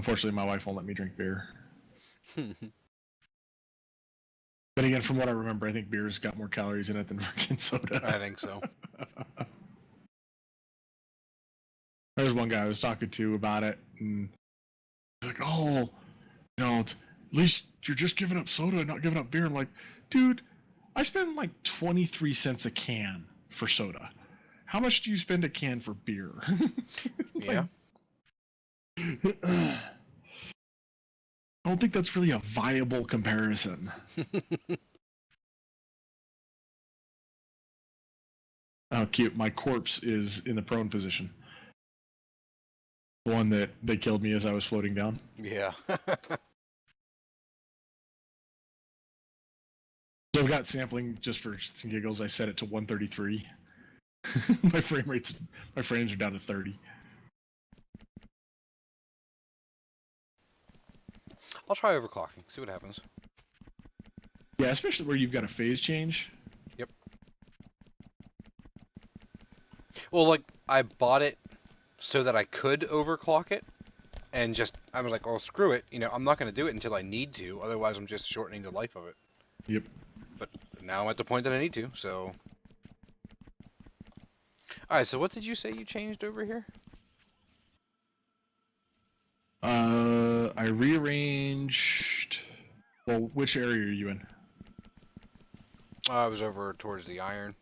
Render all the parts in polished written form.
Unfortunately, my wife won't let me drink beer. But again, from what I remember, I think beer's got more calories in it than freaking soda. I think so. There's one guy I was talking to about it, and he's like, "Oh, at least you're just giving up soda and not giving up beer." I'm like, dude, I spend like 23 cents a can for soda. How much do you spend a can for beer? Yeah. I don't think that's really a viable comparison. Oh, cute. My corpse is in the prone position. The one that they killed me as I was floating down. Yeah. So I've got sampling just for some giggles. I set it to 133. my frames are down to 30. I'll try overclocking. See what happens. Yeah, especially where you've got a phase change. Yep. Well, like, I bought it so that I could overclock it, and I was like, oh, screw it. I'm not going to do it until I need to, otherwise I'm just shortening the life of it. Yep. But now I'm at the point that I need to, so... Alright, so what did you say you changed over here? I rearranged... Well, which area are you in? I was over towards the iron.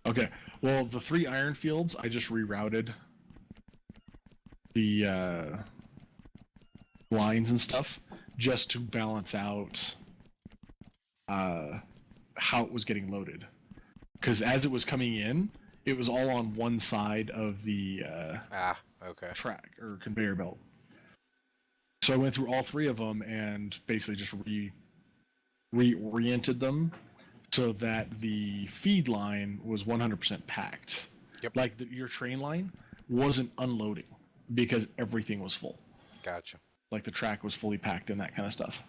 Okay. Well, the 3 iron fields, I just rerouted the lines and stuff just to balance out how it was getting loaded. Because as it was coming in, it was all on one side of the Okay. track or conveyor belt. So I went through all 3 of them and basically just reoriented them so that the feed line was 100% packed. Yep. Like your train line wasn't unloading because everything was full. Gotcha. Like the track was fully packed and that kind of stuff.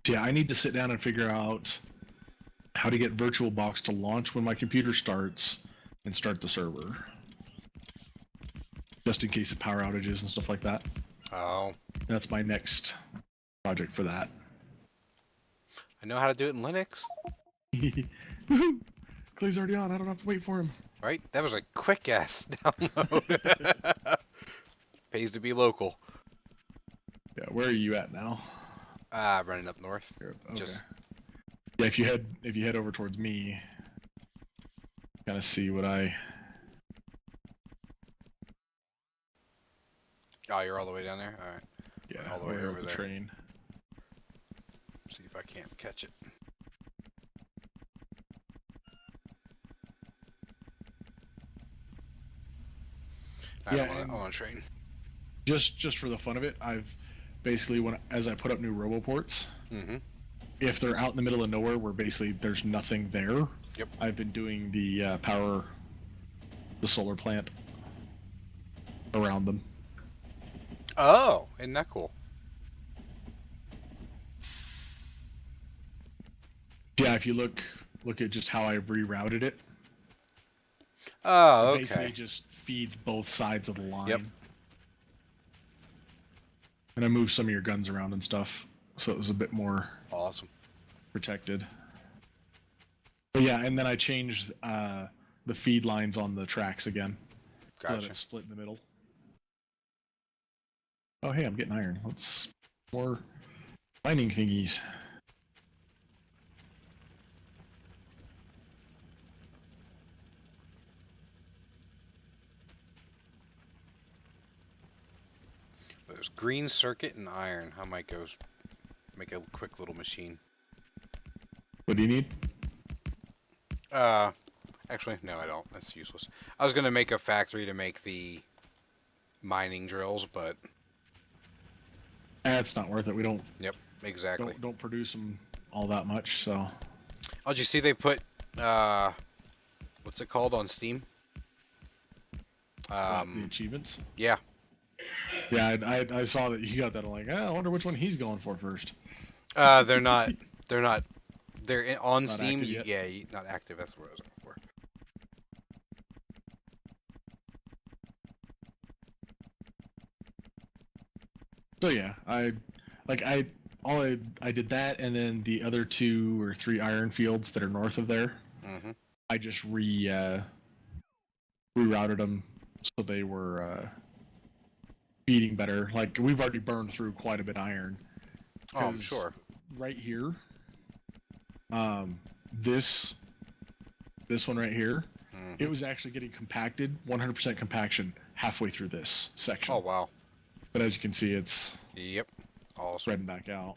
So yeah, I need to sit down and figure out how to get VirtualBox to launch when my computer starts and start the server. Just in case of power outages and stuff like that. Oh. That's my next project for that. I know how to do it in Linux. Woohoo! Clay's already on. I don't have to wait for him. Right? That was a quick-ass download. Pays to be local. Yeah, where are you at now? Running up north. Okay. Just... Yeah, if you head over towards me, kind of see what I... Oh, you're all the way down there? Alright. Yeah, all the way over the there. train. See if I can't catch it. I want to train. Just for the fun of it, I've basically as I put up new roboports, if they're out in the middle of nowhere where basically there's nothing there, yep, I've been doing the the solar plant around them. Oh, isn't that cool? Yeah, if you look at just how I rerouted it. Oh, it okay. Basically just feeds both sides of the line. Yep. And I moved some of your guns around and stuff, so it was a bit more awesome protected. But yeah, and then I changed the feed lines on the tracks again. Gotcha. Let it split in the middle. Oh hey, I'm getting iron. Let's more mining thingies. There's green circuit and iron. I might go make a quick little machine. What do you need? Actually, no, I don't. That's useless. I was gonna make a factory to make the mining drills, but It's not worth it. We don't. Yep, exactly. Don't produce them all that much. So. Oh, did you see they put what's it called on Steam? The achievements. Yeah. Yeah, I saw that you got that. I'm like, I wonder which one he's going for first. They're not on Not Steam. active yet. Yeah, not active. That's what I was looking for. So yeah, I did that, and then the other 2 or 3 iron fields that are north of there, Mm-hmm. I just rerouted them so they were feeding better. Like we've already burned through quite a bit of iron. Oh, I'm Because sure. right here, this one right here, Mm-hmm. it was actually getting compacted, 100% compaction halfway through this section. Oh, wow. But as you can see, it's Yep. Awesome. spreading back out.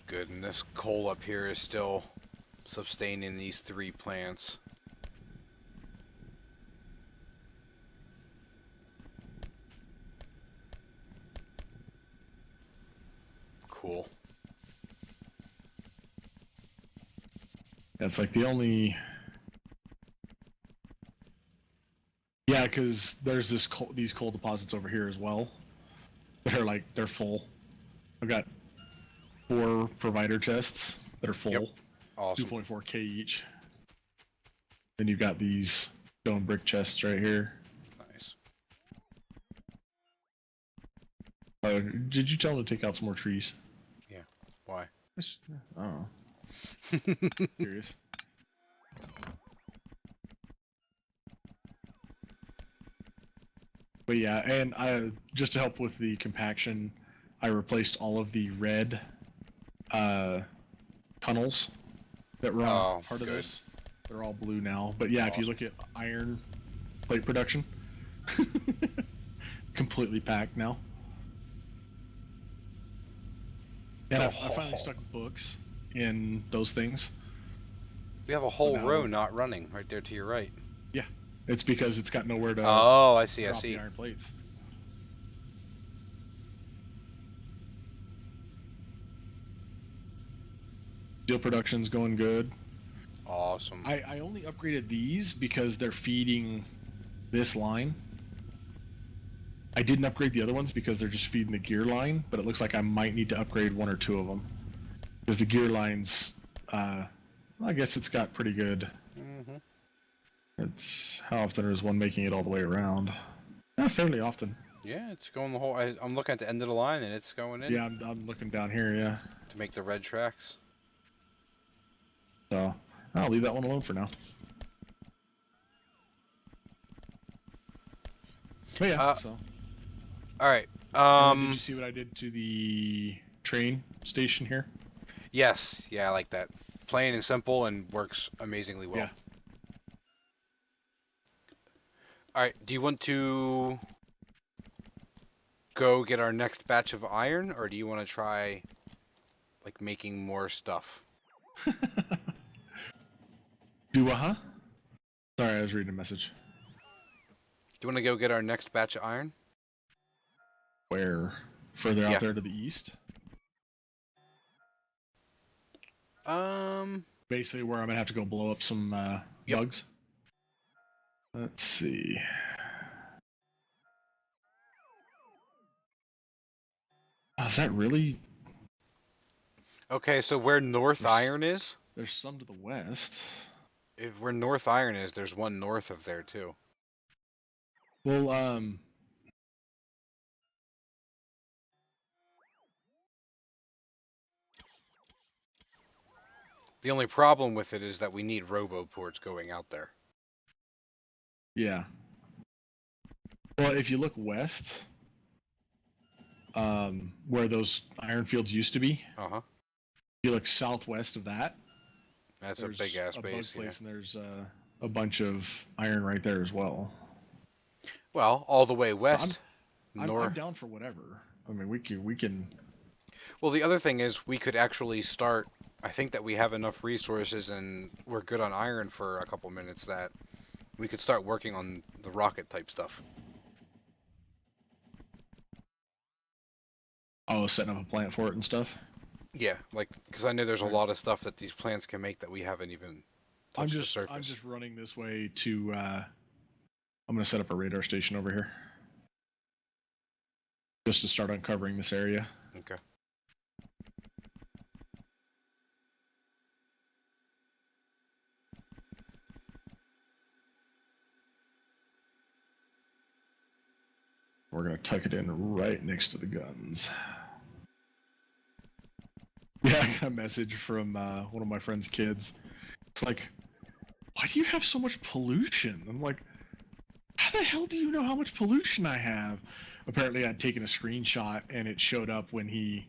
Good, and this coal up here is still sustaining these 3 plants. Cool. That's like the only. Yeah, because there's these coal deposits over here as well. They're full. I've got 4 provider chests that are full, Yep. Awesome. 2.4k each. Then you've got these stone brick chests right here. Nice. Did you tell them to take out some more trees? Yeah. Why? Oh, curious. But yeah, and just to help with the compaction, I replaced all of the red tunnels that were on part of good. this. They're all blue now. But yeah, if you Awesome. look at iron plate production, completely packed now. And I finally stuck books in those things. We have a whole now- row not running right there to your right. Yeah, it's because it's got nowhere to Oh, I see. I drop see. the iron plates. Steel production's going good. Awesome. I only upgraded these because they're feeding this line. I didn't upgrade the other ones because they're just feeding the gear line, but it looks like I might need to upgrade 1 or 2 of them. Because the gear lines, I guess it's got pretty good. Mm-hmm. How often is one making it all the way around? Fairly often. Yeah, it's going the whole. I'm looking at the end of the line and it's going in Yeah, I'm looking down here, yeah. to make the red tracks. So, I'll leave that one alone for now. But yeah, so. All right. Did you see what I did to the train station here? Yes. Yeah, I like that. Plain and simple and works amazingly well. Yeah. All right. Do you want to go get our next batch of iron, or do you want to try, like, making more stuff? Huh? Sorry, I was reading a message. Do you want to go get our next batch of iron? Where? Further Yeah. out there to the east? Basically where I'm gonna have to go blow up some Yep. bugs. Let's see. Is that really? Okay, so where North Iron is, There's some to the west. if where North Iron is, there's one north of there too. Well, The only problem with it is that we need roboports going out there. yeah. Well, if you look west, where those iron fields used to be, Uh-huh. if you look southwest of that, That's a there's big ass a base, bug yeah. place, and there's a bunch of iron right there as well. Well, all the way west. I'm down for whatever. I mean, we can. Well, the other thing is we could actually start. I think that we have enough resources and we're good on iron for a couple minutes that we could start working on the rocket type stuff. Oh, setting up a plant for it and stuff. Yeah, like because I know there's a Right. lot of stuff that these plants can make that we haven't even touched the surface. I'm just running this way to. I'm gonna set up a radar station over here. just to start uncovering this area. Okay. We're gonna tuck it in right next to the guns. Yeah, I got a message from one of my friend's kids. It's like, why do you have so much pollution? I'm like, how the hell do you know how much pollution I have? Apparently, I'd taken a screenshot and it showed up when he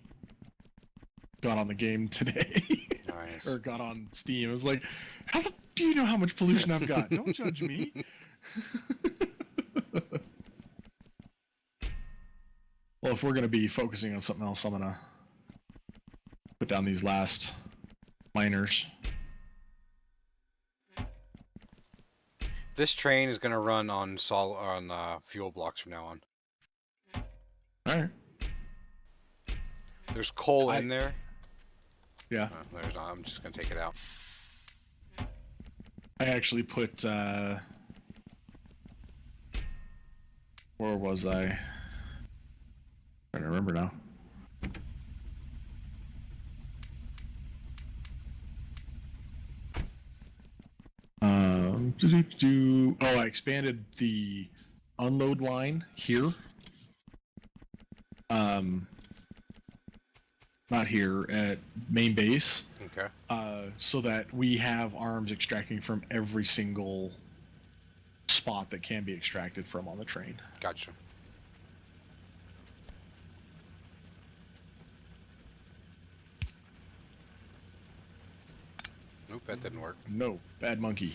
got on the game today. Nice. Or got on Steam. I was like, how the do you know how much pollution I've got? Don't judge me. Well, if we're going to be focusing on something else, I'm going to put down these last miners. This train is gonna run on fuel blocks from now on. Alright. There's coal in there. Yeah. Oh, there's not. I'm just gonna take it out. I actually put, where was I? I'm trying to remember now. Oh, I expanded the unload line here. Not here, at main base. Okay. So that we have arms extracting from every single spot that can be extracted from on the train. Gotcha. Nope, that didn't work. No, bad monkey.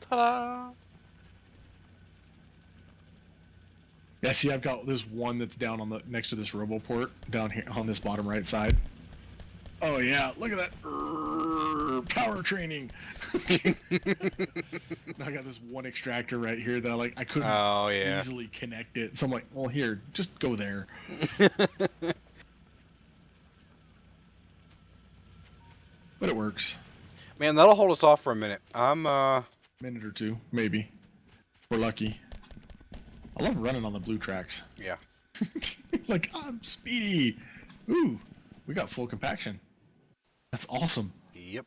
Ta-da! Yeah, see, I've got this one that's down on the next to this roboport down here on this bottom right side. Oh yeah, look at that power training. Now I got this one extractor right here that I couldn't easily connect it. So I'm like, well, here, just go there. But it works. Man, that'll hold us off for a minute. I'm Minute or two, maybe. We're lucky. I love running on the blue tracks. Yeah. Like, I'm speedy. Ooh, we got full compaction. That's awesome. Yep.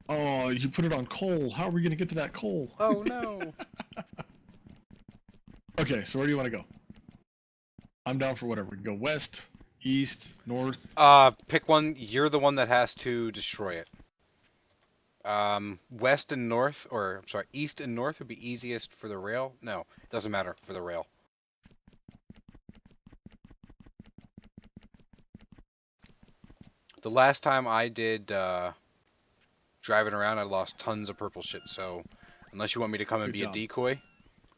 Oh, you put it on coal. How are we going to get to that coal? Oh, no. Okay, so where do you want to go? I'm down for whatever. We can go west, east, north. Pick one. You're the one that has to destroy it. West and north, or I'm sorry, east and north would be easiest for the rail. No, it doesn't matter for the rail. The last time I did driving around, I lost tons of purple shit. So unless you want me to come and be a decoy,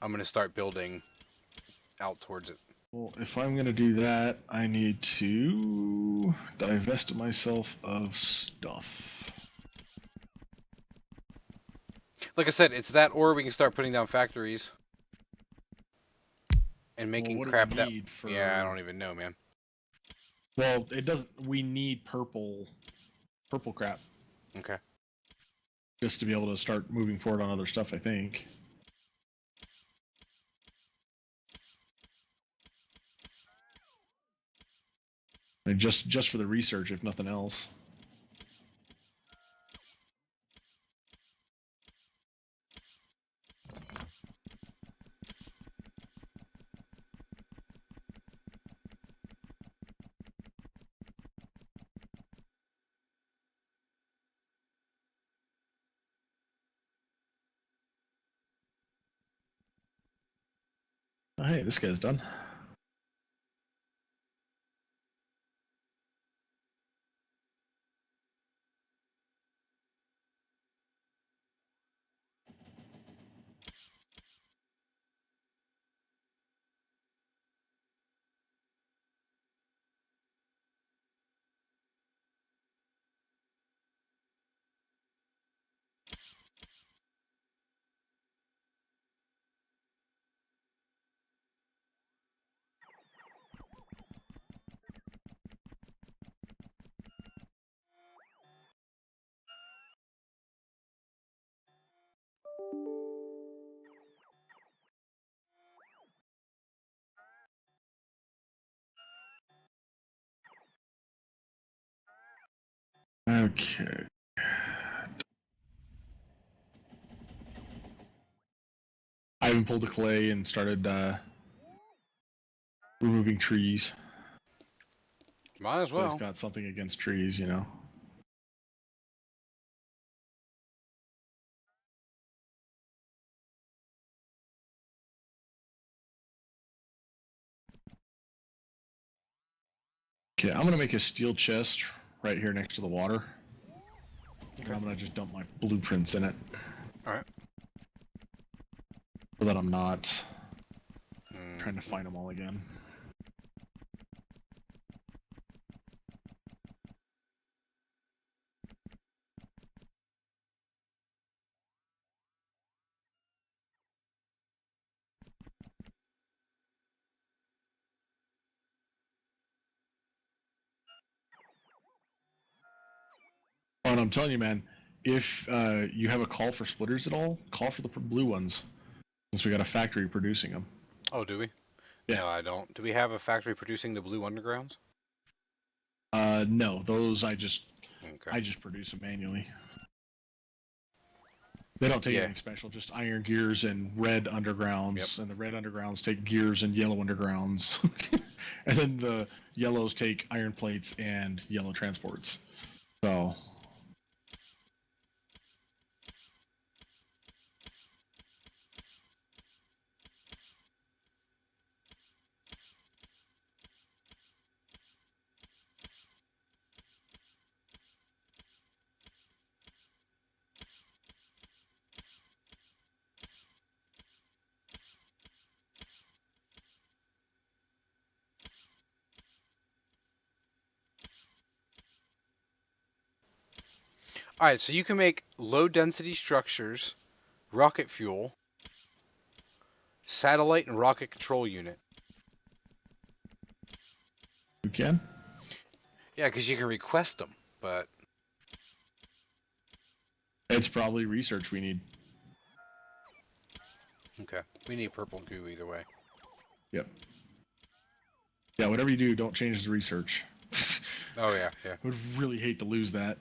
I'm gonna start building out towards it. Well, if I'm going to do that, I need to divest myself of stuff. Like I said, it's that, or we can start putting down factories and making crap that. Yeah, I don't even know, man. Well, it doesn't. We need purple crap. Okay. Just to be able to start moving forward on other stuff, I think. I mean, just for the research, if nothing else. Oh, hey, this guy's done. Okay. I even pulled the clay and started removing trees. Might as Always well. got something against trees, you know. Okay, I'm gonna make a steel chest right here next to the water. Okay. And I'm gonna just dump my blueprints in it. Alright. So that I'm not trying to find them all again. Oh, and I'm telling you, man, if you have a call for splitters at all, call for the blue ones. Since we got a factory producing them. Oh, do we? Yeah. No, I don't. Do we have a factory producing the blue undergrounds? No, those I just Okay. produce them manually. They don't take Yeah. anything special, just iron gears and red undergrounds, Yep. and the red undergrounds take gears and yellow undergrounds, and then the yellows take iron plates and yellow transports. So. Alright, so you can make low density structures, rocket fuel, satellite and rocket control unit. You can? Yeah, because you can request them, but... It's probably research we need. Okay. We need purple goo either way. Yep. Yeah, whatever you do, don't change the research. Oh, yeah, yeah. I would really hate to lose that.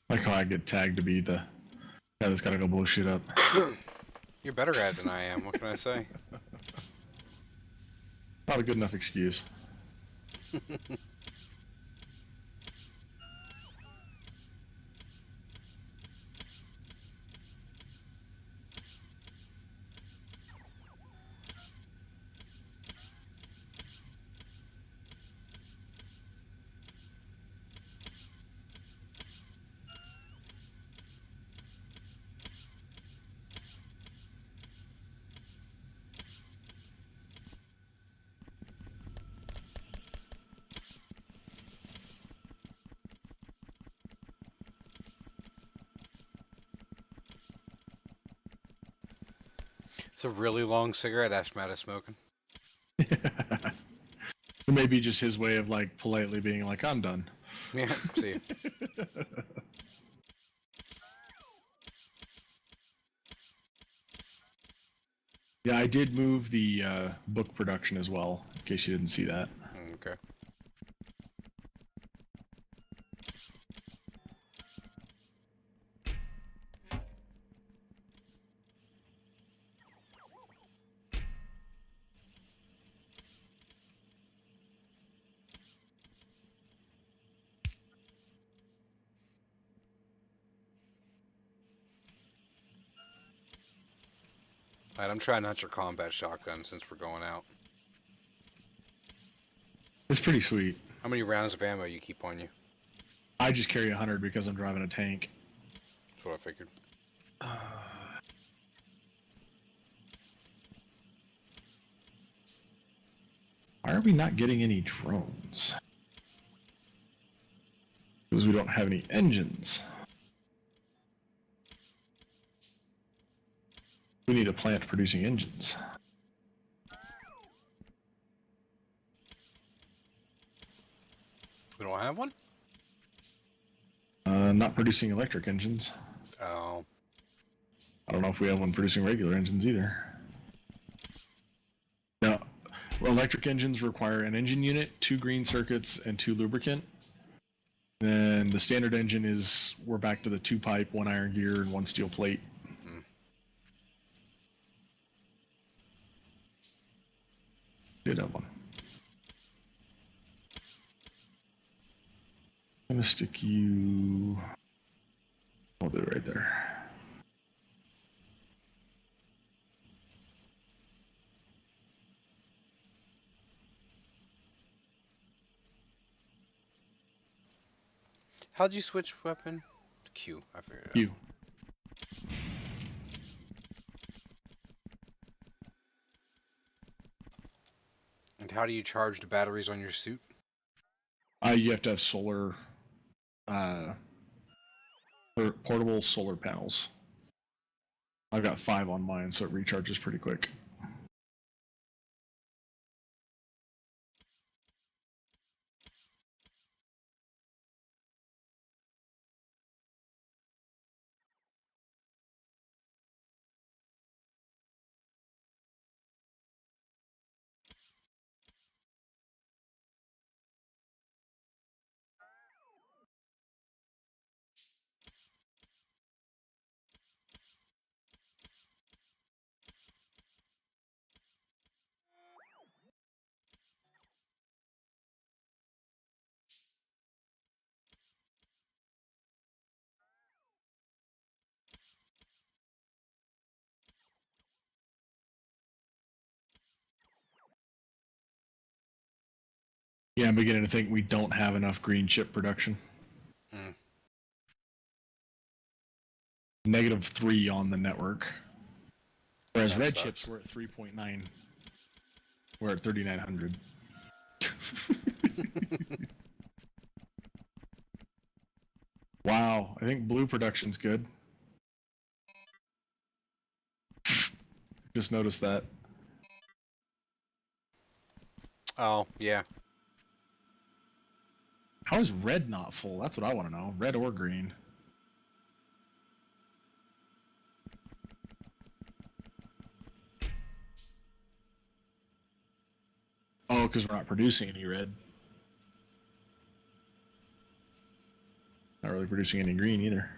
Like how I get tagged to be the guy that's gotta go blow shit up. You're better at it than I am. What can I say? Not a good enough excuse. It's a really long cigarette Ashmat is smoking. It may be just his way of like politely being like, I'm done. Yeah, see. Yeah, I did move the book production as well, in case you didn't see that. Okay. Alright, I'm trying out your combat shotgun since we're going out. It's pretty sweet. How many rounds of ammo you keep on you? I just carry 100 because I'm driving a tank. That's what I figured. Why are we not getting any drones? Because we don't have any engines. We need a plant producing engines. We don't have one? Not producing electric engines. Oh. I don't know if we have one producing regular engines either. Now, electric engines require an engine unit, 2 green circuits, and 2 lubricant. Then the standard engine is, we're back to the 2 pipe, 1 iron gear, and 1 steel plate. Did have one. I'm gonna stick you. I'll do it right there. How'd you switch weapon? Q. I figured it out. You. And how do you charge the batteries on your suit? You have to have solar, portable solar panels. I've got 5 on mine, so it recharges pretty quick. Yeah, I'm beginning to think we don't have enough green chip production. -3 on the network. Whereas That red sucks. chips were at 3.9. We're at 3,900. Wow, I think blue production's good. Just noticed that. Oh, yeah. How is red not full? That's what I want to know. Red or green. Oh, because we're not producing any red. Not really producing any green either.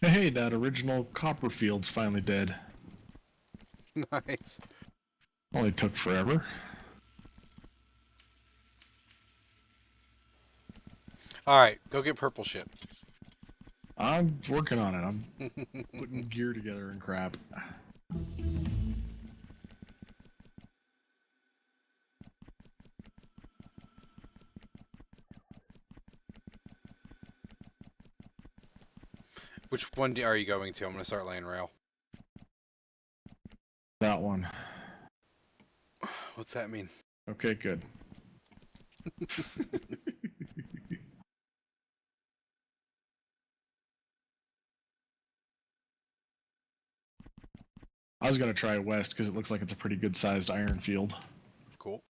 Hey, that original copper field's finally dead. Nice. Only took forever. Alright, go get purple shit. I'm working on it. I'm putting gear together and crap. Which one are you going to? I'm gonna start laying rail. That one. What's that mean? Okay, good. I was gonna try west because it looks like it's a pretty good sized iron field. Cool.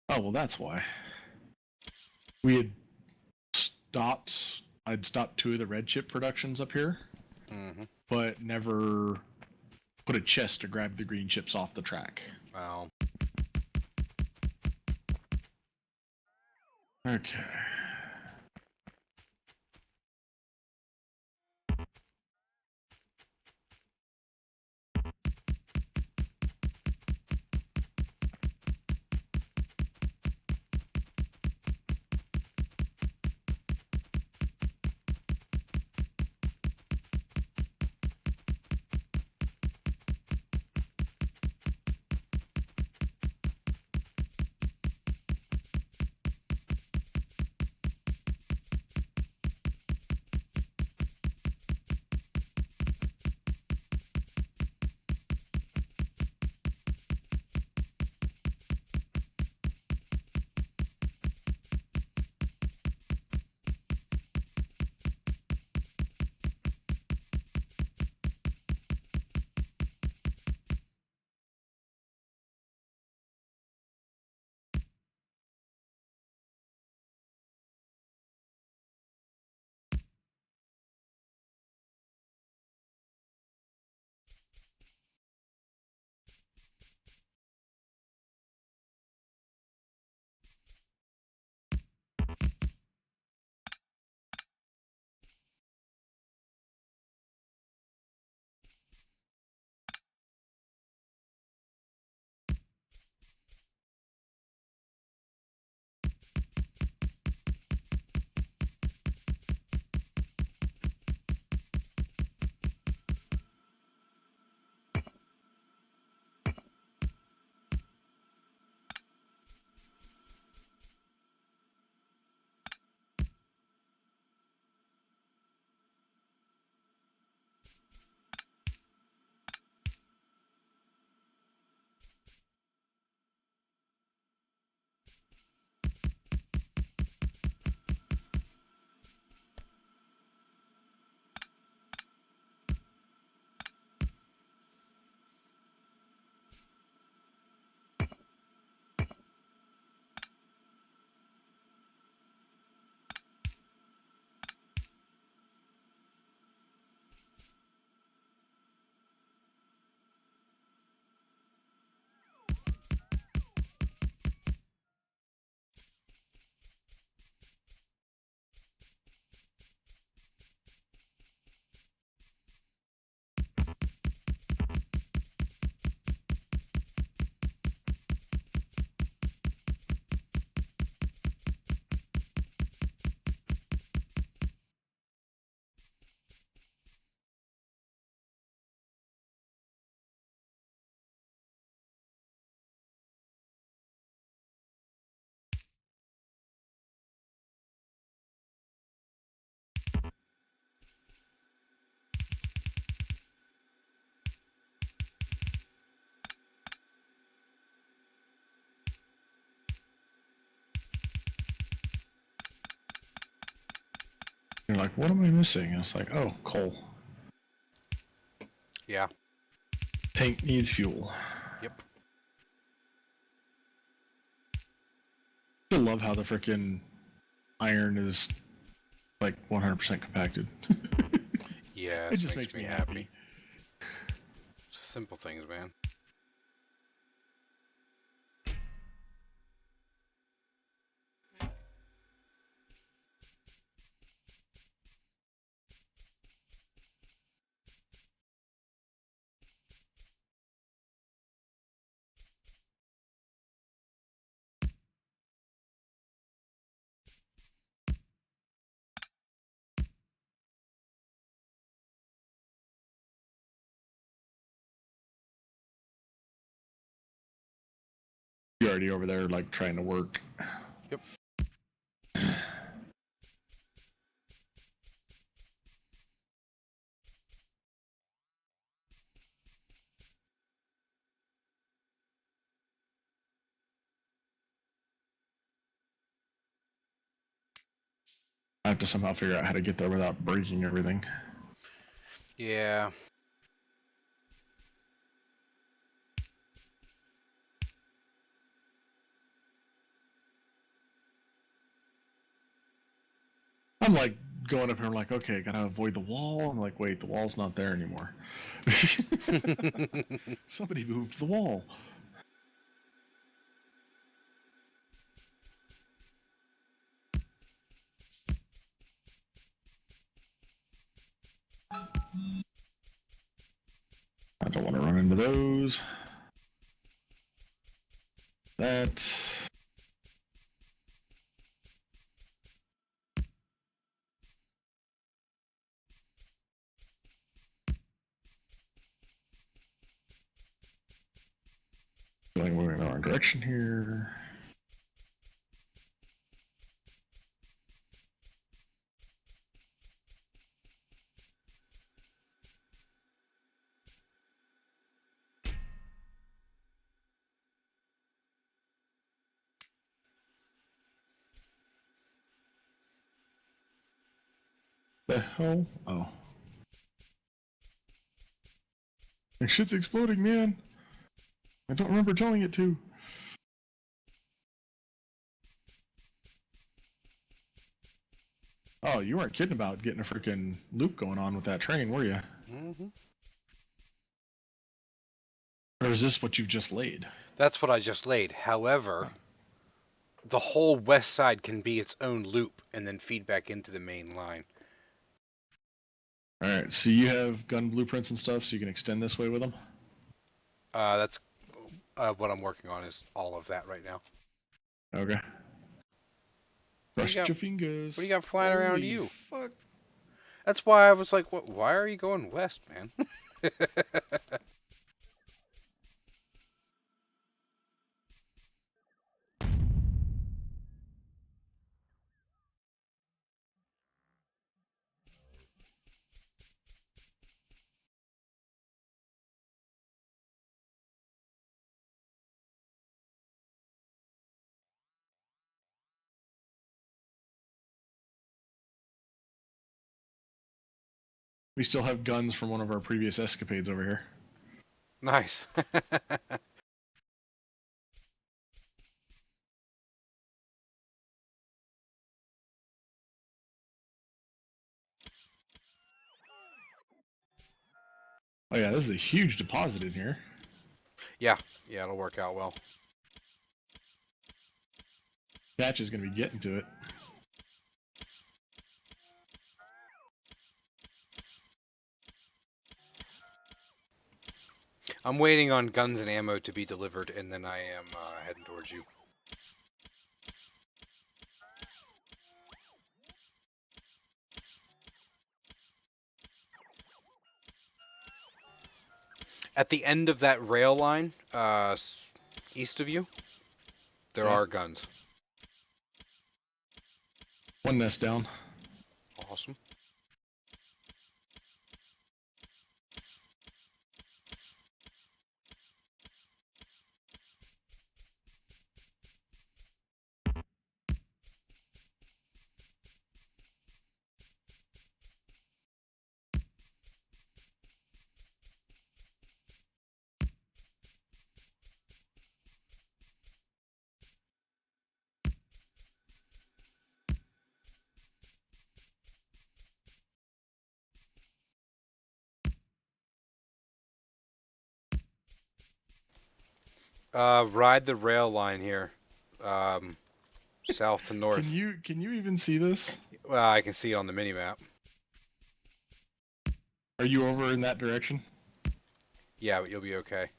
Oh well, that's why. We had stopped. I'd stopped 2 of the red chip productions up here, Mm-hmm. but never put a chest to grab the green chips off the track. Well, Okay. You're like, what am I missing? And it's like, oh, coal. yeah. Tank needs fuel. Yep. I love how the frickin' iron is like 100% compacted. Yeah, It just makes me happy. Just simple things, man. You're already over there, like, trying to work. Yep. I have to somehow figure out how to get there without breaking everything. Yeah. I'm like going up here, I'm like, okay, gotta avoid the wall. I'm like, wait, the wall's not there anymore. Somebody moved the wall. I don't want to run into those. That. Feeling moving in the wrong direction here. The hell? Oh. My shit's exploding, man. I don't remember telling it to. Oh, you weren't kidding about getting a freaking loop going on with that train, were you? Mm-hmm. Or is this what you've just laid? That's what I just laid. However, the whole west side can be its own loop and then feed back into the main line. Alright, so you have gun blueprints and stuff, so you can extend this way with them? That's what I'm working on is all of that right now. Okay. What do you Cross got? your fingers. What do you got flying around Holy you? fuck. That's why I was like, "What? Why are you going west, man?" We still have guns from one of our previous escapades over here. Nice. Oh yeah, this is a huge deposit in here. Yeah, it'll work out well. Catch is going to be getting to it. I'm waiting on guns and ammo to be delivered, and then I am heading towards you. At the end of that rail line, east of you, there are guns. One nest down. Awesome. Ride the rail line here, south to north. Can you even see this? Well, I can see it on the mini map. Are you over in that direction? Yeah, but you'll be okay.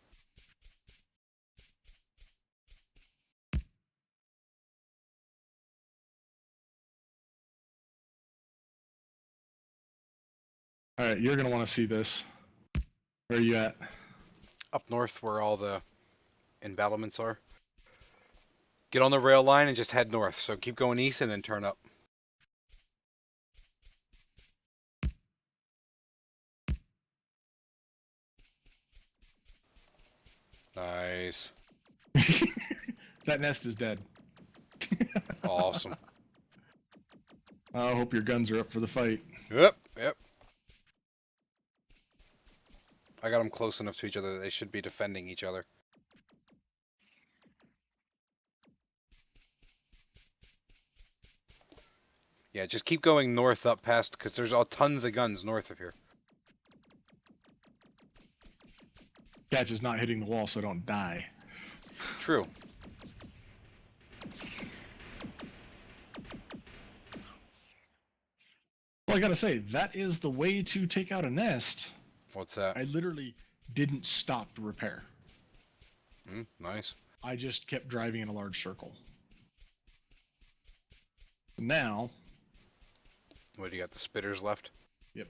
Alright, you're going to want to see this. Where are you at? Up north, where all the embattlements are. Get on the rail line and just head north. So keep going east and then turn up. Nice. That nest is dead. Awesome. I hope your guns are up for the fight. Yep. I got them close enough to each other that they should be defending each other. Yeah, just keep going north up past, because there's all tons of guns north of here. Catch is not hitting the wall so I don't die. True. Well, I gotta say, that is the way to take out a nest. What's that? I literally didn't stop to repair. Nice. I just kept driving in a large circle. Now... What, do you got the spitters left? Yep.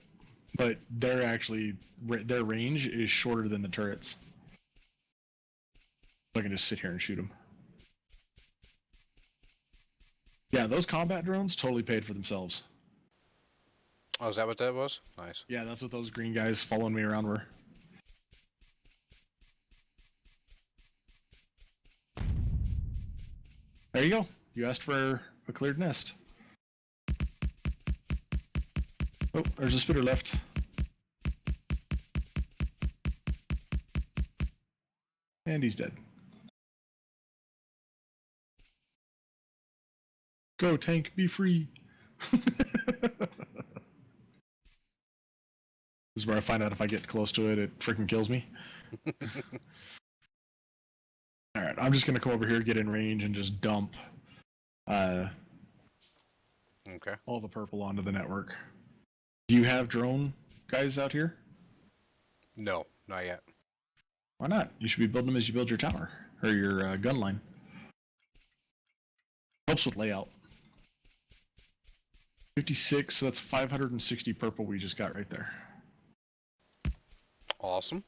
But they're actually... Their range is shorter than the turrets. So I can just sit here and shoot them. Yeah, those combat drones totally paid for themselves. Oh, is that what that was? Nice. Yeah, that's what those green guys following me around were. There you go. You asked for a cleared nest. Oh, there's a spitter left. And he's dead. Go, tank, be free. This is where I find out if I get close to it, it freaking kills me. Alright, I'm just going to come over here, get in range, and just dump Okay. all the purple onto the network. Do you have drone guys out here? No, not yet. Why not? You should be building them as you build your tower, or your gun line. Helps with layout. 56, so that's 560 purple we just got right there. Awesome.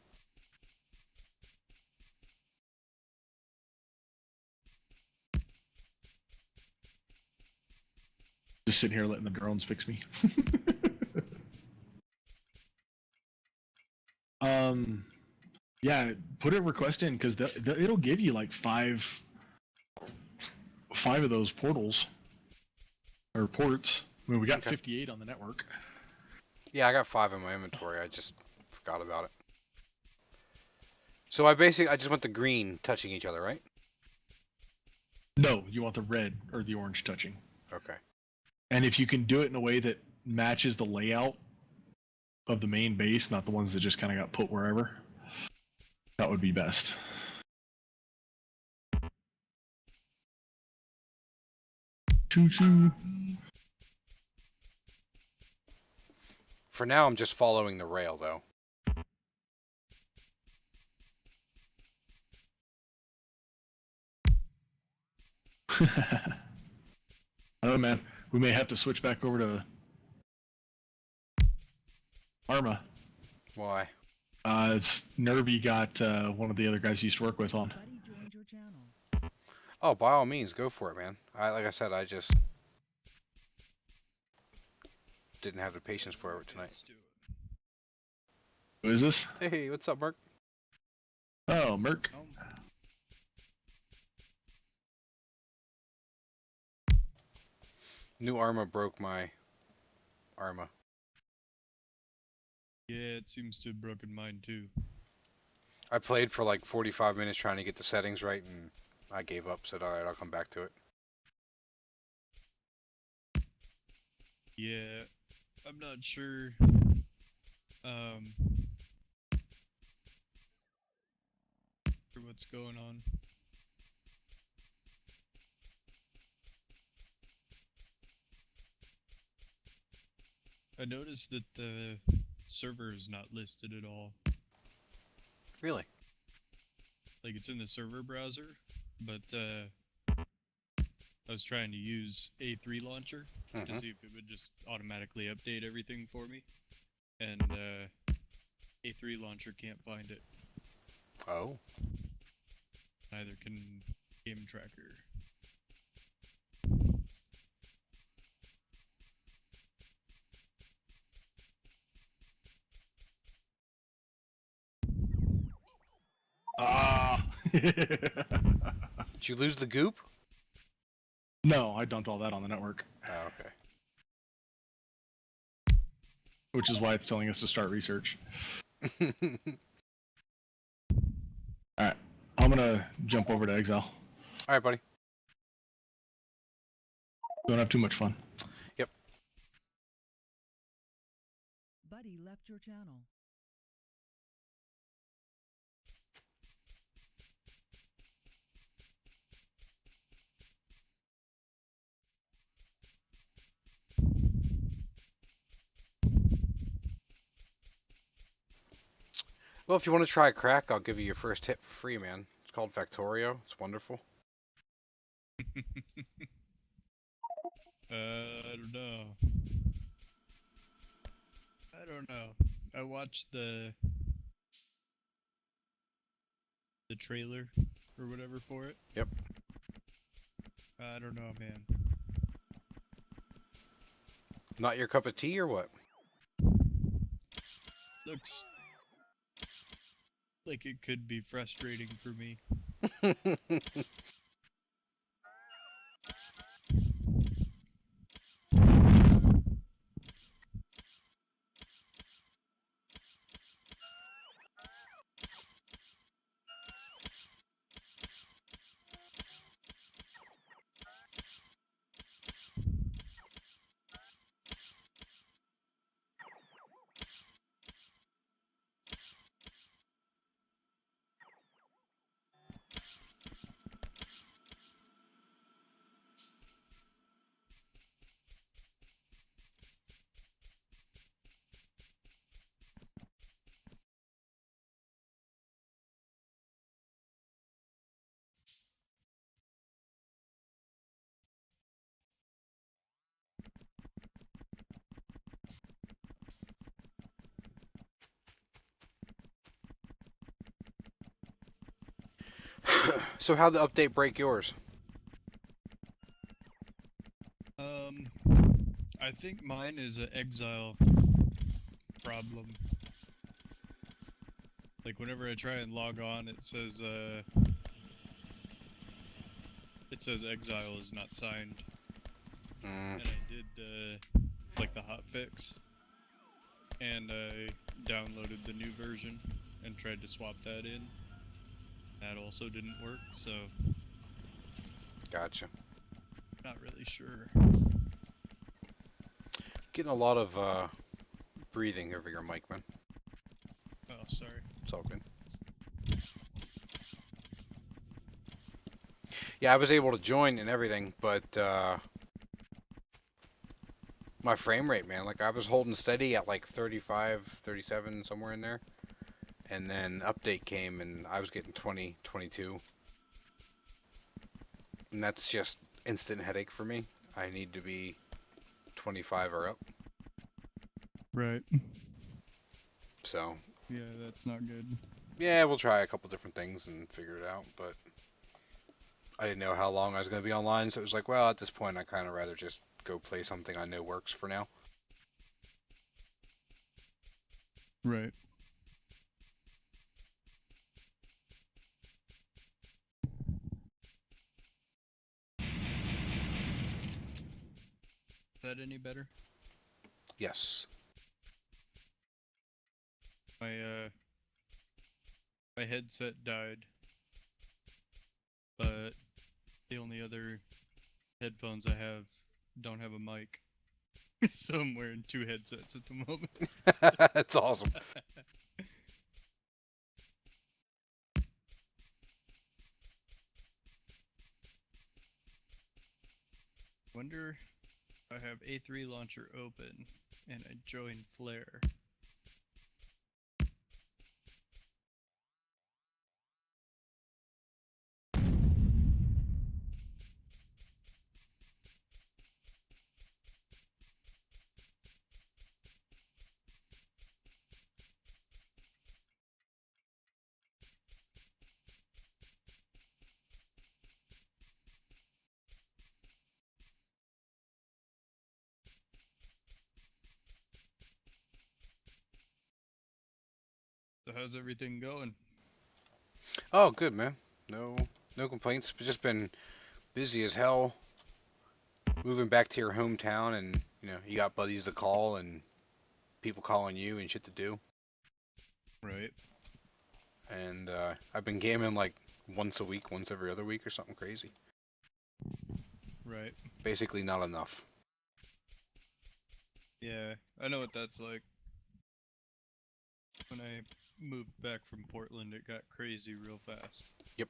Just sitting here letting the drones fix me. Yeah, put a request in because it'll give you like five of those portals or ports. I mean, we got 58 on the network. Yeah, I got 5 in my inventory. I just forgot about it. So I just want the green touching each other, right? No, you want the red or the orange touching. Okay. And if you can do it in a way that matches the layout of the main base, not the ones that just kind of got put wherever, that would be best. Choo-choo. For now, I'm just following the rail, though. I don't know, man. We may have to switch back over to Arma. Why? It's Nervy got one of the other guys he used to work with on. Oh, by all means, go for it, man. Like I said, I just didn't have the patience for it tonight. Who is this? Hey, what's up, Merc? Oh, Merc. New Arma broke my Arma. Yeah, it seems to have broken mine too. I played for like 45 minutes trying to get the settings right, and I gave up. Said, alright, I'll come back to it. Yeah, I'm not sure. What's going on? I noticed that the server is not listed at all. Really? Like, it's in the server browser, but I was trying to use A3 launcher to see if it would just automatically update everything for me, and A3 launcher can't find it. Oh. Neither can Game Tracker. Ah. Did you lose the goop? No, I dumped all that on the network, Oh, which is why it's telling us to start research. okay. All right, I'm gonna jump over to Exile. All right, buddy. Don't have too much fun. Yep. Buddy left your channel. Well, if you want to try crack, I'll give you your first hit for free, man. It's called Factorio. It's wonderful. I don't know. I don't know. I watched the trailer or whatever for it. Yep. I don't know, man. Not your cup of tea or what? Looks like it could be frustrating for me. So how'd the update break yours? I think mine is an exile problem. Like whenever I try and log on, it says exile is not signed. Mm, And I did like the hotfix, and I downloaded the new version and tried to swap that in. That also didn't work, so gotcha. not really sure. Getting a lot of breathing over your mic, man. Oh, sorry. It's all good. Yeah, I was able to join and everything, but my frame rate, man, like I was holding steady at like 35, 37, somewhere in there. And then update came and I was getting 20, 22. And that's just instant headache for me. I need to be 25 or up. Right. So, Yeah, that's not good. yeah, we'll try a couple different things and figure it out, but I didn't know how long I was going to be online, so it was like, well, at this point, I kind of rather just go play something I know works for now. Right. Is that any better? Yes. My headset died, but the only other headphones I have don't have a mic. So I'm wearing two headsets at the moment. That's awesome. Wonder if I have A3 launcher open and I join Flare. So how's everything going? Oh, good, man. No complaints. But just been busy as hell. Moving back to your hometown, and you got buddies to call and people calling you and shit to do. Right. And I've been gaming like once a week, once every other week or something crazy. Right. Basically, not enough. Yeah, I know what that's like. When I moved back from Portland, it got crazy real fast. Yep.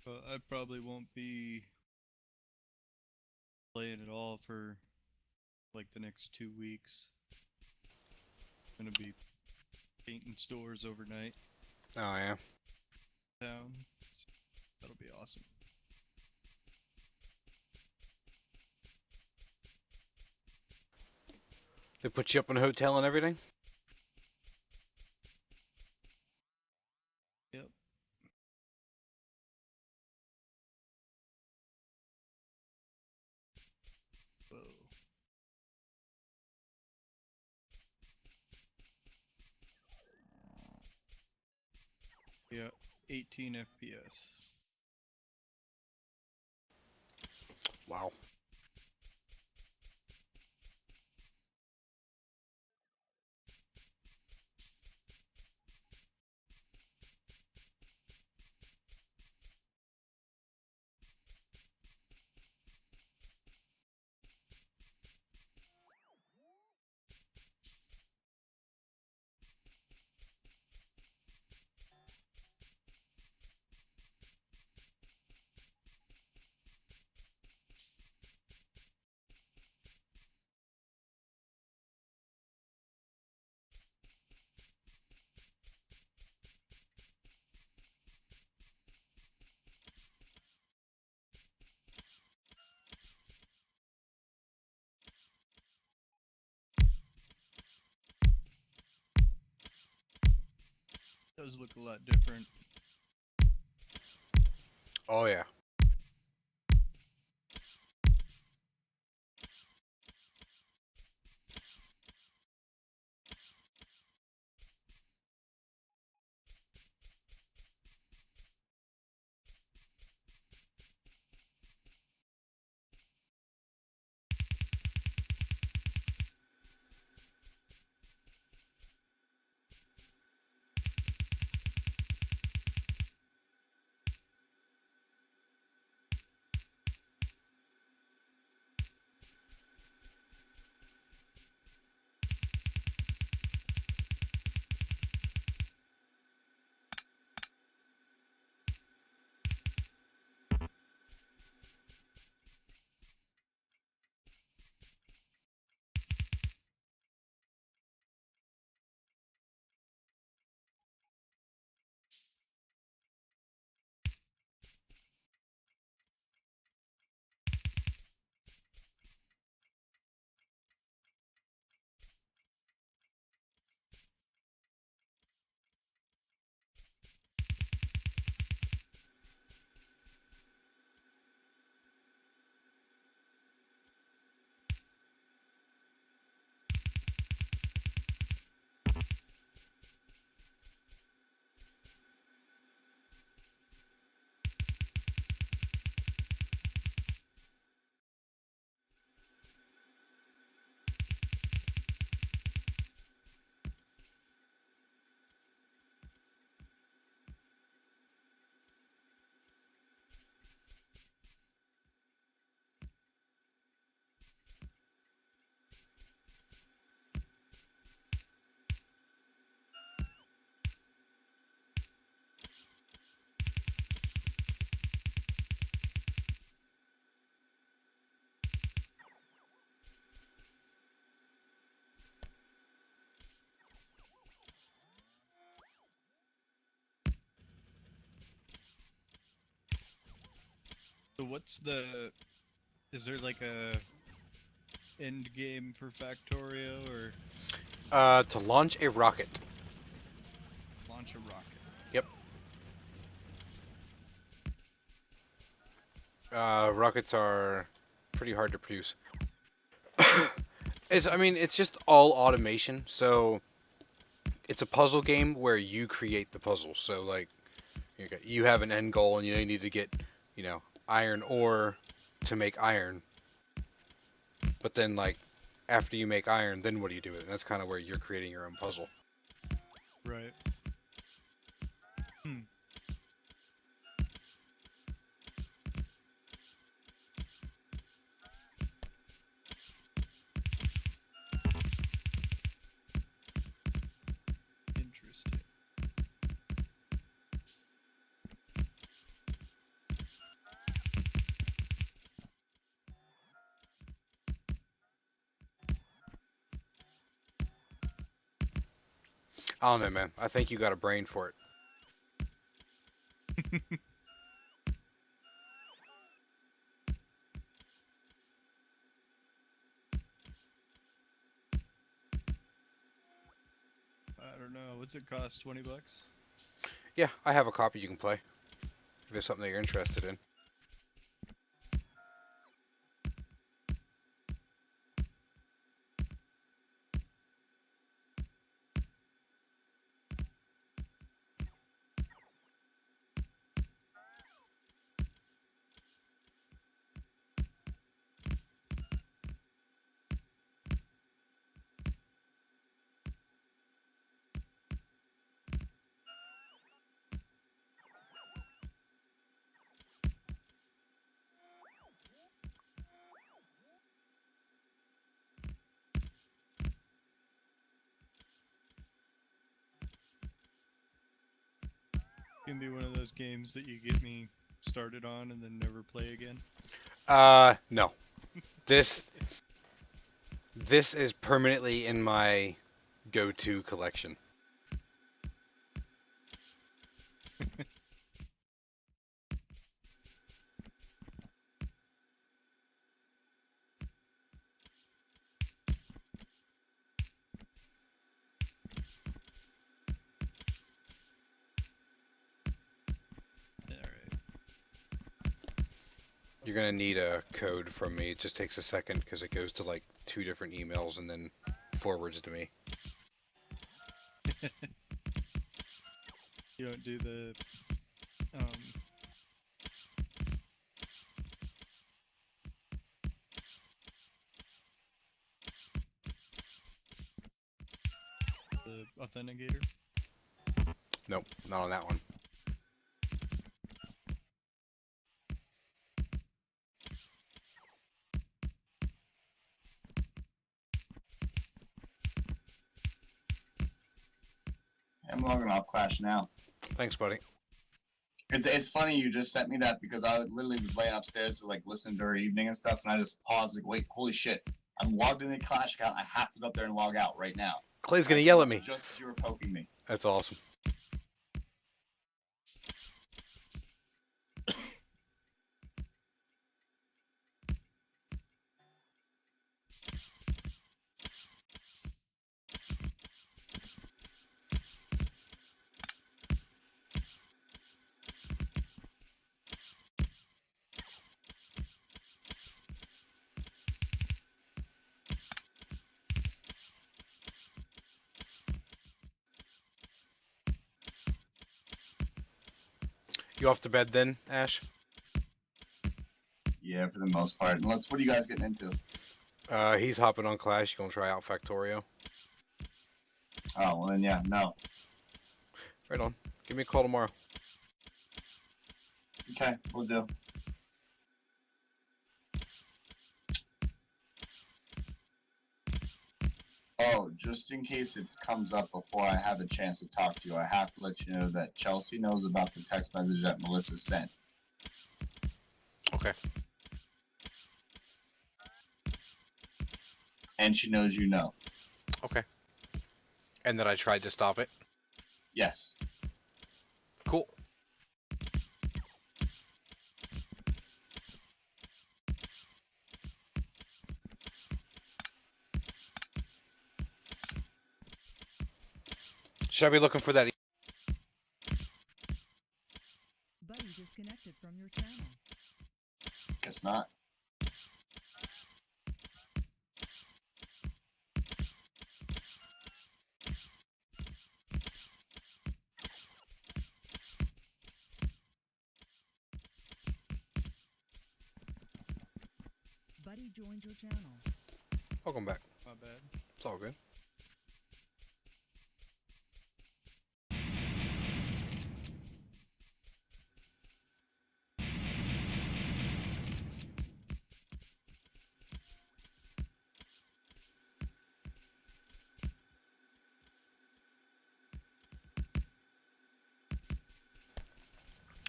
But I probably won't be playing at all for like the next 2 weeks. Gonna be painting stores overnight Oh yeah. town. That'll be awesome. They put you up in a hotel and everything. Yep. Whoa. Yeah, 18 FPS. Wow. Does look a lot different. Oh yeah. So what's the? Is there like a end game for Factorio or To launch a rocket. launch a rocket? Yep. Rockets are pretty hard to produce. It's just all automation. So it's a puzzle game where you create the puzzle. So like, you have an end goal and you need to get, iron ore to make iron. But then like, after you make iron, then what do you do with it? And that's kind of where you're creating your own puzzle. Right. Hmm. Interesting. I don't know, man. I think you got a brain for it. I don't know. What's it cost? $20? Yeah, I have a copy you can play. If there's something that you're interested in. Can be one of those games that you get me started on and then never play again. No. This is permanently in my go-to collection. Alright. You're gonna need a code from me. It just takes a second because it goes to like 2 different emails and then forwards to me. You don't do the authenticator? Nope, not on that one. I'm logging off Clash now. Thanks, buddy. It's funny you just sent me that because I literally was laying upstairs to like listen to her evening and stuff, and I just paused like, wait, holy shit! I'm logged in the Clash account. I have to go up there and log out right now. Clay's gonna yell at me. Just as you were poking me. That's awesome. You off to bed then, Ash? Yeah, for the most part. Unless, what are you guys getting into? He's hopping on Clash. You gonna try out Factorio? Oh, well then, yeah, no. Right on. Give me a call tomorrow. Okay, we'll do. Oh, just in case it comes up before I have a chance to talk to you, I have to let you know that Chelsea knows about the text message that Melissa sent. Okay. And she knows you know. Okay. And that I tried to stop it? Yes. Cool. Should I be looking for that? Buddy disconnected from your channel. Guess not. Buddy joined your channel. Welcome back. My bad. It's all good.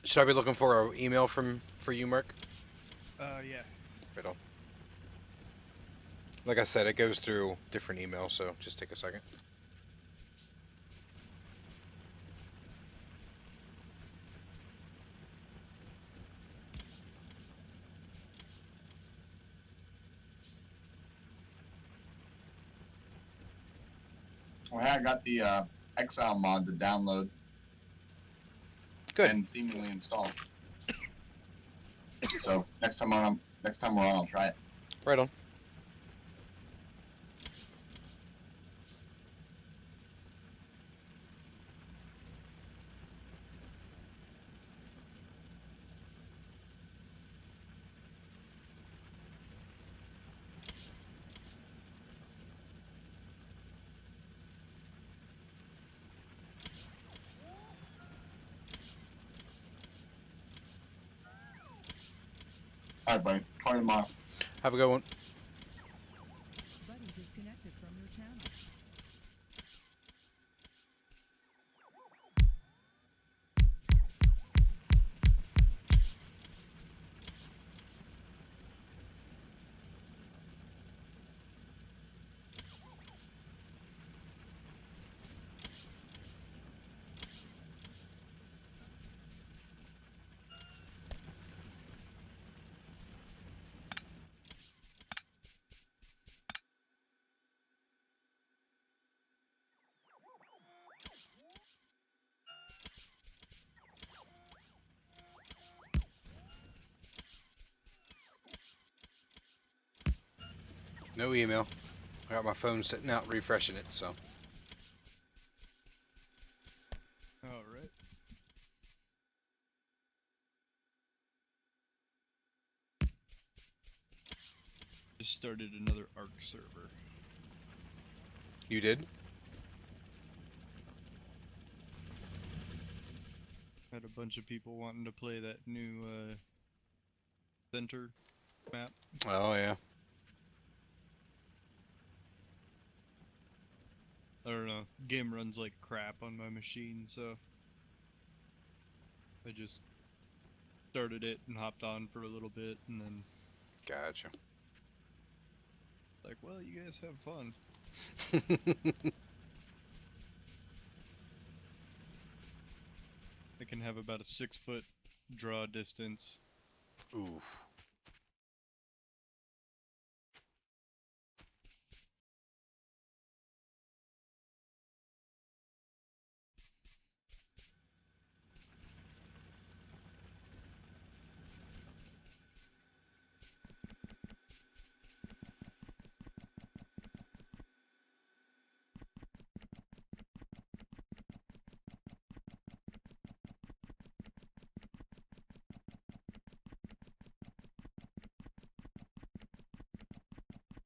Should I be looking for an email for you, Merc? Yeah. Right on. Like I said, it goes through different emails, so just take a second. Well, hey, I got the Exile mod to download Good. and seemingly install. So next time we're on, I'll try it. Right on. All right, buddy. Call you tomorrow. Have a good one. Buddy disconnected from your channel. No email. I got my phone sitting out refreshing it, so. Alright. Just started another ARC server. You did? Had a bunch of people wanting to play that new center map. Oh, yeah. I don't know. Game runs like crap on my machine, so I just started it and hopped on for a little bit, and then Gotcha. like, well, you guys have fun. I can have about a 6-foot draw distance. Oof.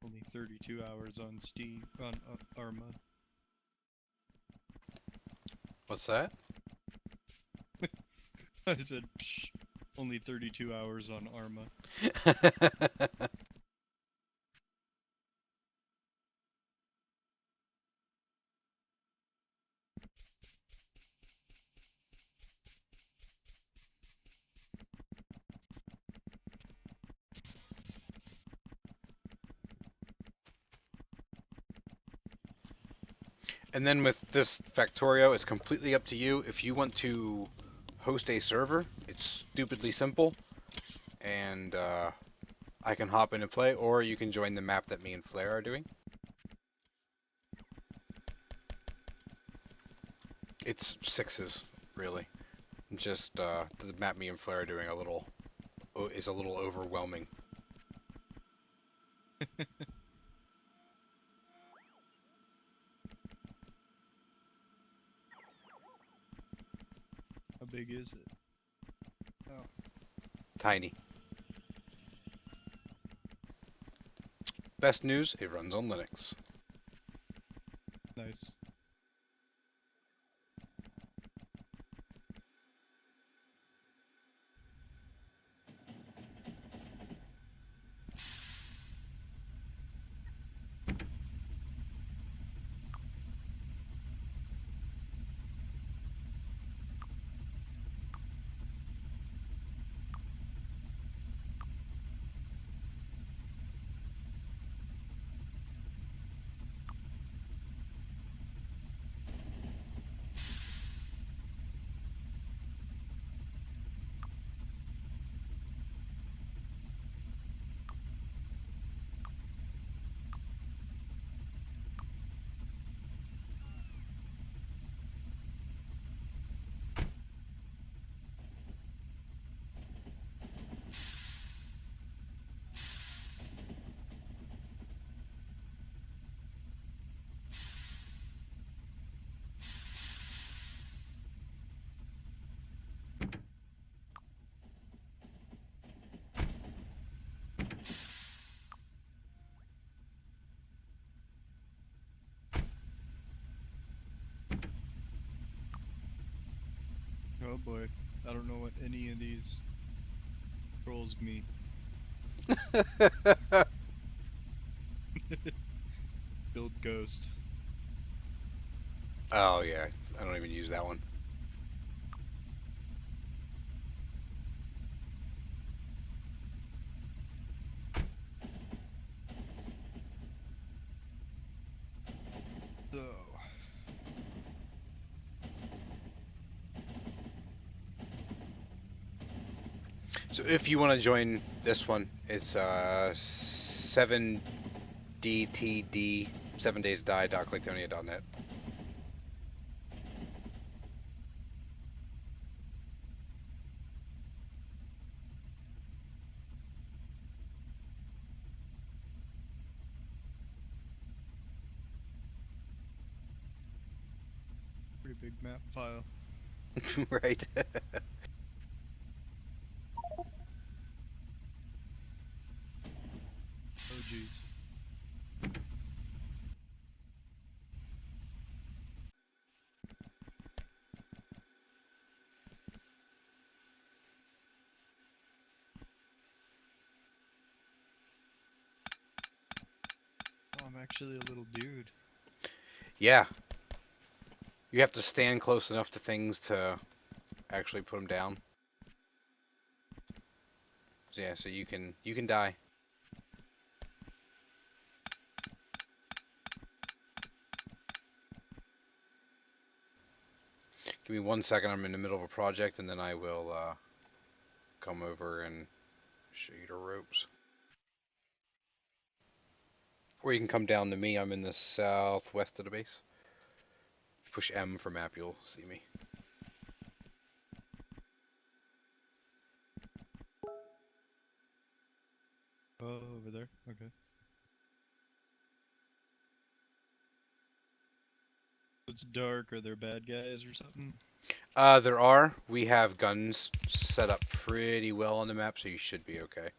Only 32 hours on Steam on Arma. What's that? I said, psh, only 32 hours on Arma. And then with this Factorio, it's completely up to you. If you want to host a server, it's stupidly simple. And I can hop in and play, or you can join the map that me and Flair are doing. It's 6s, really. Just the map me and Flare are doing is a little overwhelming. How big is it? Tiny. Best news, it runs on Linux. Nice. Oh boy, I don't know what any of these trolls mean. Build ghost. Oh yeah, I don't even use that one. So, So if you want to join this one, it's 7DTD 7daysdie.claytonia.net. pretty big map file. Right. Oh jeez. Oh, I'm actually a little dude. Yeah. You have to stand close enough to things to actually put them down. So yeah, so you can die. Give me 1 second. I'm in the middle of a project, and then I will come over and show you the ropes. Or you can come down to me. I'm in the southwest of the base. If you push M for map, you'll see me. Oh, over there. Okay. It's dark. Are there bad guys or something? There are. We have guns set up pretty well on the map, so you should be okay.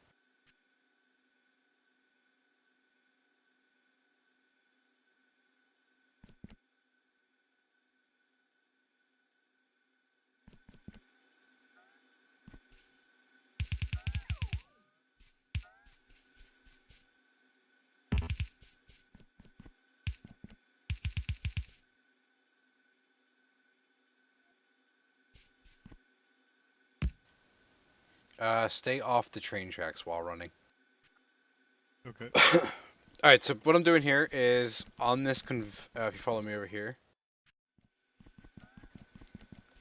Stay off the train tracks while running. Okay. Alright, so what I'm doing here is on this if you follow me over here.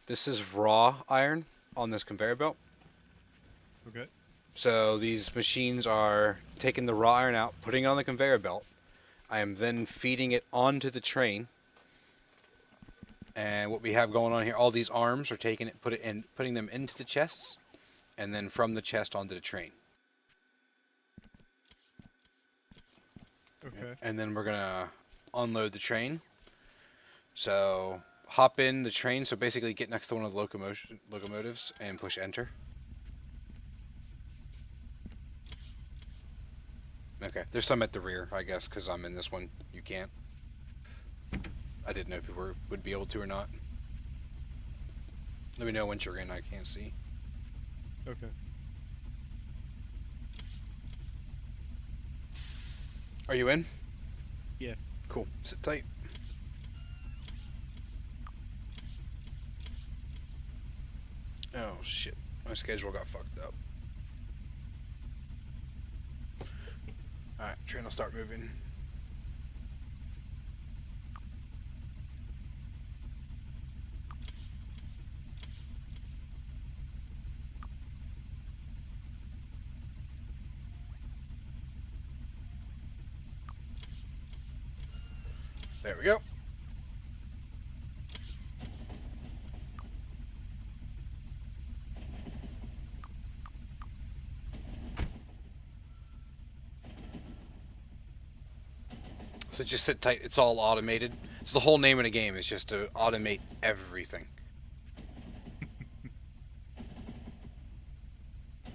This is raw iron on this conveyor belt. Okay. So these machines are taking the raw iron out, putting it on the conveyor belt. I am then feeding it onto the train. And what we have going on here, all these arms are putting them into the chests, and then from the chest onto the train. Okay. And then we're gonna unload the train. So hop in the train. So basically, get next to one of the locomotives and push enter. Okay. There's some at the rear, I guess, because I'm in this one. You can't. I didn't know if you would be able to or not. Let me know once you're in. I can't see. Okay. Are you in? Yeah. Cool. Sit tight. Oh shit. My schedule got fucked up. Alright, train will start moving. There we go. So just sit tight. It's all automated. So the whole name of the game is just to automate everything.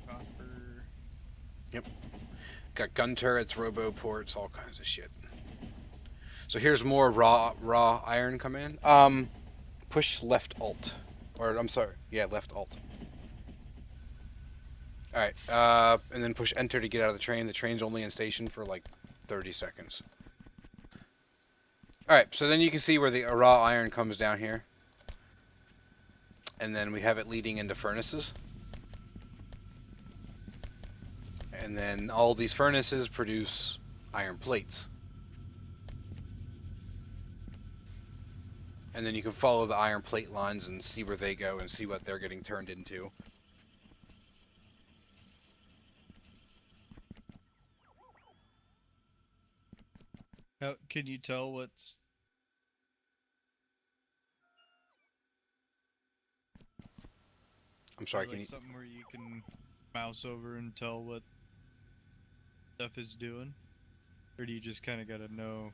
Copper. Got gun turrets, robo ports, all kinds of shit. So here's more raw iron coming in. Push left alt, or I'm sorry, yeah, left alt. All right, and then push enter to get out of the train. The train's only in station for like 30 seconds. All right, so then you can see where the raw iron comes down here, and then we have it leading into furnaces. And then all these furnaces produce iron plates. And then you can follow the iron plate lines and see where they go and see what they're getting turned into. How can you tell what's I'm sorry, like can you... something where you can mouse over and tell what stuff is doing? Or do you just kind of gotta know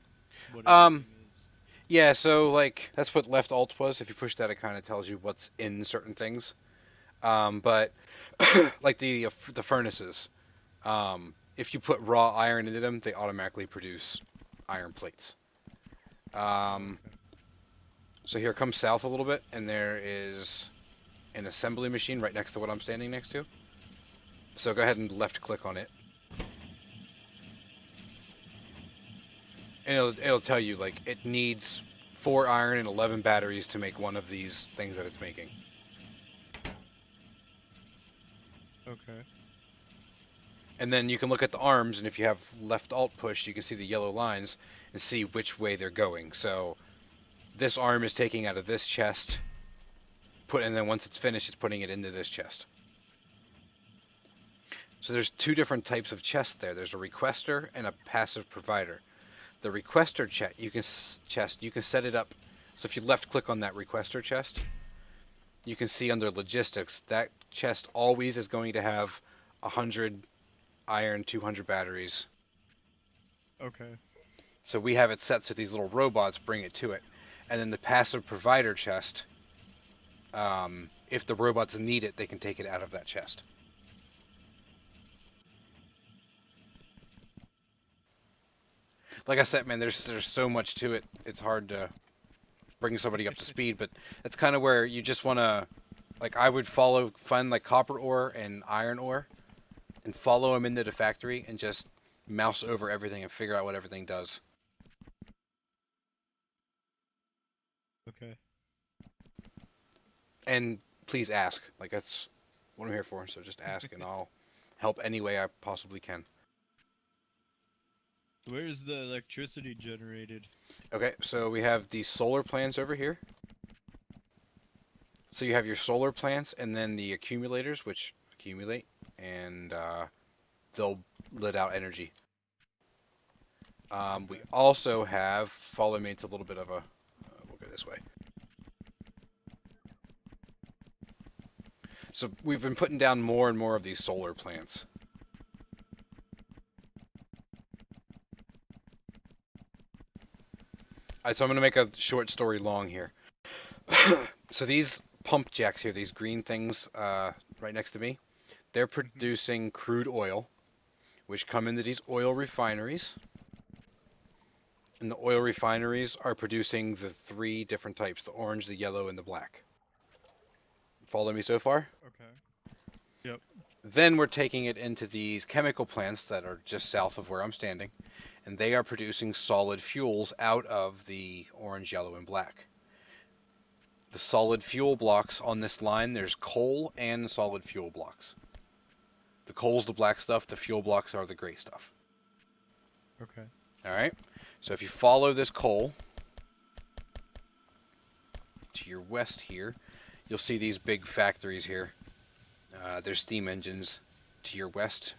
what everything is? Yeah, so like that's what left alt was. If you push that, it kind of tells you what's in certain things. But like the furnaces, if you put raw iron into them, they automatically produce iron plates. Okay. So here, come south a little bit, and there is an assembly machine right next to what I'm standing next to. So go ahead and left click on it. And it'll tell you, like, it needs 4 iron and 11 batteries to make one of these things that it's making. Okay. And then you can look at the arms, and if you have left alt push, you can see the yellow lines and see which way they're going. So this arm is taking out of this chest, and then once it's finished, it's putting it into this chest. So there's 2 different types of chests there. There's a requester and a passive provider. The requester chest, you can set it up. So if you left click on that requester chest, you can see under logistics, that chest always is going to have 100 iron, 200 batteries. Okay. So we have it set so these little robots bring it to it. And then the passive provider chest, if the robots need it, they can take it out of that chest. Like I said, man, there's so much to it. It's hard to bring somebody up to speed, but that's kind of where you just want to, like, I would find like copper ore and iron ore, and follow them into the factory and just mouse over everything and figure out what everything does. Okay. And please ask. Like, that's what I'm here for. So just ask, and I'll help any way I possibly can. Where's the electricity generated? Okay, so we have these solar plants over here. So you have your solar plants and then the accumulators, which accumulate, and they'll let out energy. We also have, follow me, it's a little bit of a, we'll go this way. So we've been putting down more and more of these solar plants. Alright, so I'm going to make a short story long here. So these pump jacks here, these green things right next to me, they're producing crude oil, which come into these oil refineries. And the oil refineries are producing the 3 different types, the orange, the yellow, and the black. Follow me so far? Okay. Yep. Then we're taking it into these chemical plants that are just south of where I'm standing, and they are producing solid fuels out of the orange, yellow, and black. The solid fuel blocks on this line, there's coal and solid fuel blocks. The coal's the black stuff, the fuel blocks are the gray stuff. Okay. Alright, so if you follow this coal to your west here, you'll see these big factories here. There's steam engines to your west,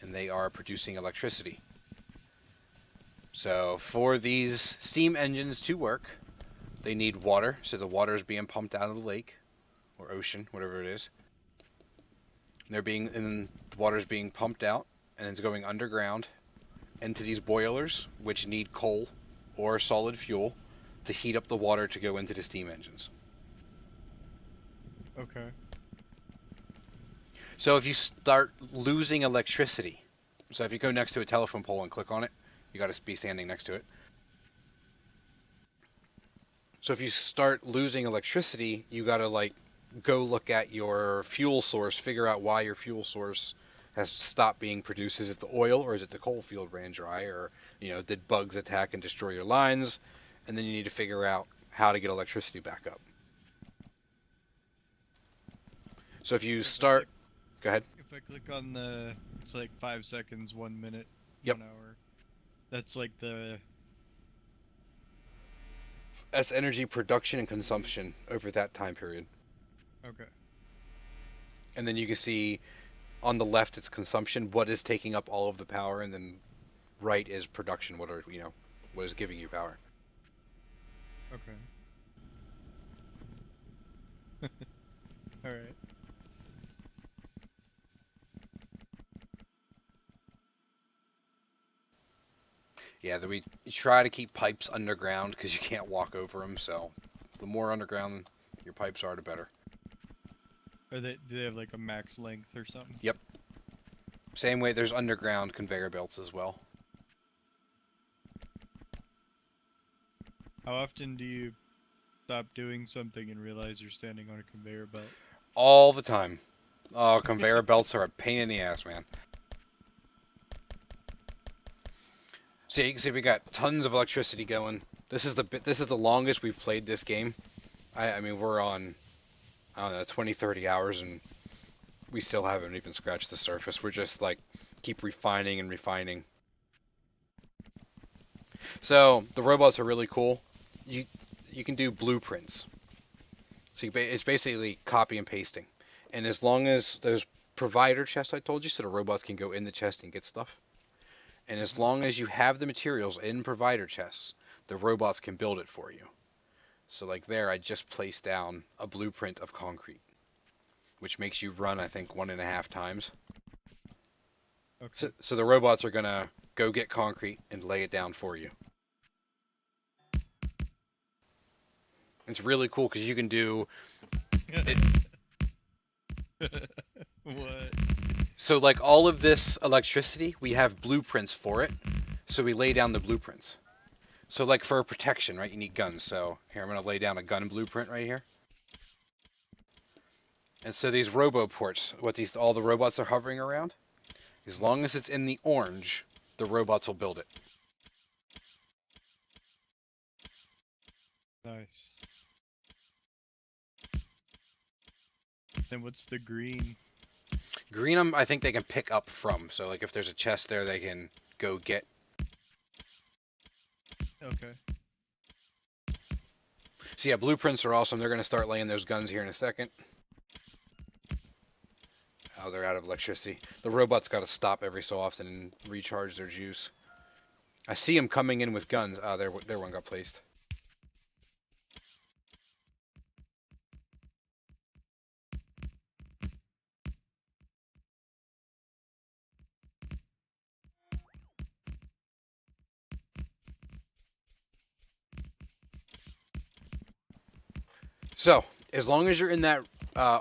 and they are producing electricity. So for these steam engines to work, they need water, so the water is being pumped out of the lake or ocean, whatever it is. And the water is being pumped out, and it's going underground into these boilers, which need coal or solid fuel to heat up the water to go into the steam engines. Okay. So if you start losing electricity, so if you go next to a telephone pole and click on it, you got to be standing next to it. So if you start losing electricity, you got to like go look at your fuel source, figure out why your fuel source has stopped being produced. Is it the oil, or is it the coal field ran dry, or did bugs attack and destroy your lines? And then you need to figure out how to get electricity back up. So if you start, go ahead. If I click on it's like 5 seconds, 1 minute, Yep. 1 hour. That's like That's energy production and consumption over that time period. Okay. And then you can see on the left it's consumption, what is taking up all of the power, and then right is production, what is giving you power. Okay. All right. Yeah, we try to keep pipes underground because you can't walk over them. So the more underground your pipes are, the better. Do they have like a max length or something? Yep. Same way there's underground conveyor belts as well. How often do you stop doing something and realize you're standing on a conveyor belt? All the time. Oh, conveyor belts are a pain in the ass, man. So you can see we got tons of electricity going. This is the longest we've played this game. I mean, we're on, I don't know, 20, 30 hours, and we still haven't even scratched the surface. We're just like keep refining and refining. So the robots are really cool. You can do blueprints. So it's basically copy and pasting. And as long as those provider chests I told you, so the robots can go in the chest and get stuff. And as long as you have the materials in provider chests, the robots can build it for you. So like there, I just placed down a blueprint of concrete, which makes you run, I think, 1.5 times. Okay. So the robots are gonna go get concrete and lay it down for you. It's really cool because you can do it. What? So like all of this electricity, we have blueprints for it. So we lay down the blueprints. So like for protection, right, you need guns. So here, I'm going to lay down a gun blueprint right here. And so these roboports, all the robots are hovering around, as long as it's in the orange, the robots will build it. Nice. Then what's the green? Green, I think they can pick up from. So like if there's a chest there, they can go get. Okay. So yeah, blueprints are awesome. They're going to start laying those guns here in a second. Oh, they're out of electricity. The robots got to stop every so often and recharge their juice. I see them coming in with guns. Ah, their one got placed. So, as long as you're in that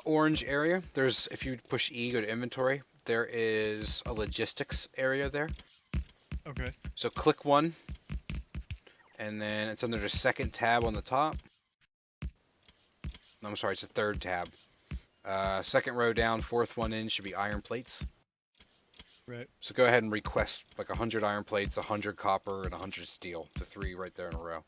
orange area, if you push E, go to inventory, there is a logistics area there. Okay. So click one, and then it's under the second tab on the top. I'm sorry, it's the third tab. Second row down, fourth one in should be iron plates. Right. So go ahead and request like 100 iron plates, 100 copper, and 100 steel. The 3 right there in a row.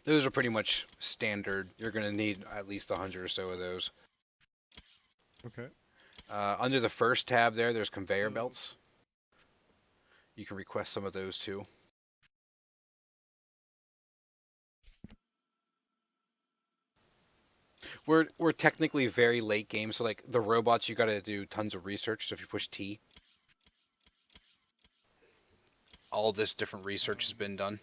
Those are pretty much standard. You're going to need at least 100 or so of those. Okay. Under the first tab there's conveyor belts. You can request some of those too. We're technically very late game, so like the robots you got to do tons of research. So if you push T, all this different research has been done.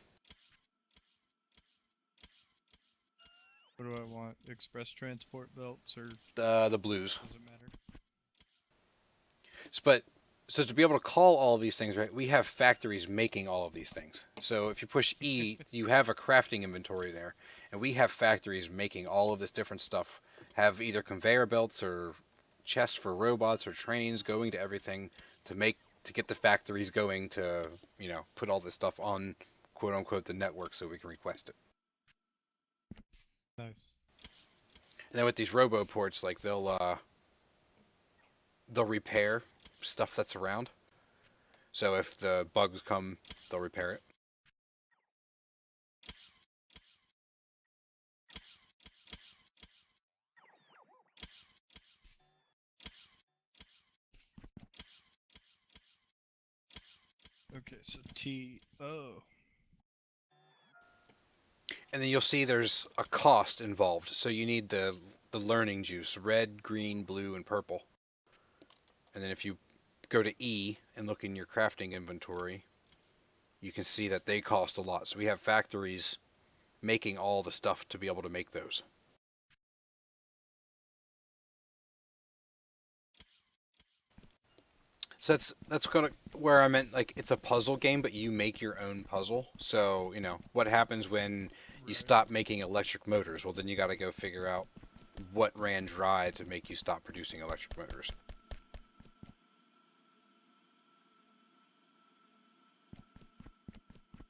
What do I want? Express transport belts or The blues. does it matter? So to be able to call all of these things, right, we have factories making all of these things. So if you push E, you have a crafting inventory there, and we have factories making all of this different stuff. Have either conveyor belts or chests for robots or trains going to everything to get the factories going to, put all this stuff on quote unquote the network so we can request it. Nice. And then with these roboports, like they'll repair stuff that's around. So if the bugs come, they'll repair it. Okay, so T. Oh. And then you'll see there's a cost involved. So you need the learning juice, red, green, blue, and purple. And then if you go to E and look in your crafting inventory, you can see that they cost a lot. So we have factories making all the stuff to be able to make those. So that's kind of where I meant, like, it's a puzzle game, but you make your own puzzle. So, what happens when you stop making electric motors? Well, then you got to go figure out what ran dry to make you stop producing electric motors.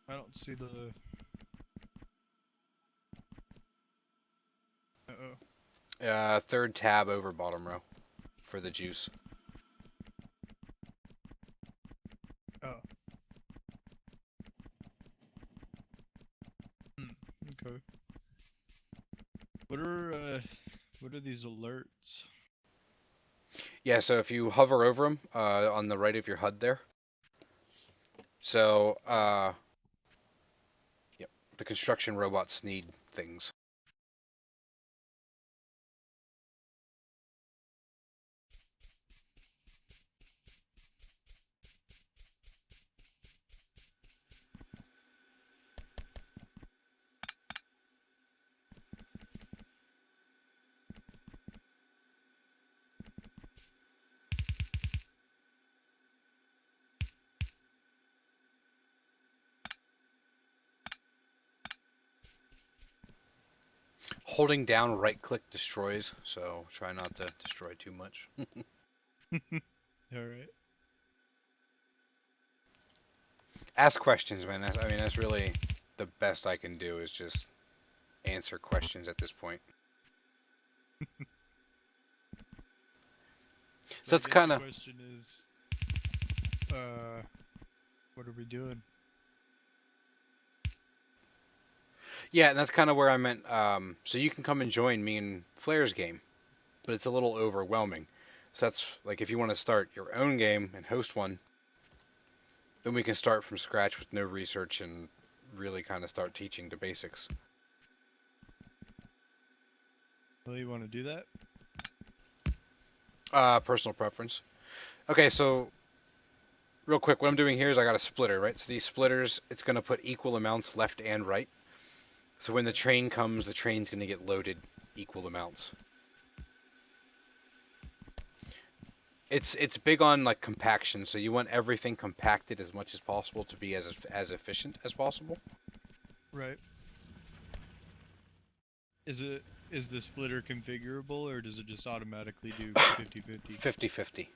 I don't see the. Uh-oh. Third tab over bottom row for the juice. Oh. Okay. What are these alerts? Yeah, so if you hover over them on the right of your HUD there. So, yep, the construction robots need things. Holding down right click destroys, so try not to destroy too much. Alright. Ask questions, man. That's really the best I can do is just answer questions at this point. So it's kind of. The question is, what are we doing? Yeah, and that's kind of where I meant. So you can come and join me in Flair's game, but it's a little overwhelming. So that's like if you want to start your own game and host one, then we can start from scratch with no research and really kind of start teaching the basics. Well, you want to do that? Personal preference. Okay, so real quick, what I'm doing here is I got a splitter, right? So these splitters, it's going to put equal amounts left and right. So when the train comes, the train's going to get loaded equal amounts. It's big on like compaction, so you want everything compacted as much as possible to be as efficient as possible. Right. Is the splitter configurable, or does it just automatically do 50/50? 50/50.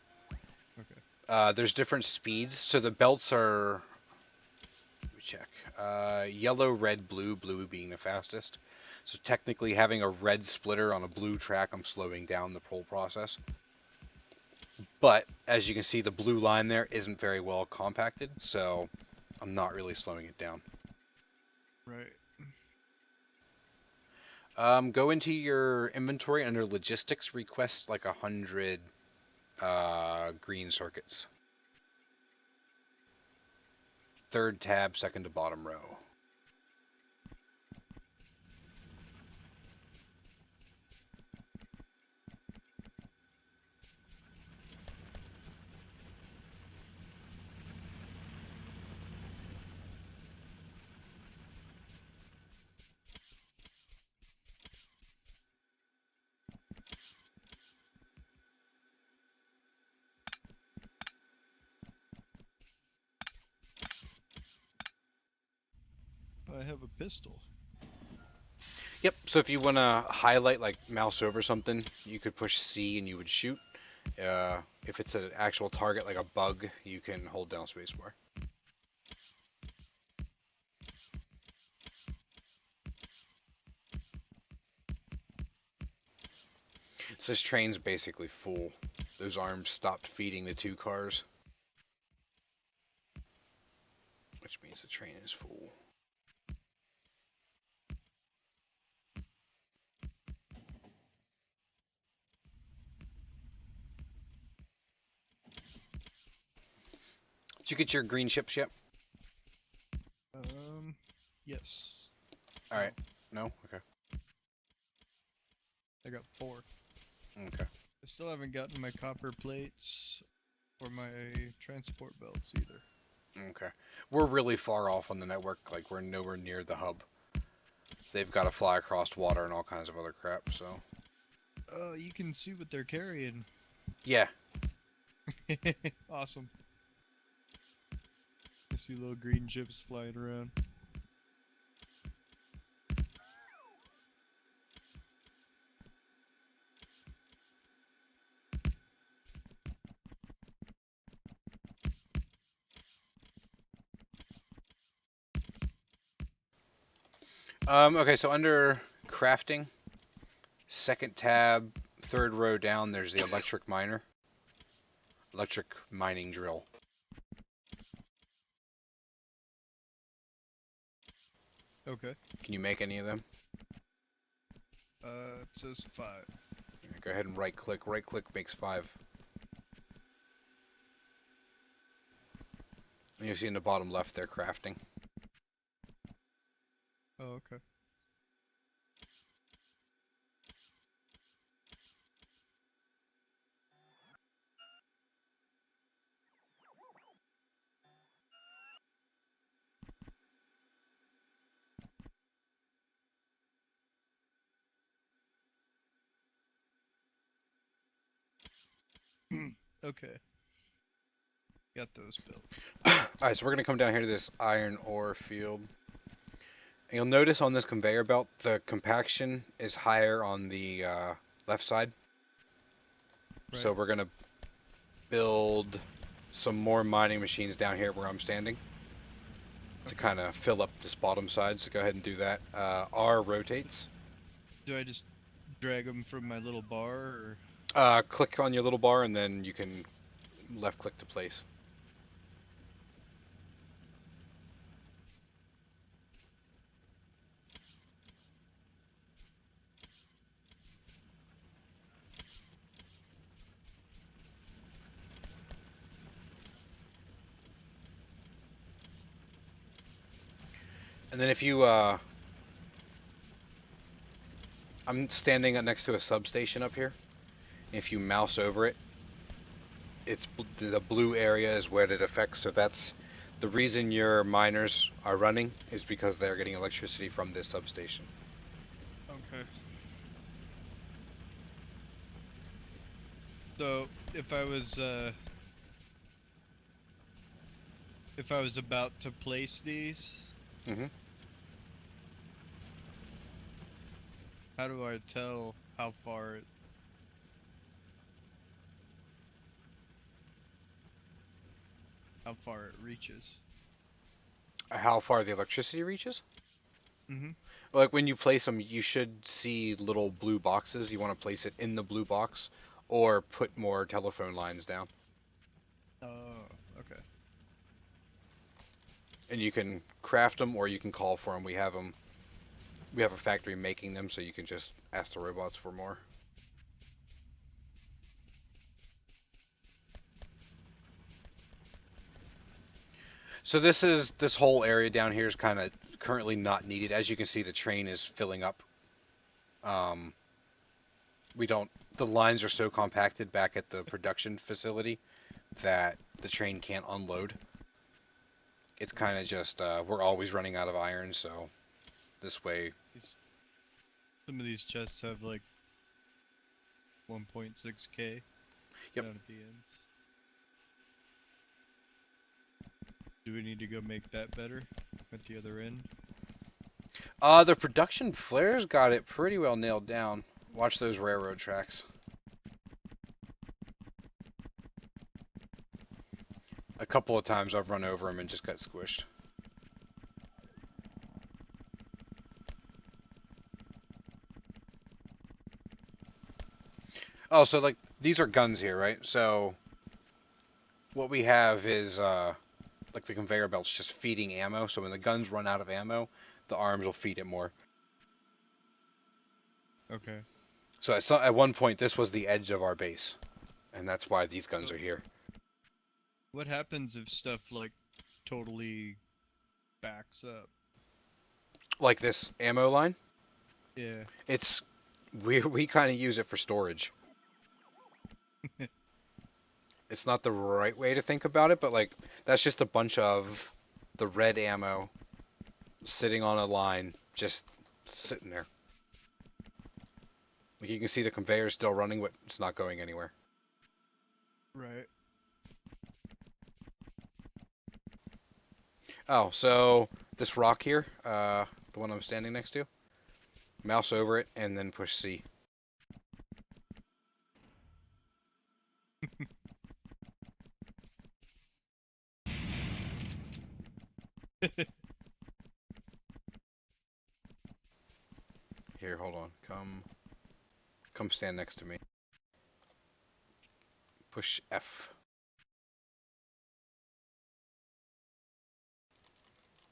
Okay. There's different speeds, so the belts are. Let me check. Yellow, red, blue. Blue being the fastest. So technically, having a red splitter on a blue track, I'm slowing down the pull process. But as you can see, the blue line there isn't very well compacted, so I'm not really slowing it down. Right. Go into your inventory under logistics, request like 100 green circuits. Third tab, second to bottom row. I have a pistol. Yep, so if you want to highlight, like mouse over something, you could push C and you would shoot. If it's an actual target, like a bug, you can hold down spacebar. So this train's basically full. Those arms stopped feeding the 2 cars, which means the train is full. Did you get your green chips yet? Yes. All right. No? Okay. I got 4. Okay. I still haven't gotten my copper plates or my transport belts either. Okay. We're really far off on the network, like we're nowhere near the hub. So they've got to fly across water and all kinds of other crap, so. Oh, you can see what they're carrying. Yeah. Awesome. I see little green chips flying around. Okay, so under crafting, second tab, third row down, there's the electric miner. Electric mining drill. Okay. Can you make any of them? It says 5. Go ahead and right click. Right click makes 5. And you see in the bottom left there crafting. Oh, okay. Okay. Got those built. Alright, so we're going to come down here to this iron ore field. And you'll notice on this conveyor belt, the compaction is higher on the left side. Right. So we're going to build some more mining machines down here where I'm standing to kind of fill up this bottom side. So go ahead and do that. R rotates. Do I just drag them from my little bar, or? Click on your little bar and then you can left click to place. And then if you, I'm standing next to a substation up here. If you mouse over it, it's the blue area is where it affects. So that's the reason your miners are running is because they're getting electricity from this substation. Okay. So if I was about to place these, Mm-hmm. how do I tell how far it reaches? How far the electricity reaches? Mm-hmm. Like when you place them, you should see little blue boxes. You want to place it in the blue box, or put more telephone lines down. Oh, okay. And you can craft them, or you can call for them. We have them. We have a factory making them, so you can just ask the robots for more. So this whole area down here is kind of currently not needed. As you can see, the train is filling up. The lines are so compacted back at the production facility that the train can't unload. It's kind of just, we're always running out of iron, so this way. Some of these chests have like 1.6K Yep. down at the ends. Do we need to go make that better at the other end? The production flares got it pretty well nailed down. Watch those railroad tracks. A couple of times I've run over them and just got squished. Oh, so like these are guns here, right? So what we have is like the conveyor belt's just feeding ammo. So when the guns run out of ammo, the arms will feed it more. Okay. So at one point this was the edge of our base, and that's why these guns are here. What happens if stuff like totally backs up? Like this ammo line, Yeah. we kind of use it for storage. It's not the right way to think about it, but like that's just a bunch of the red ammo sitting on a line, just sitting there. Like you can see the conveyor is still running, but it's not going anywhere. Right. Oh, so this rock here, the one I'm standing next to, mouse over it and then push C. Here, hold on. Come stand next to me. Push F.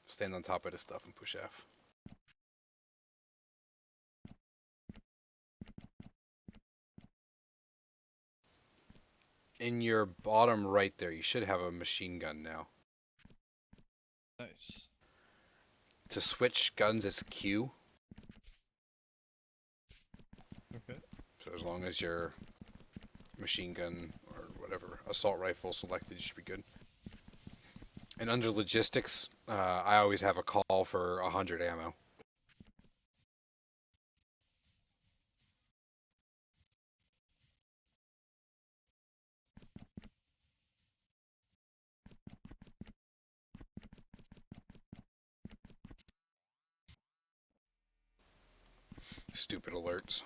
Stand on top of this stuff and push F. In your bottom right there, you should have a machine gun now. Nice. To switch guns, it's Q. Okay. So as long as your machine gun or whatever assault rifle selected, you should be good. And under logistics, I always have a call for 100 ammo. Stupid alerts.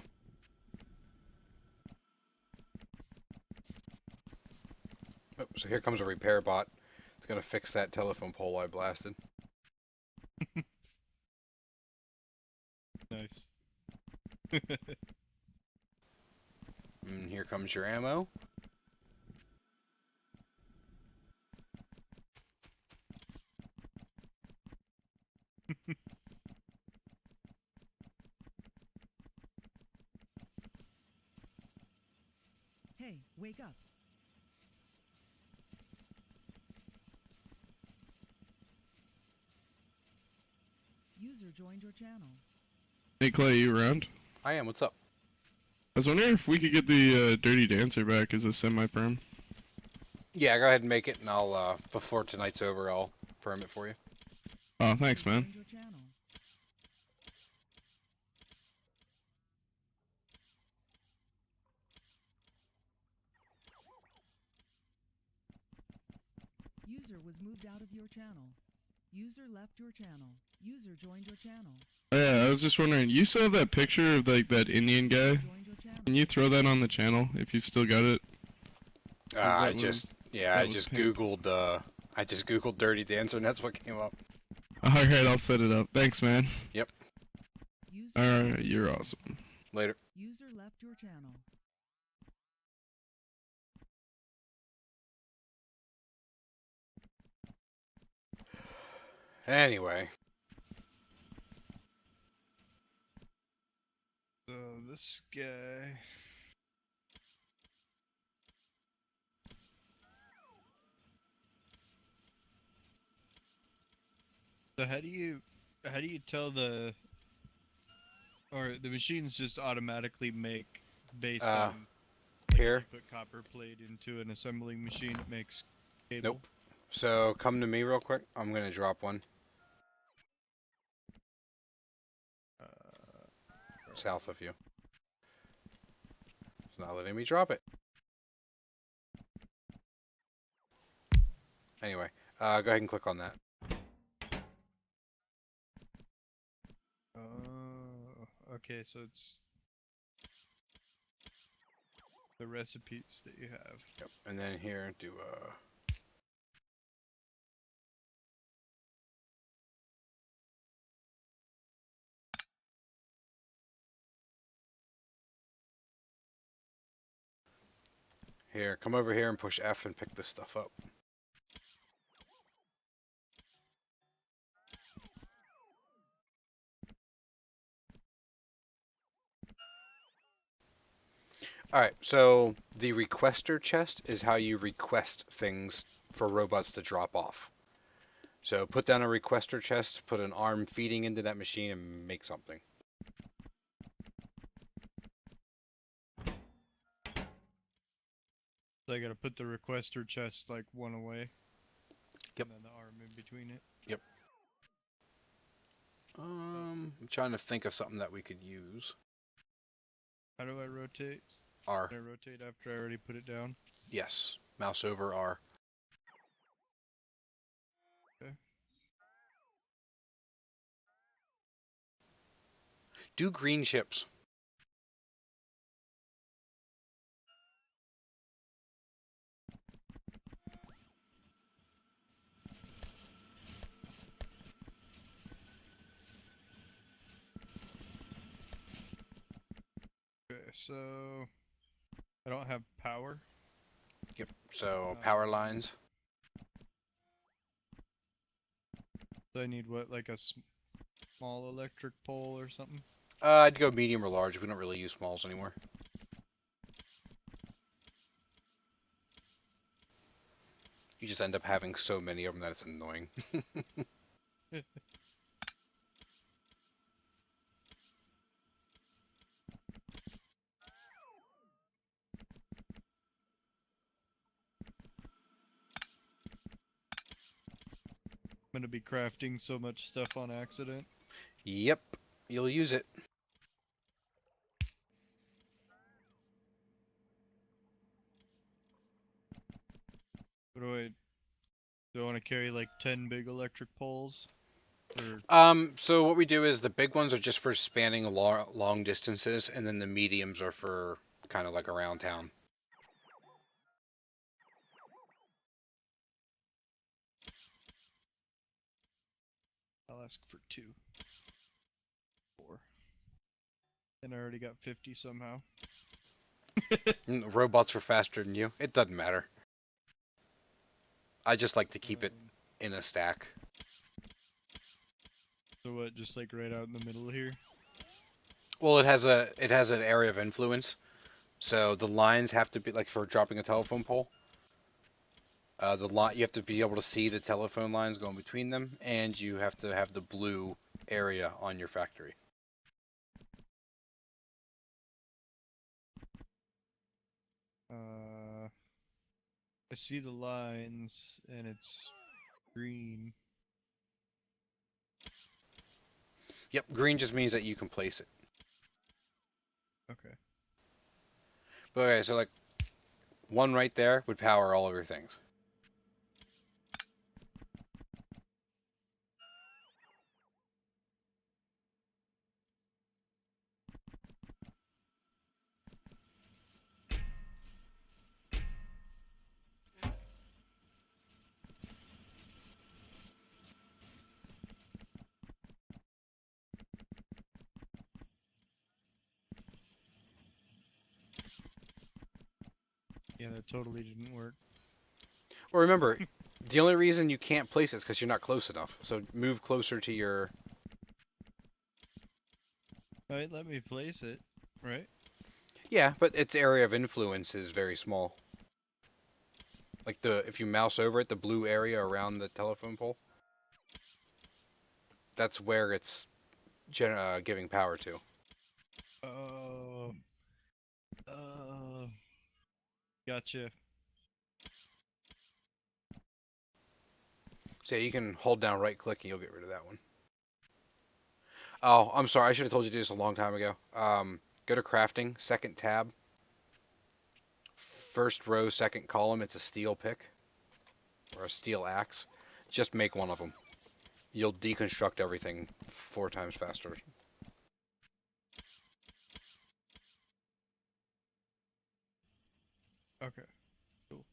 Oh, so here comes a repair bot. It's gonna fix that telephone pole I blasted. Nice. And here comes your ammo. Hey, wake up. User joined your channel. Hey Clay, you around? I am. What's up? I was wondering if we could get the Dirty Dancer back as a semi-perm. Yeah, go ahead and make it, and I'll before tonight's over, I'll firm it for you. Oh, thanks, man. Joined your channel. User was moved out of your channel. User left your channel. User joined your channel. Yeah, I was just wondering. You still have that picture of like that Indian guy? Joined your channel. Can you throw that on the channel if you've still got it? I that just, was- yeah, that I was just pimp. googled, Dirty Dancer, and that's what came up. Alright, I'll set it up. Thanks, man. Yep. User Alright, you're awesome. Later. User left your channel. Anyway, So this guy. So how do you tell the machines just automatically make based on like here. if you put copper plate into an assembling machine, it makes cable? Nope. So come to me real quick. I'm gonna drop one south of you. It's not letting me drop it. Anyway, go ahead and click on that. Oh, okay, so it's the recipes that you have. Yep. And then here, do here. Come over here and push F and pick this stuff up. Alright, so the requester chest is how you request things for robots to drop off. So put down a requester chest, put an arm feeding into that machine, and make something. So I gotta put the requester chest like one away. Yep. And then the arm in between it. Yep. I'm trying to think of something that we could use. How do I rotate? R. Can I rotate after I already put it down? Yes. Mouse over R. Okay. Do green chips. Okay, so I don't have power. Yep. So power lines. So I need what, like a small electric pole or something? I'd go medium or large. We don't really use smalls anymore. You just end up having so many of them that it's annoying. I'm gonna be crafting so much stuff on accident. Yep. You'll use it. What do I want to carry like 10 big electric poles? Or So what we do is the big ones are just for spanning long distances, and then the mediums are for kind of like around town. I'll ask for 2. 4. And I already got 50 somehow. Robots are faster than you. It doesn't matter. I just like to keep it in a stack. So what, just like right out in the middle here? Well, it has an area of influence, so the lines have to be like for dropping a telephone pole. You have to be able to see the telephone lines going between them, and you have to have the blue area on your factory. I see the lines, and it's green. Yep, green just means that you can place it. Okay. But okay, so like one right there would power all of your things. Yeah, that totally didn't work. Well, remember, the only reason you can't place it is because you're not close enough. So move closer to your... Alright, let me place it. Right? Yeah, but its area of influence is very small. Like if you mouse over it, the blue area around the telephone pole, that's where it's giving power to. Oh. Gotcha. So you can hold down right click and you'll get rid of that one. Oh, I'm sorry. I should have told you to do this a long time ago. Go to crafting, second tab, first row, second column. It's a steel pick or a steel axe. Just make one of them. You'll deconstruct everything 4 times faster. Okay. Cool.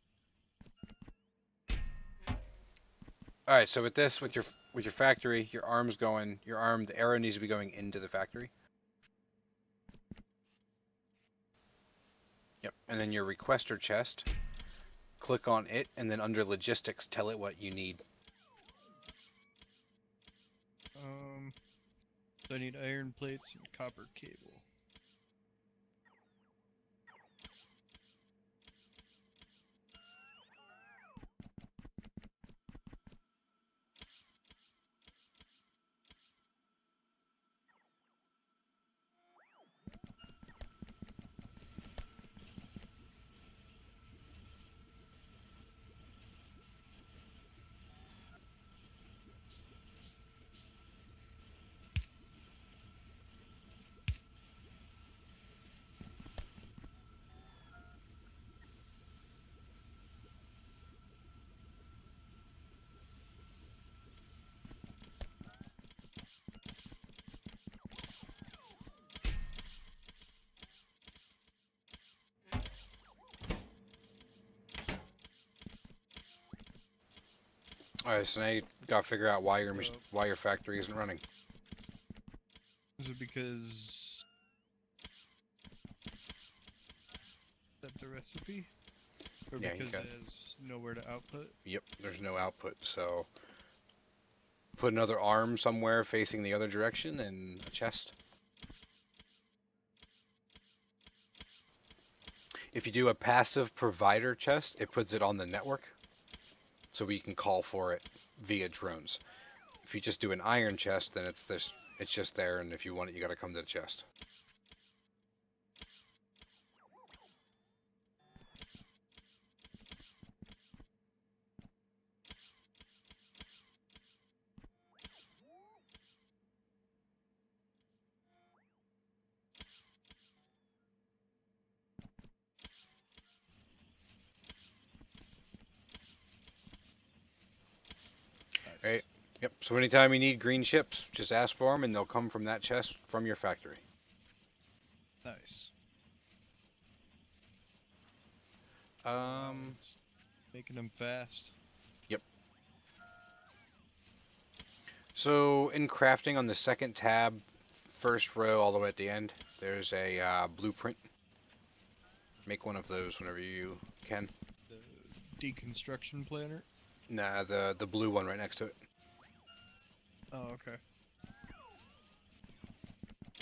All right. So with this, with your factory, your arm's going. The arrow needs to be going into the factory. Yep. And then your requester chest. Click on it, and then under logistics, tell it what you need. So I need iron plates and copper cable. All right. So now you gotta figure out why your factory isn't running. Is it because... Is that the recipe? Or Yeah, you because got- it has nowhere to output? Yep. There's no output, so put another arm somewhere facing the other direction and a chest. If you do a passive provider chest, it puts it on the network, so we can call for it via drones. If you just do an iron chest, then it's just there, and if you want it, you got to come to the chest. Nice. Right. Yep. So anytime you need green chips, just ask for them, and they'll come from that chest from your factory. Nice. It's making them fast. Yep. So in crafting on the second tab, first row all the way at the end, there's a blueprint. Make one of those whenever you can. The deconstruction planner? Nah, the blue one right next to it. Oh, okay.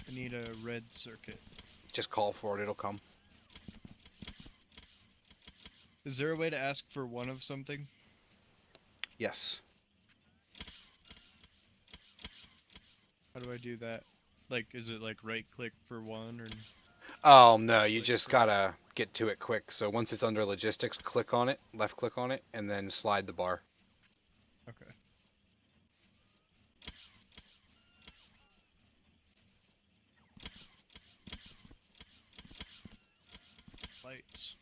I need a red circuit. Just call for it, it'll come. Is there a way to ask for one of something? Yes. How do I do that? Like, is it like right click for one or? Oh no, you Click just for- gotta get to it quick. So once it's under logistics, click on it, left click on it, and then slide the bar. Okay. Lights.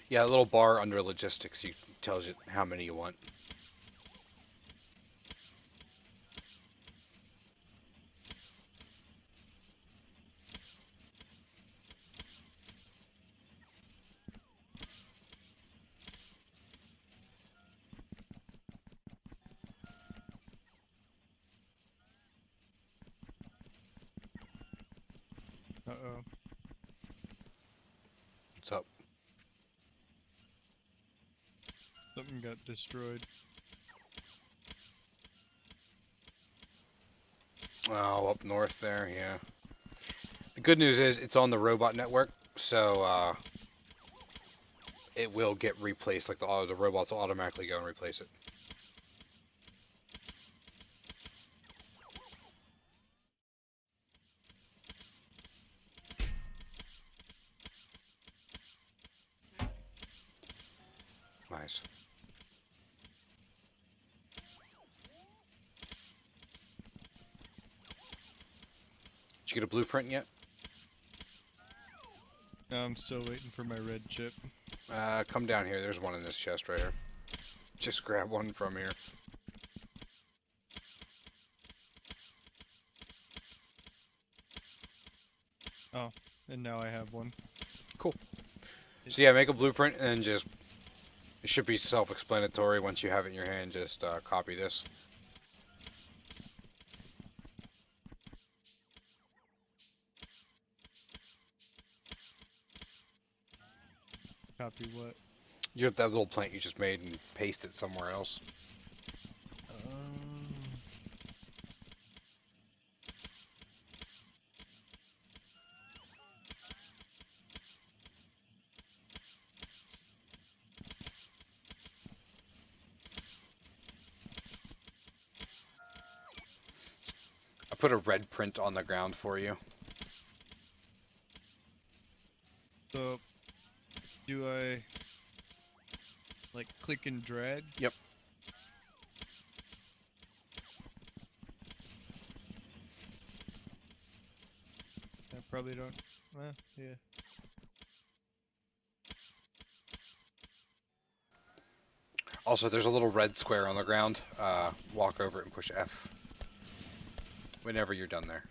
Yeah, a little bar under logistics tells you how many you want. Uh-oh. What's up? Something got destroyed. Oh, up north there, yeah. The good news is it's on the robot network, so it will get replaced. Like the robots will automatically go and replace it. Nice. Did you get a blueprint yet? No, I'm still waiting for my red chip. Come down here. There's one in this chest right here. Just grab one from here. Oh, and now I have one. Cool. So yeah, make a blueprint and then just... It should be self-explanatory. Once you have it in your hand, just copy this. Copy what? You get that little plant you just made and paste it somewhere else. I put a red print on the ground for you. So, do I like click and drag? Yep. I probably don't. Well, yeah. Also, there's a little red square on the ground. Walk over it and push F. Whenever you're done there.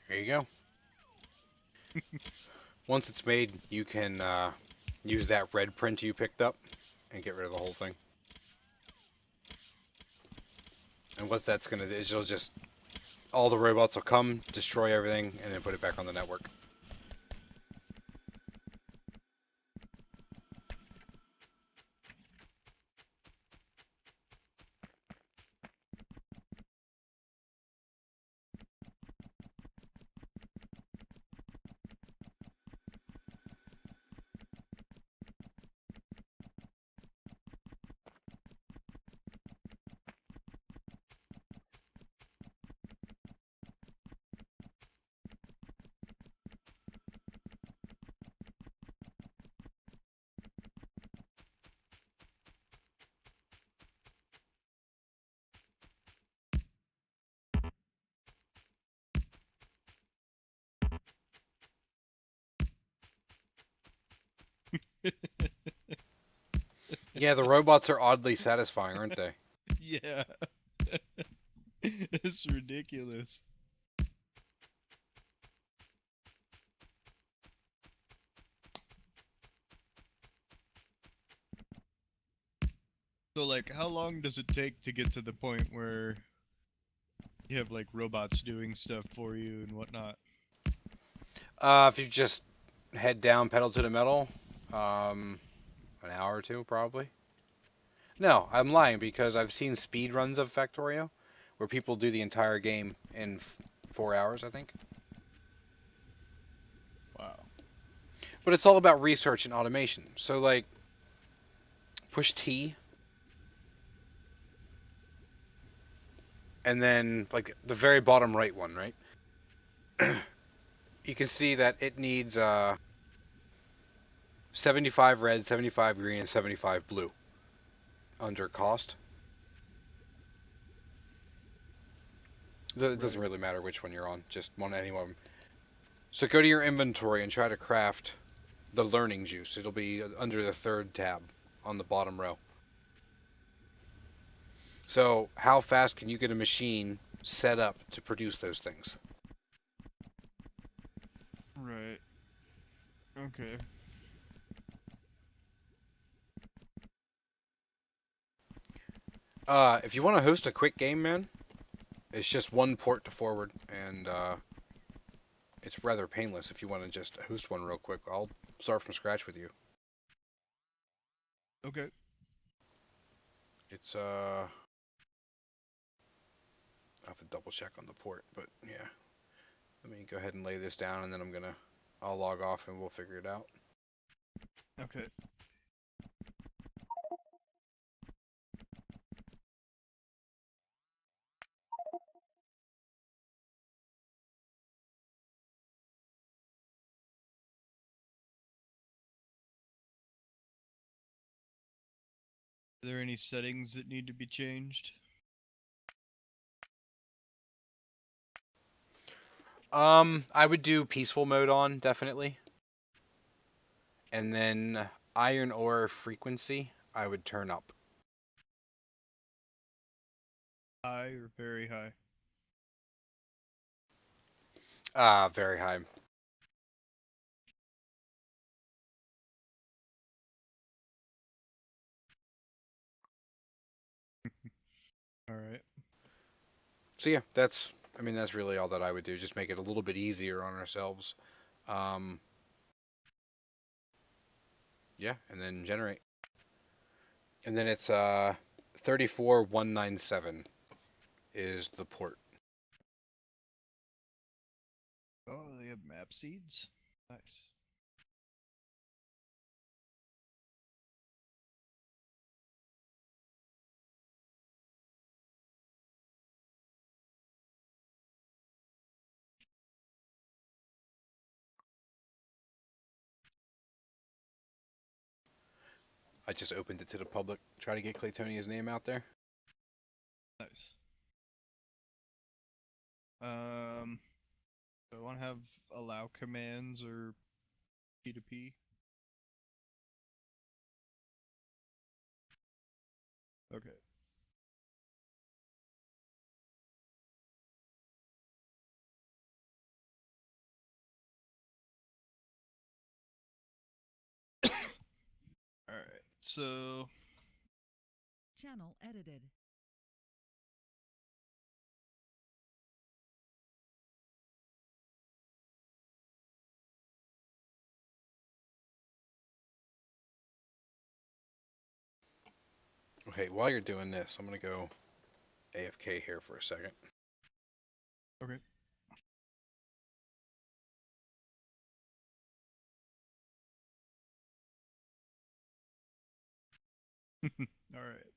There you go. Once it's made, you can use that red print you picked up and get rid of the whole thing. And what that's going to do is it'll just... All the robots will come, destroy everything, and then put it back on the network. Yeah, the robots are oddly satisfying, aren't they? Yeah. It's ridiculous. So, like, how long does it take to get to the point where you have, like, robots doing stuff for you and whatnot? If you just head down, pedal to the metal, an hour or two, probably. No, I'm lying because I've seen speed runs of Factorio where people do the entire game in 4 hours, I think. Wow. But it's all about research and automation. So, like, push T. And then, like, the very bottom right one, right? You can see that it needs 75 red, 75 green, and 75 blue. under cost. It doesn't really matter which one you're on, just one anyone. So go to your inventory and try to craft the learning juice. It'll be under the third tab on the bottom row. So how fast can you get a machine set up to produce those things? Right. Okay. If you want to host a quick game, man, it's just one port to forward, and it's rather painless if you want to just host one real quick. I'll start from scratch with you. Okay. It's I'll have to double check on the port, but yeah. Let me go ahead and lay this down, and then I'll log off and we'll figure it out. Okay. Are there any settings that need to be changed? I would do peaceful mode on, definitely. And then iron ore frequency, I would turn up. High or very high? Very high. Alright. So yeah, that's really all that I would do. Just make it a little bit easier on ourselves. Yeah, and then generate. And then it's 34197 is the port. Oh, they have map seeds? Nice. I just opened it to the public. Try to get Claytonia's name out there. Nice. Do I want to have allow commands or P2P? Okay. Alright, so Channel edited. Okay, while you're doing this, I'm gonna go AFK here for a second. okay. Alright.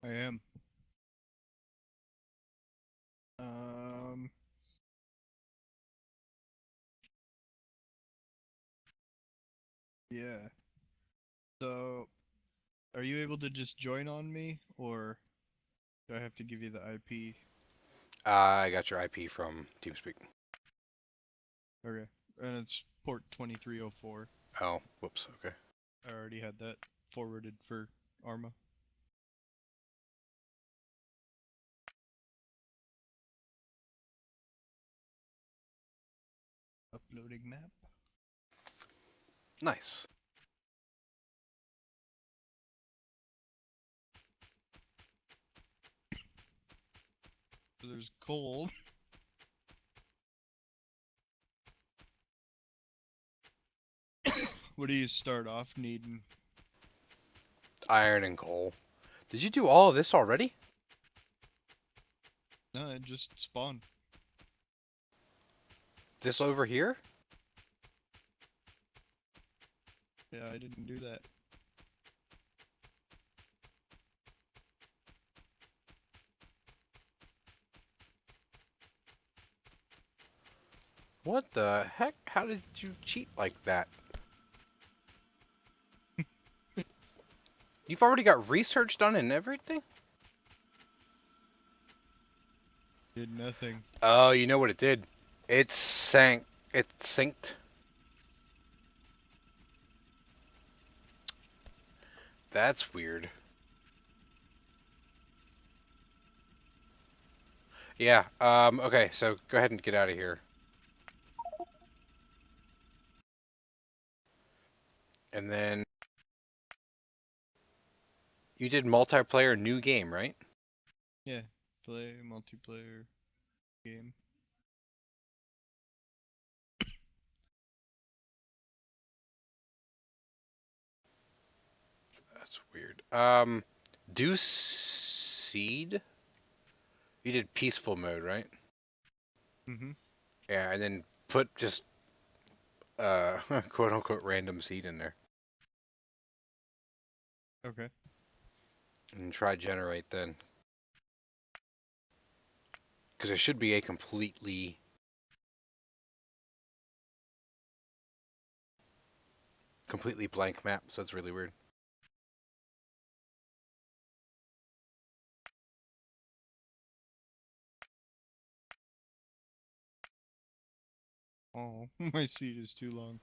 I am. Yeah. So, are you able to just join on me, or do I have to give you the IP? I got your IP from TeamSpeak. Okay. And it's port 2304. Oh, whoops. Okay. I already had that forwarded for Arma. Uploading map. Nice. So there's coal. What do you start off needing? Iron and coal. Did you do all of this already? No, it just spawned. This over here? Yeah, I didn't do that. What the heck? How did you cheat like that? You've already got research done and everything? Did nothing. Oh, you know what it did? It sank. It synced. That's weird. Yeah, okay, so go ahead and get out of here. And then... You did multiplayer new game, right? Yeah, play multiplayer game. That's weird. Do seed? You did peaceful mode, right? Mm-hmm. Yeah, and then put just quote unquote random seed in there. Okay. And try generate then. Because there should be a completely blank map, so it's really weird. Oh, my seat is too long.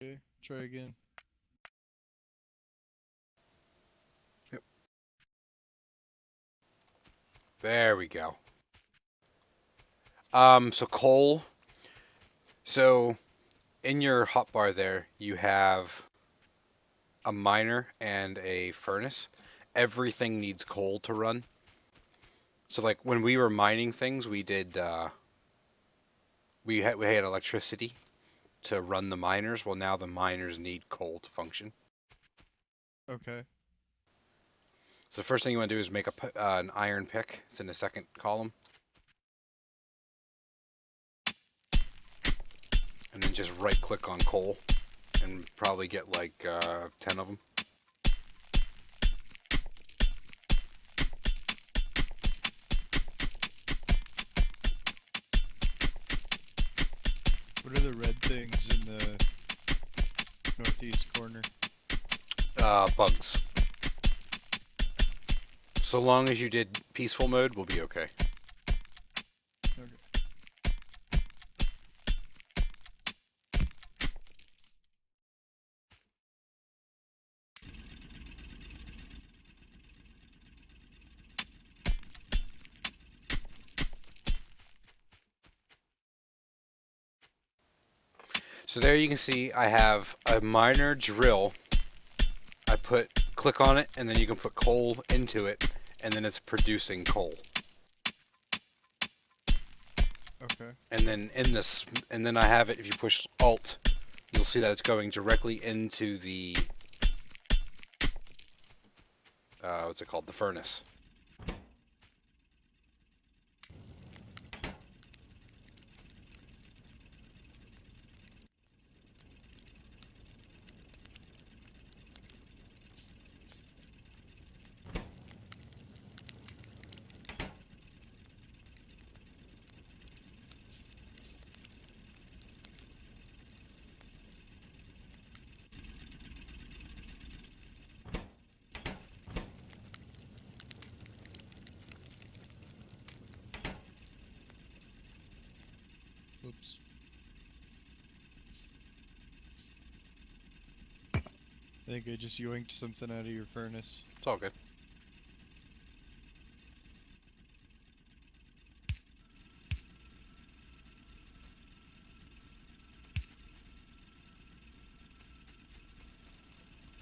Okay, try again. There we go. So coal. So in your hotbar there, you have a miner and a furnace. Everything needs coal to run. So like when we were mining things, we did we had electricity to run the miners. Well, now the miners need coal to function. Okay. So the first thing you want to do is make an iron pick. It's in the second column. And then just right click on coal and probably get like 10 of them. What are the red things in the northeast corner? Bugs. So long as you did peaceful mode, we'll be okay. Okay. So there you can see I have a miner drill. I click on it, and then you can put coal into it, and then it's producing coal. Okay. And then and then I have it, if you push Alt, you'll see that it's going directly into the what's it called? The furnace. Oops. I think I just yoinked something out of your furnace. It's all good.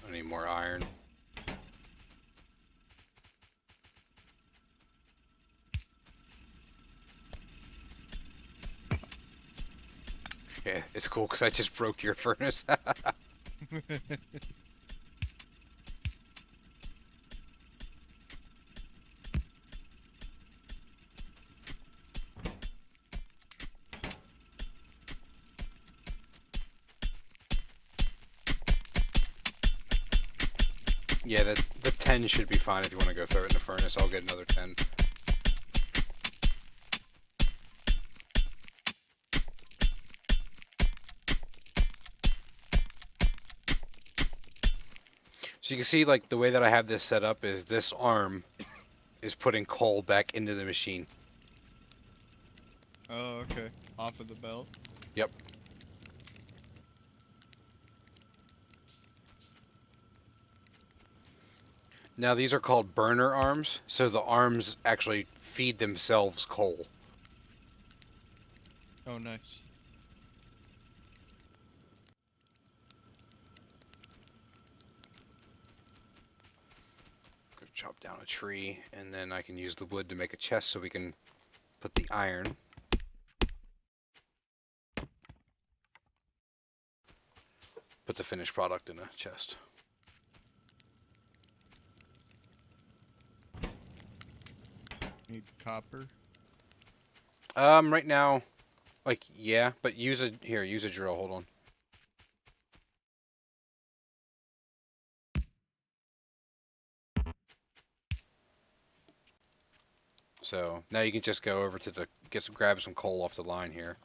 I need more iron. Yeah, it's cool because I just broke your furnace. Yeah, the 10 should be fine if you want to go throw it in the furnace. I'll get another 10. So you can see, like, the way that I have this set up is this arm is putting coal back into the machine. Oh, okay. Off of the belt. Yep. Now these are called burner arms, so the arms actually feed themselves coal. Oh, nice. Go chop down a tree, and then I can use the wood to make a chest so we can put the iron. Put the finished product in a chest. Need copper. Right now, like, yeah, but use a drill, hold on. So, now you can just go over to the, grab some coal off the line here.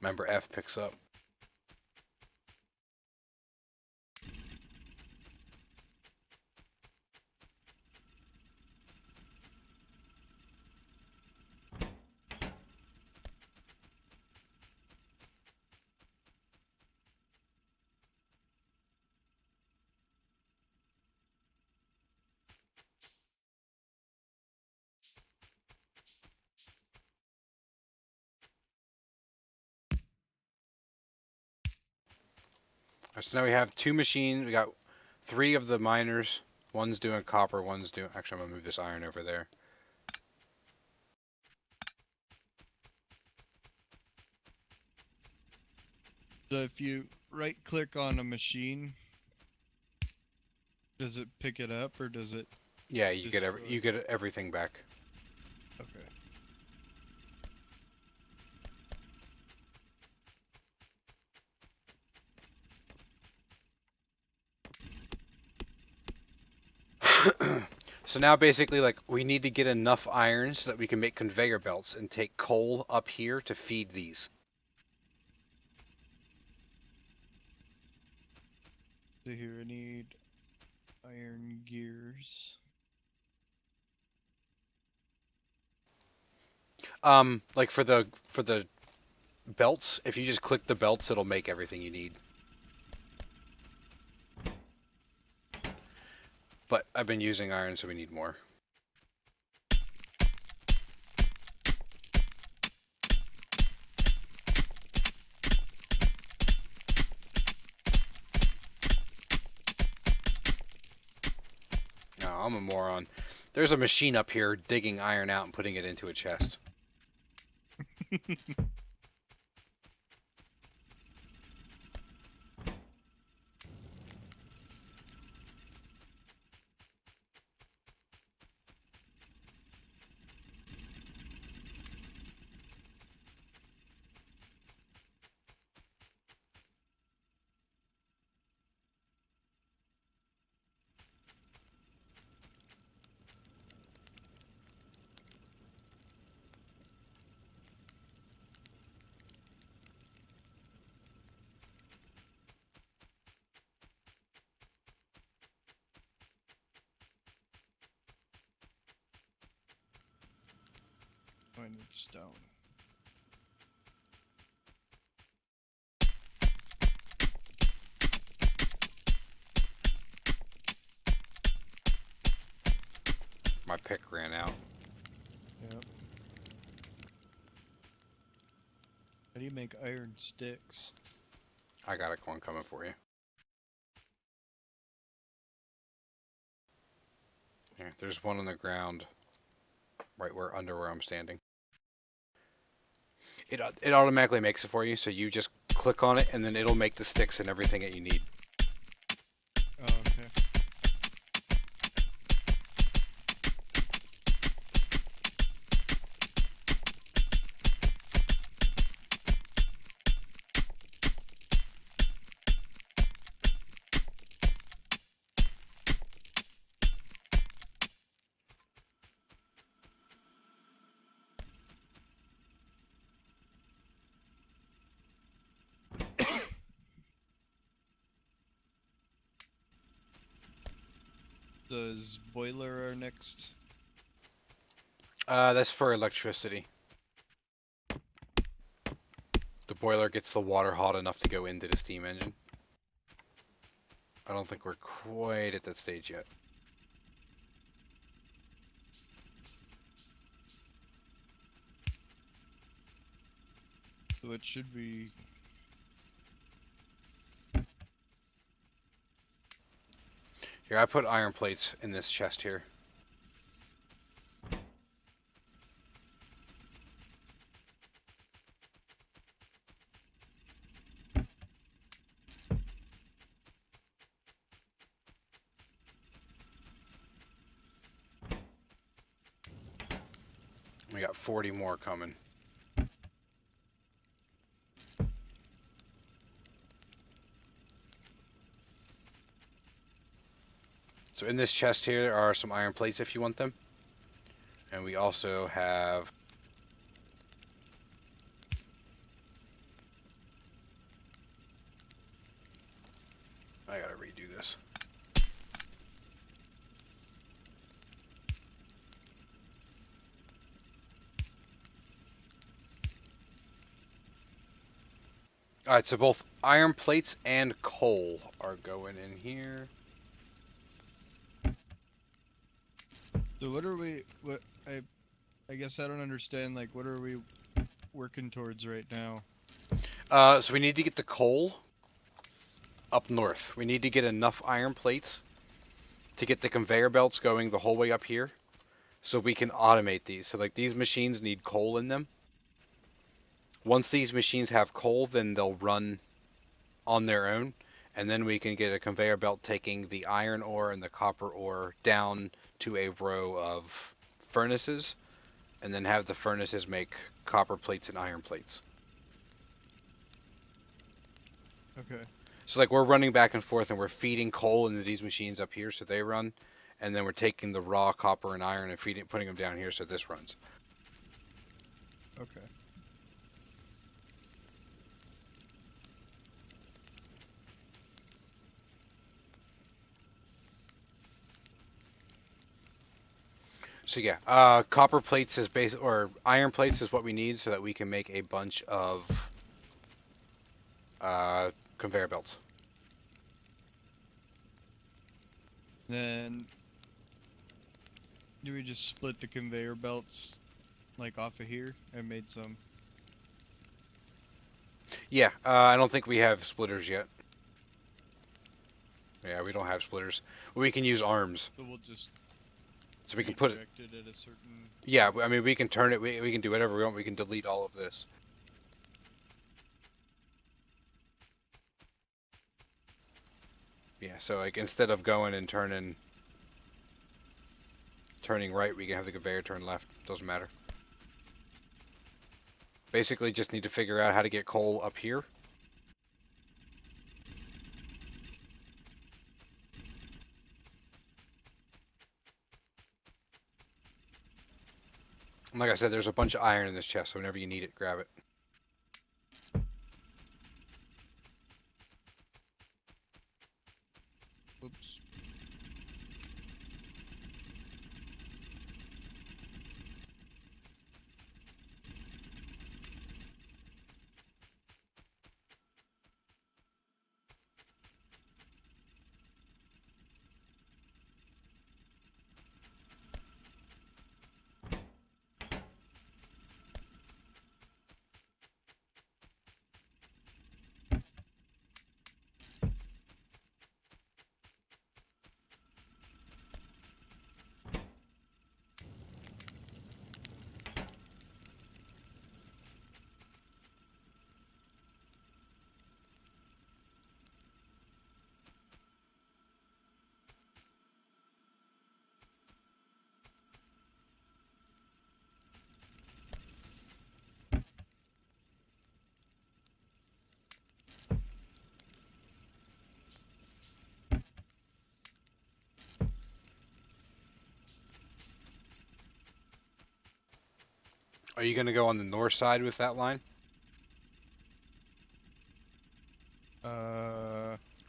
Remember, F picks up. So now we have 2 machines. We got 3 of the miners. One's doing copper, one's doing... Actually, I'm going to move this iron over there. So if you right-click on a machine, does it pick it up or does it? Yeah, you get destroy? everything back. Okay. So now basically, like, we need to get enough iron so that we can make conveyor belts and take coal up here to feed these. So here I need iron gears. Like for the belts, if you just click the belts, it'll make everything you need. But I've been using iron, so we need more. No, I'm a moron. There's a machine up here digging iron out and putting it into a chest. I need stone. My pick ran out. Yep. How do you make iron sticks? I got one coming for you. Here, there's one on the ground, right under where I'm standing. It automatically makes it for you, so you just click on it, and then it'll make the sticks and everything that you need. Oh, okay. Does boiler our next? That's for electricity. The boiler gets the water hot enough to go into the steam engine. I don't think we're quite at that stage yet. So it should be. Here, I put iron plates in this chest here. We got 40 more coming. So in this chest here are some iron plates if you want them. And we also have... I gotta redo this. Alright, so both iron plates and coal are going in here. So what are we? What I guess I don't understand. Like, what are we working towards right now? So we need to get the coal up north. We need to get enough iron plates to get the conveyor belts going the whole way up here, so we can automate these. So like these machines need coal in them. Once these machines have coal, then they'll run on their own, and then we can get a conveyor belt taking the iron ore and the copper ore down to a row of furnaces, and then have the furnaces make copper plates and iron plates. Okay. So like we're running back and forth, and we're feeding coal into these machines up here so they run, and then we're taking the raw copper and iron and putting them down here so this runs. Okay. So yeah, copper plates is or iron plates is what we need so that we can make a bunch of conveyor belts. Then do we just split the conveyor belts like off of here? I made some. Yeah, I don't think we have splitters yet. Yeah, we don't have splitters. We can use arms. So we'll just. So we can put it. Redirect it at a certain. Yeah, I mean we can turn it. We can do whatever we want. We can delete all of this. Yeah, so like instead of going and turning right, we can have the conveyor turn left. Doesn't matter. Basically, just need to figure out how to get coal up here. And like I said, there's a bunch of iron in this chest, so whenever you need it, grab it. Oops. Are you going to go on the north side with that line?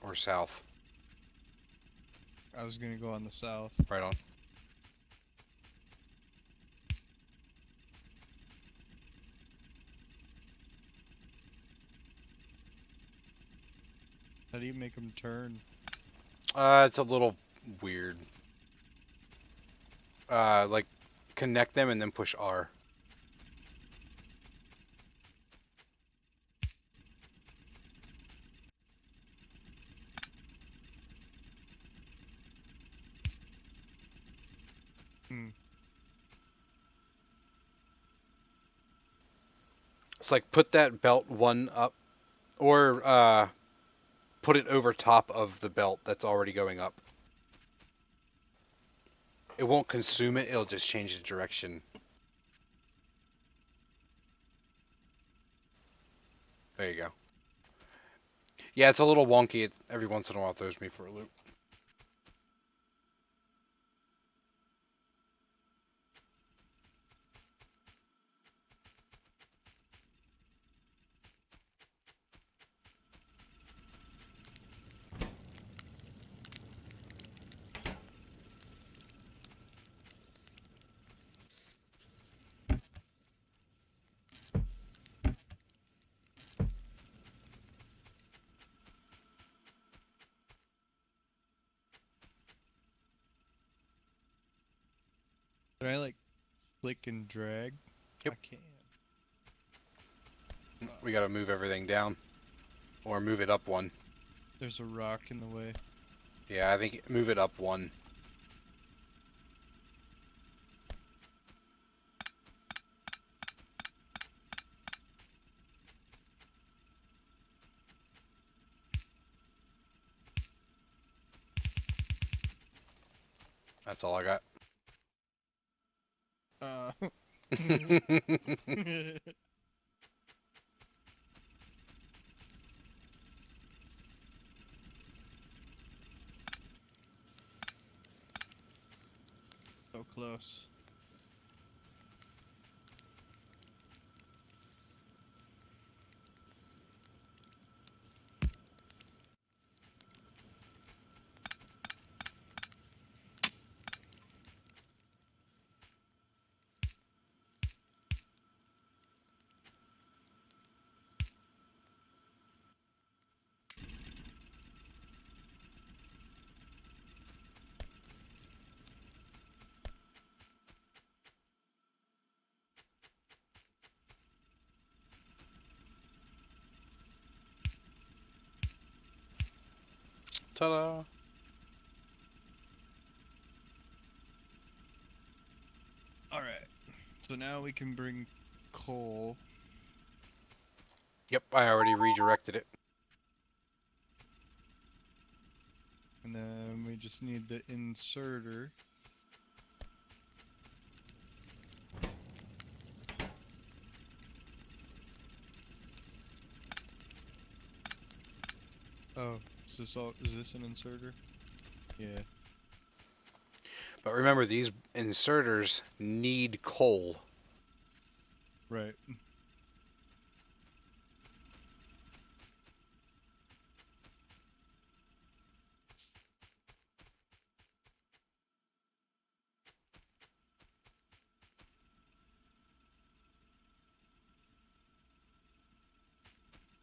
Or south? I was gonna go on the south. Right on. How do you make them turn? It's a little weird. Like, connect them and then push R. It's like put that belt one up, or put it over top of the belt that's already going up. It won't consume it, it'll just change the direction. There you go. Yeah, it's a little wonky. It, every once in a while throws me for a loop. Can I like click and drag? Yep. I can. We gotta move everything down. Or move it up one. There's a rock in the way. Yeah, I think move it up one. That's all I got. So close. Ta-da! Alright. So now we can bring coal. Yep, I already redirected it. And then we just need the inserter. Oh, is this an inserter? Yeah. But remember, these inserters need coal. Right.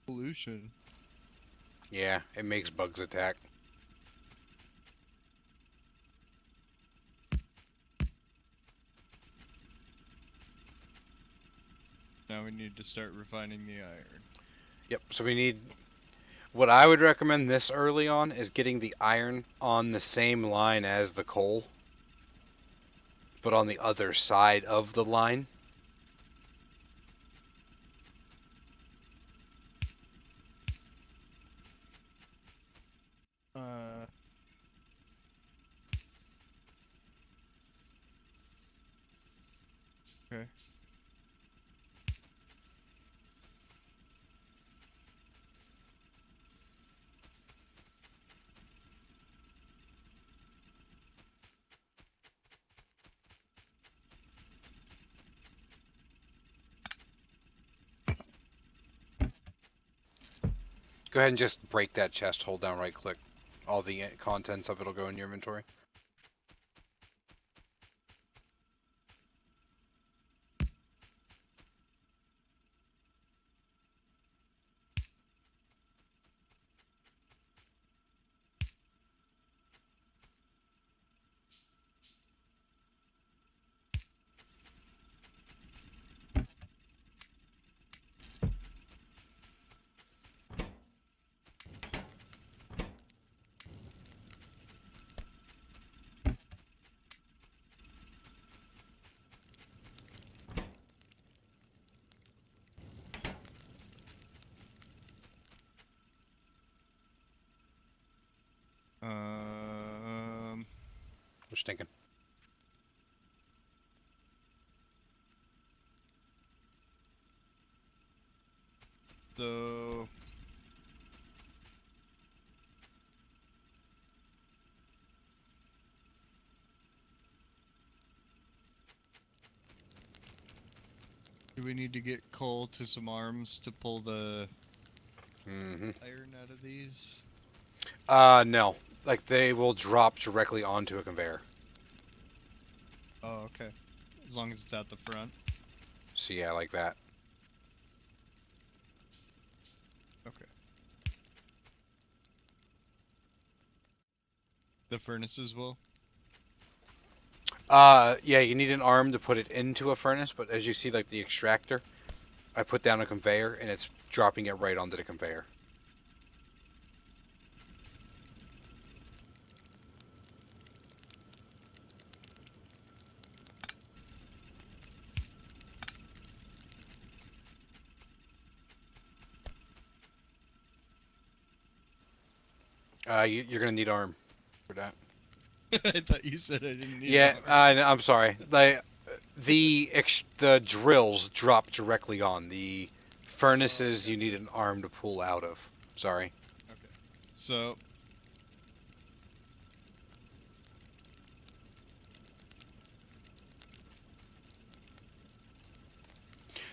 Pollution. Yeah, it makes bugs attack. Now we need to start refining the iron. Yep, so we need... What I would recommend this early on is getting the iron on the same line as the coal, but on the other side of the line. Okay. Go ahead and just break that chest. Hold down right click. All the contents of it will go in your inventory. What you thinking? So do we need to get coal to some arms to pull the iron out of these? No. Like, they will drop directly onto a conveyor. Oh, okay. As long as it's at the front. So yeah, like that. Okay. The furnaces will? Yeah, you need an arm to put it into a furnace, but as you see, like the extractor, I put down a conveyor and it's dropping it right onto the conveyor. You're gonna need arm for that. I thought you said I didn't need Yeah, arm. I'm sorry. The drills drop directly on. The furnaces okay. you need an arm to pull out of. Sorry. Okay. So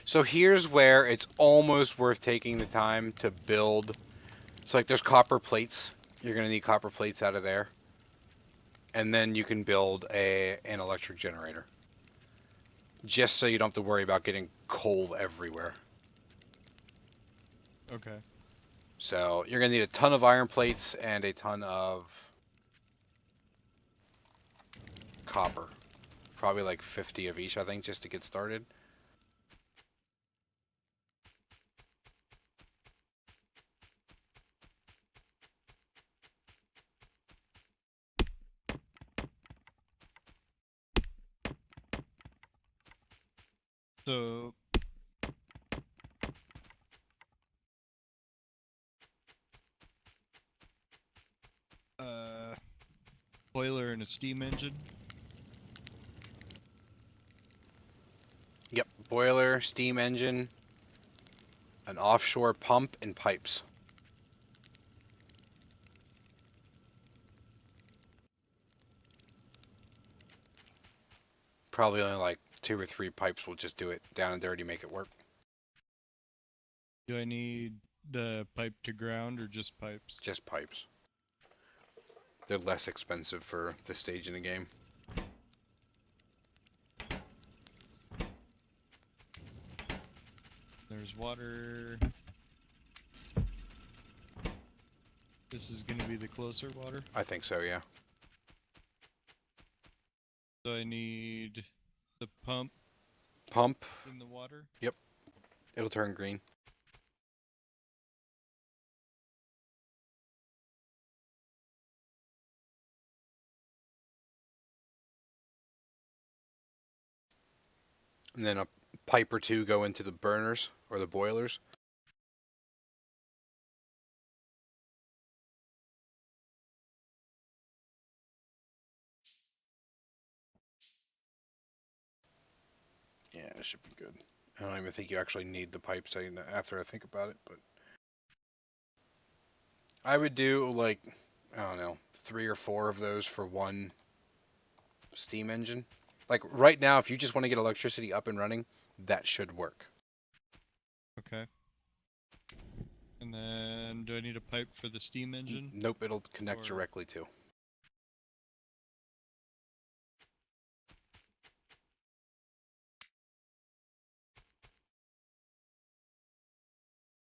So here's where it's almost worth taking the time to build. So like there's copper plates. You're gonna need copper plates out of there. And then you can build an electric generator. Just so you don't have to worry about getting coal everywhere. okay. So you're gonna need a ton of iron plates and a ton of copper. Probably like 50 of each, I think, just to get started. So boiler and a steam engine. Yep, boiler, steam engine, an offshore pump, and pipes. Probably only like 2 or 3 pipes will just do it down and dirty, make it work. Do I need the pipe to ground or just pipes? Just pipes. They're less expensive for this stage in the game. There's water. This is gonna be the closer water. I think so, yeah. So I need the pump Pump, in the water. it'll turn green. And then a pipe or 2 go into the burners or the boilers. Yeah, it should be good. I don't even think you actually need the pipes after I think about it, but I would do like, I don't know, 3 or 4 of those for one steam engine. Like right now, if you just want to get electricity up and running, that should work. Okay. And then, do I need a pipe for the steam engine? Nope, it'll connect Or- directly to.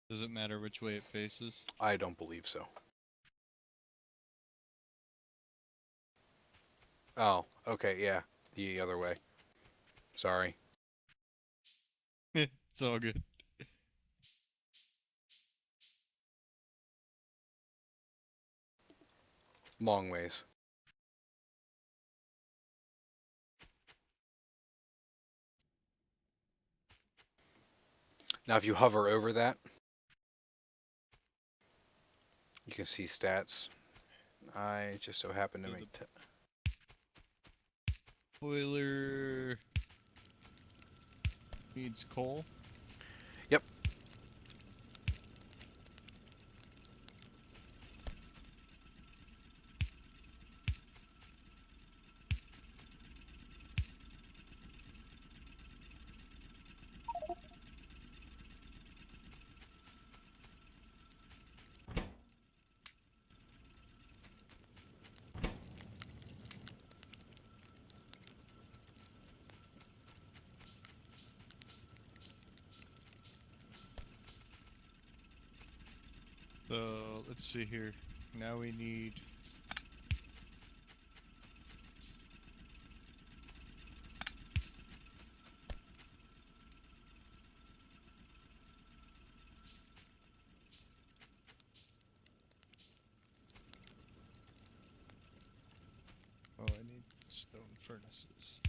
Does it matter which way it faces? I don't believe so. Oh, okay, yeah, the other way. Sorry. It's all good. Long ways. Now, if you hover over that, you can see stats. I just so happen to So make. Boiler needs coal. Yep. So let's see here. Now we need. Oh, I need stone furnaces.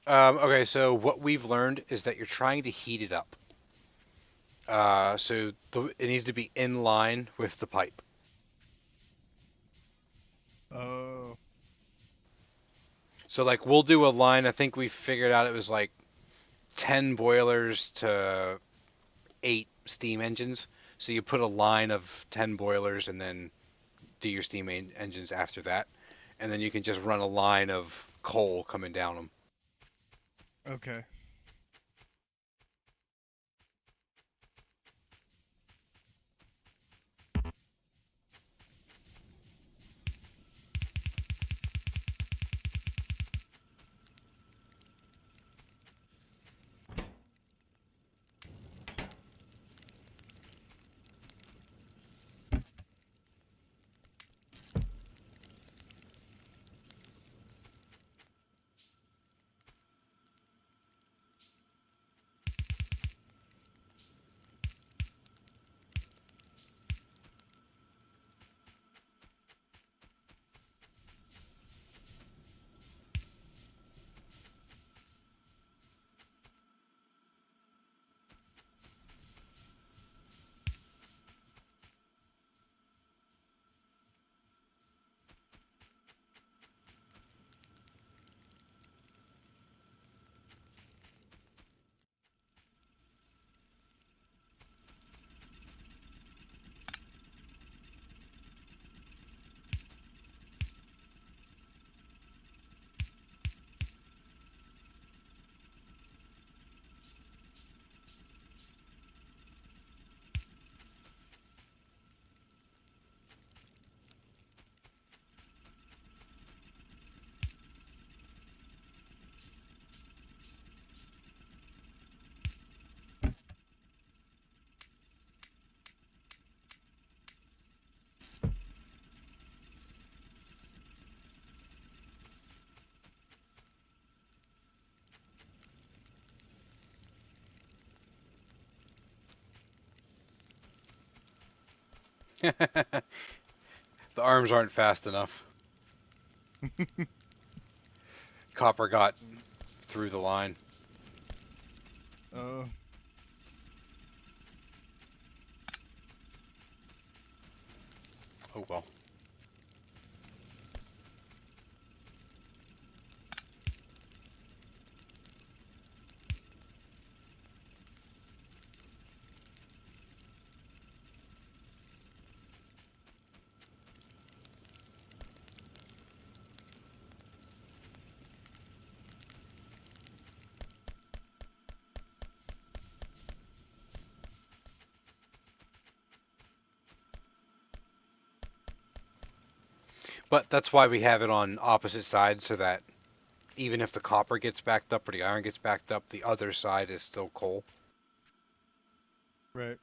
Okay, so what we've learned is that you're trying to heat it up. So it needs to be in line with the pipe. Oh. So like we'll do a line. I think we figured out it was like 10 boilers to 8 steam engines. So you put a line of 10 boilers and then do your engines after that, and then you can just run a line of coal coming down them. Okay. The arms aren't fast enough. Copper got through the line. Oh. Oh well. But that's why we have it on opposite sides, so that even if the copper gets backed up or the iron gets backed up, the other side is still coal. Right.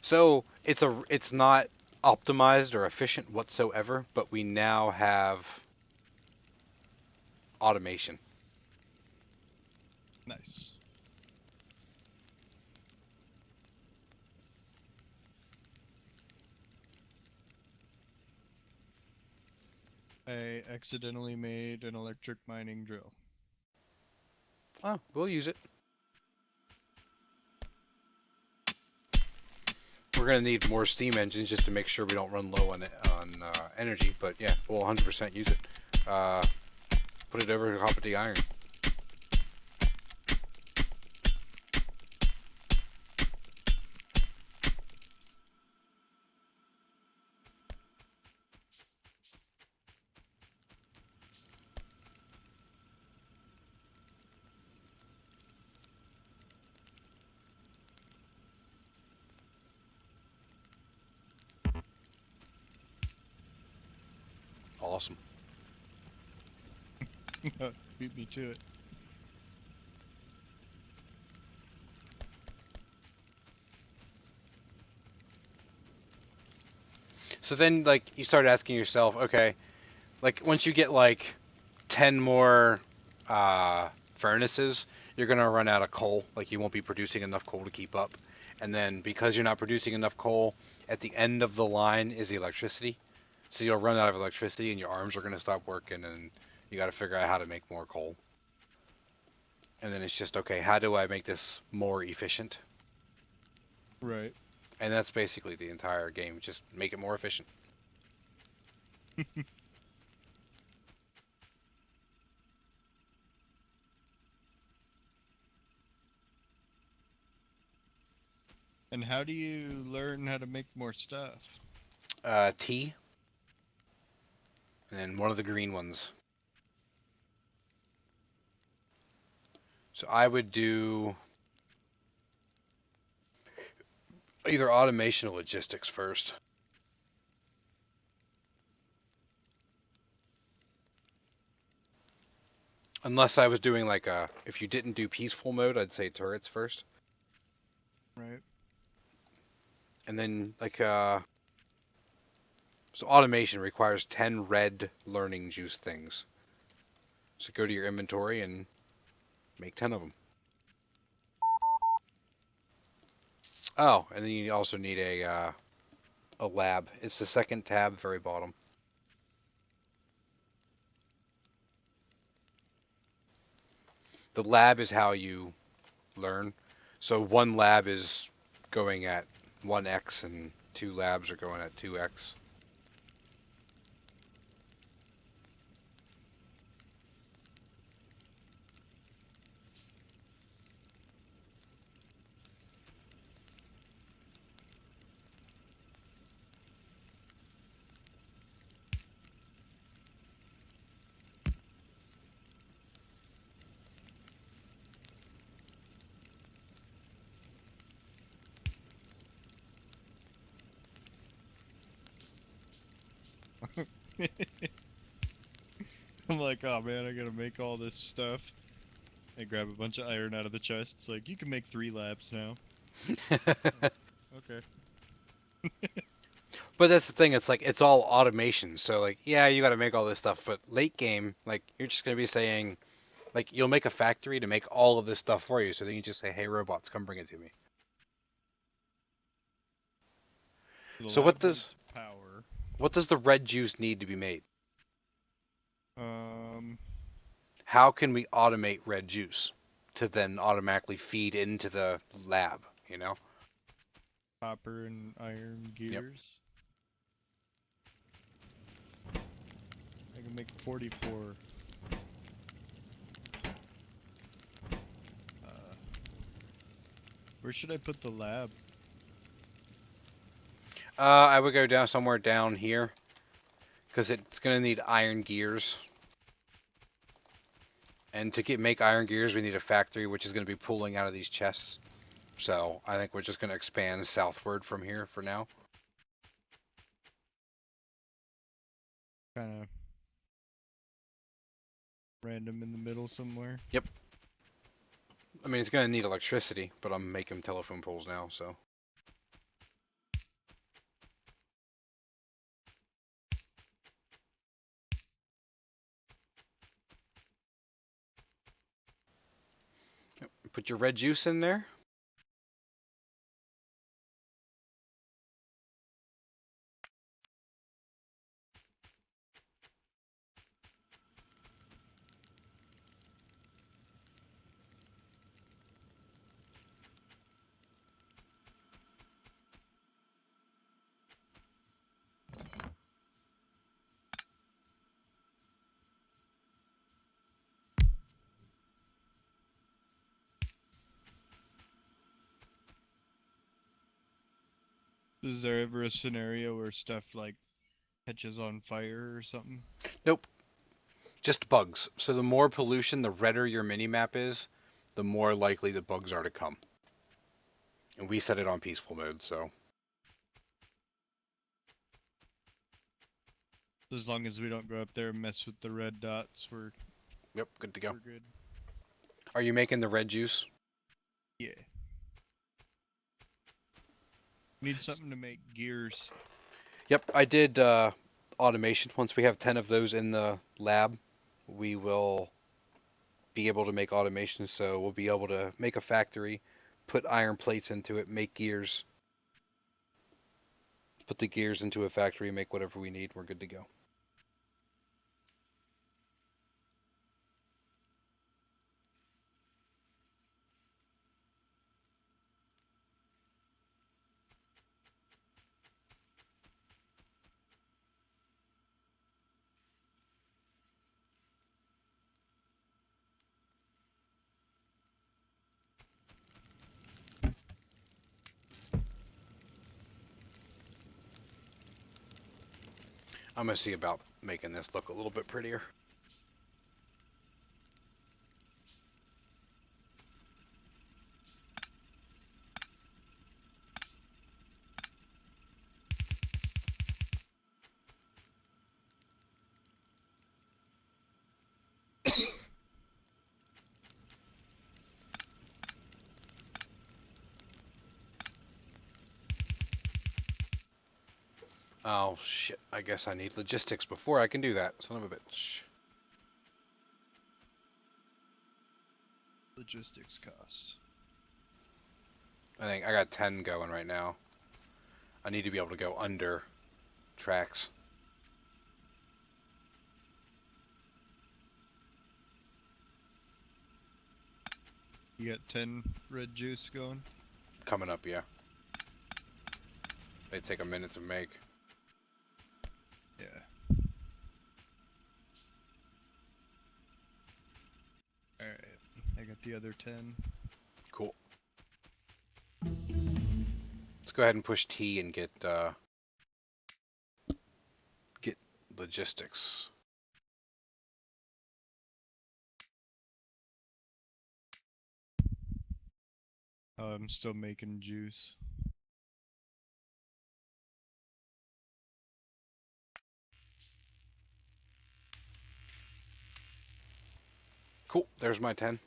So it's not optimized or efficient whatsoever, but we now have automation. Nice. I accidentally made an electric mining drill. Oh, we'll use it. We're gonna need more steam engines just to make sure we don't run low on energy. But yeah, we'll 100% use it. Put it over top of the iron. Awesome. Beat me to it. So then, like, you start asking yourself, okay, like, once you get, like, 10 more furnaces, you're going to run out of coal. Like, you won't be producing enough coal to keep up. And then, because you're not producing enough coal, at the end of the line is the electricity. So you'll run out of electricity, and your arms are going to stop working, and you got to figure out how to make more coal. And then it's just, okay, how do I make this more efficient? Right. And that's basically the entire game. Just make it more efficient. And how do you learn how to make more stuff? T. And one of the green ones. So I would do either automation or logistics first. Unless I was doing like if you didn't do peaceful mode, I'd say turrets first. Right. And then like so automation requires 10 red learning juice things. So go to your inventory and make 10 of them. Oh, and then you also need a lab. It's the second tab, very bottom. The lab is how you learn. So one lab is going at 1x and 2 labs are going at 2x. I'm like, oh man, I gotta make all this stuff. I grab a bunch of iron out of the chest. It's like, you can make 3 labs now. Okay. But that's the thing, it's like it's all automation. So like, yeah, you got to make all this stuff, but late game, like you're just going to be saying, Like, you'll make a factory to make all of this stuff for you, so then you just say, hey, robots, come bring it to me. The So lab needs power. what does the red juice need to be made? Um, How can we automate red juice to then automatically feed into the lab, you know? copper and iron gears. I can make 44. Where should I put the lab? I would go down somewhere down here, because it's going to need iron gears. And to make iron gears, we need a factory, which is going to be pulling out of these chests. So I think we're just going to expand southward from here for now. Kind of random in the middle somewhere. Yep. I mean, it's going to need electricity, but I'm making telephone poles now, so. Yep. Put your red juice in there. Is there ever a scenario where stuff like catches on fire or something? Nope. Just bugs. So the more pollution, the redder your mini-map is, the more likely the bugs are to come. And we set it on peaceful mode, so. As long as we don't go up there and mess with the red dots, we're Yep, good to go. good. Are you making the red juice? Yeah. Need something to make gears. Yep, I did automation. Once we have 10 of those in the lab, we will be able to make automation. So we'll be able to make a factory, put iron plates into it, make gears, put the gears into a factory, make whatever we need. We're good to go. I'm going to see about making this look a little bit prettier. Oh, shit. I guess I need logistics before I can do that. Son of a bitch. Logistics cost. I think I got 10 going right now. I need to be able to go under tracks. You got 10 red juice going? Coming up, yeah. They take a minute to make. Yeah. Alright. I got the other 10. Cool. Let's go ahead and push T and get logistics. I'm still making juice. Cool. There's my 10.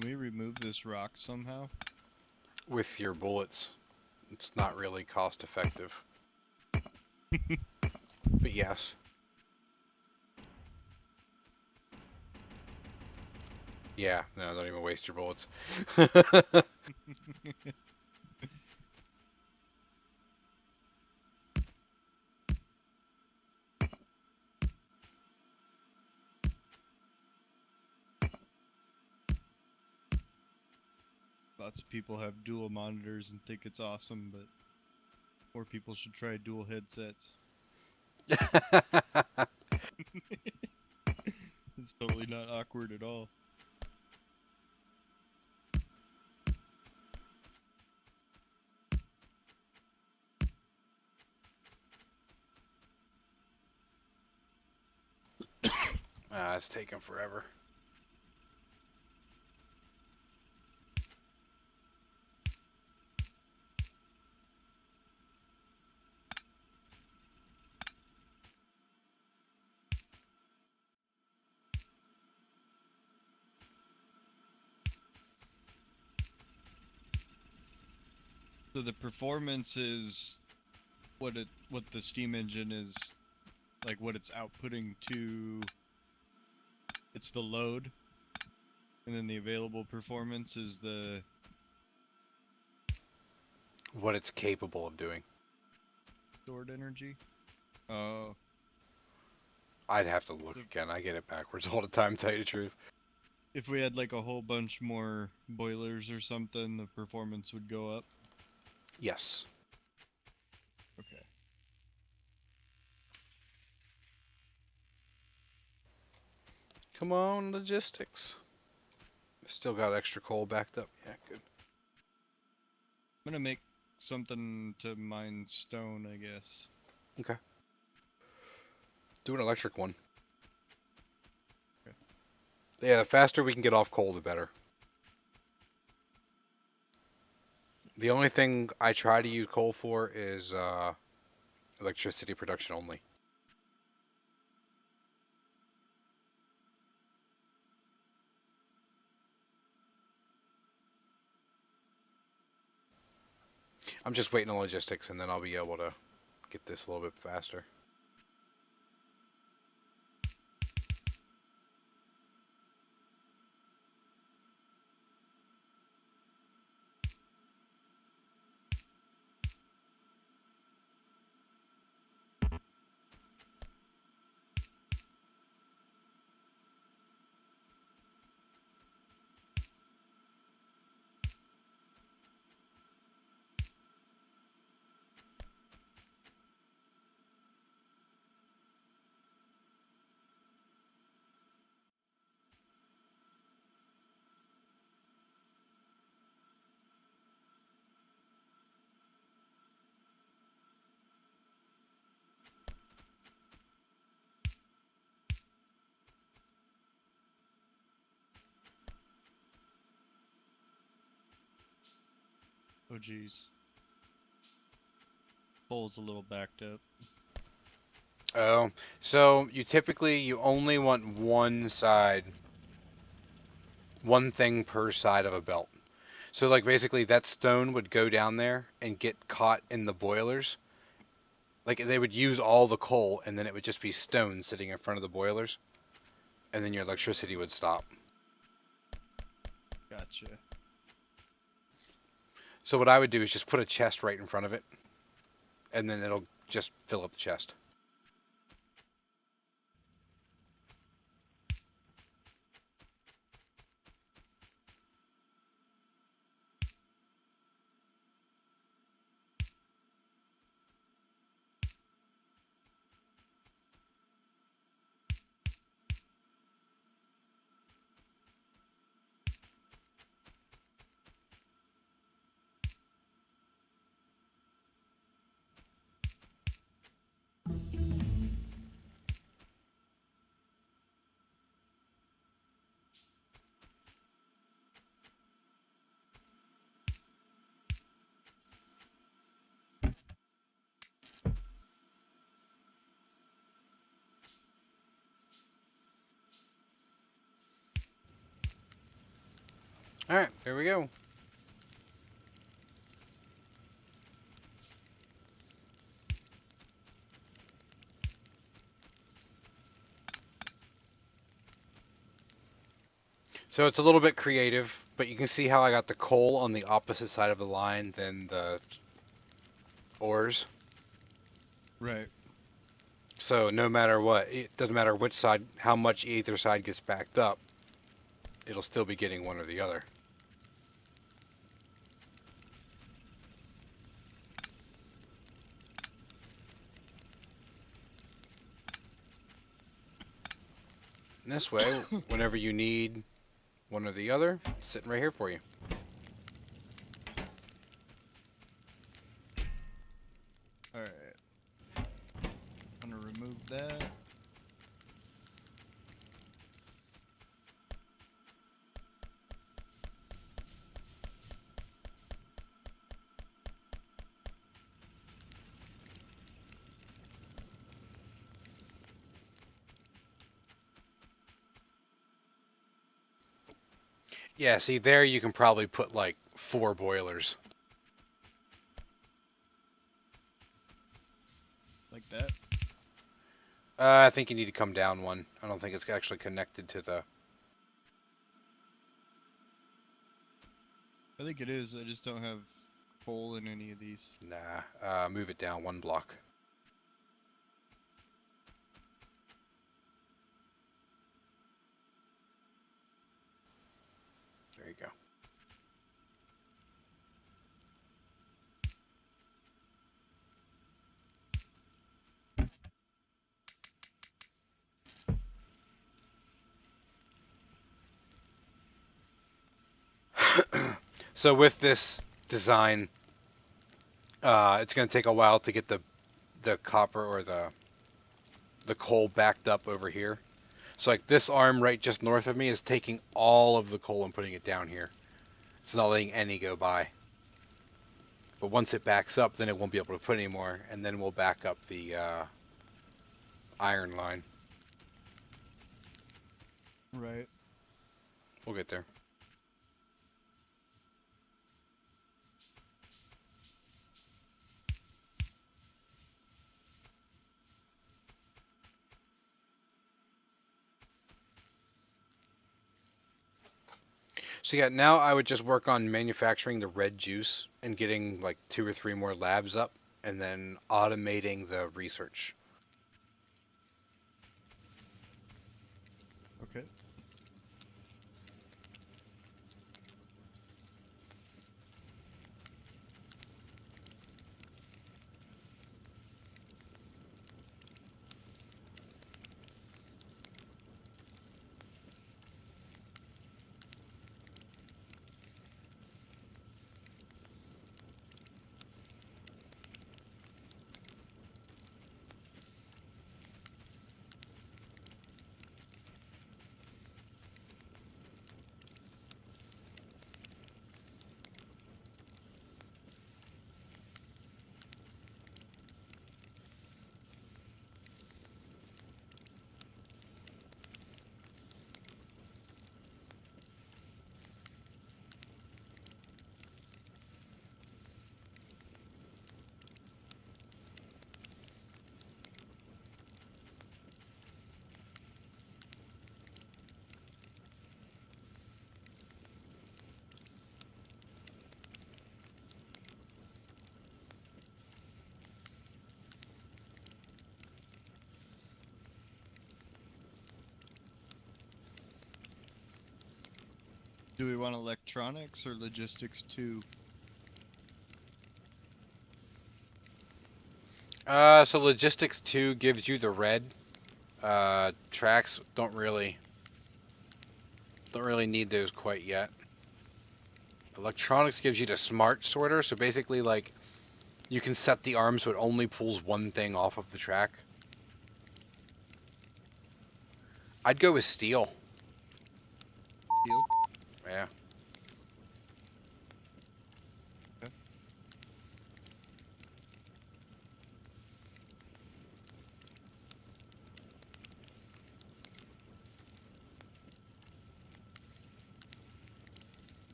Can we remove this rock somehow? With your bullets, it's not really cost effective. But yes. Yeah, no, don't even waste your bullets. Lots of people have dual monitors and think it's awesome, but more people should try dual headsets. It's totally not awkward at all. It's taking forever. So the performance is what the steam engine is, like what it's outputting to. It's the load, and then the available performance is the What it's capable of doing. stored energy. Oh, I'd have to look again. I get it backwards all the time, to tell you the truth. if we had like a whole bunch more boilers or something, the performance would go up. Yes. Okay. Come on, logistics. Still got extra coal backed up. Yeah, good. I'm gonna make something to mine stone, I guess. Okay. Do an electric one. Okay. Yeah, the faster we can get off coal, the better. The only thing I try to use coal for is electricity production only. I'm just waiting on logistics, and then I'll be able to get this a little bit faster. Oh geez. Pole's a little backed up. Oh, so you only want one side, one thing per side of a belt. So like basically that stone would go down there and get caught in the boilers. Like they would use all the coal and then it would just be stone sitting in front of the boilers. And then your electricity would stop. Gotcha. So what I would do is just put a chest right in front of it. And then it'll just fill up the chest. All right, there we go. So it's a little bit creative, but you can see how I got the coal on the opposite side of the line than the ores. Right. So no matter what, it doesn't matter which side, how much either side gets backed up, it'll still be getting one or the other. And this way, whenever you need one or the other, it's sitting right here for you. All right. I'm gonna remove that. Yeah, see there you can probably put like 4 boilers. Like that. I think you need to come down one. I don't think it's actually connected to the... I think it is. I just don't have coal in any of these. Nah, move it down 1 block. There you go. So with this design, it's going to take a while to get the copper or the coal backed up over here. So like this arm right just north of me is taking all of the coal and putting it down here. It's not letting any go by. But once it backs up, then it won't be able to put any more, and then we'll back up the iron line. Right. We'll get there. So yeah, now I would just work on manufacturing the red juice and getting like 2 or 3 more labs up, and then automating the research. Okay. Do we want electronics or logistics too? So logistics 2 gives you the red. Tracks don't really need those quite yet. Electronics gives you the smart sorter, so basically like you can set the arm so it only pulls one thing off of the track. I'd go with steel. Steel? Yeah. Okay.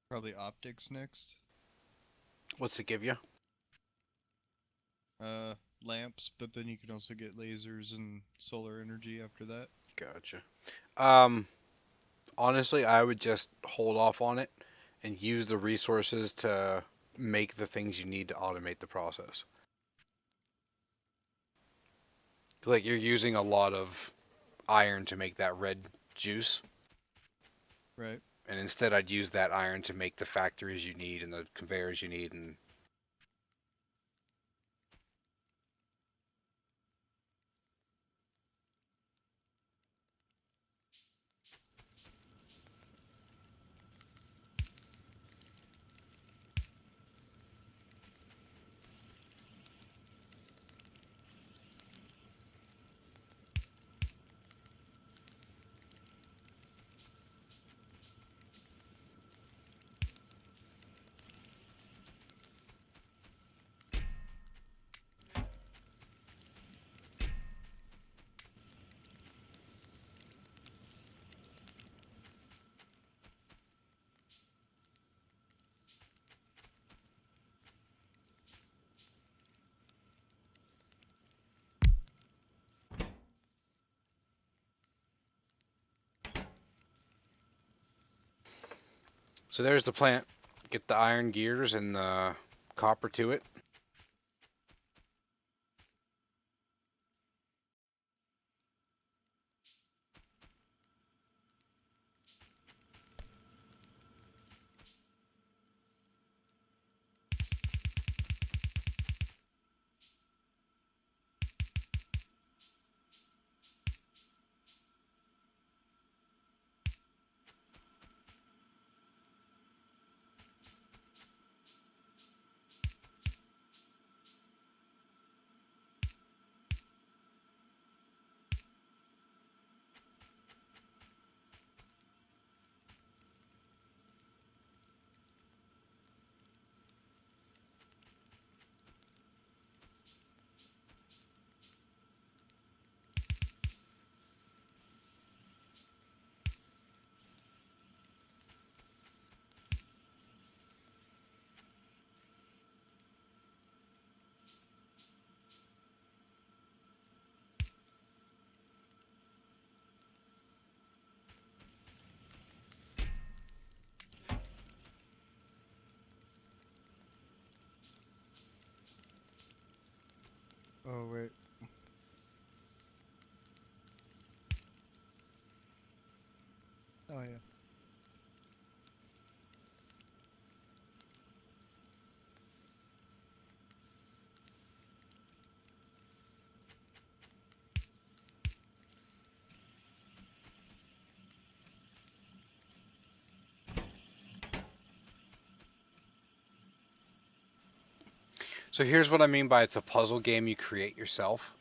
Probably optics next. What's it give you? Lamps, but then you can also get lasers and solar energy after that. Gotcha. Honestly, I would just hold off on it and use the resources to make the things you need to automate the process. Like you're using a lot of iron to make that red juice, Right. and instead I'd use that iron to make the factories you need and the conveyors you need. And so there's the plant. Get the iron gears and the copper to it. Oh wait. Oh yeah. So here's what I mean by it's a puzzle game you create yourself.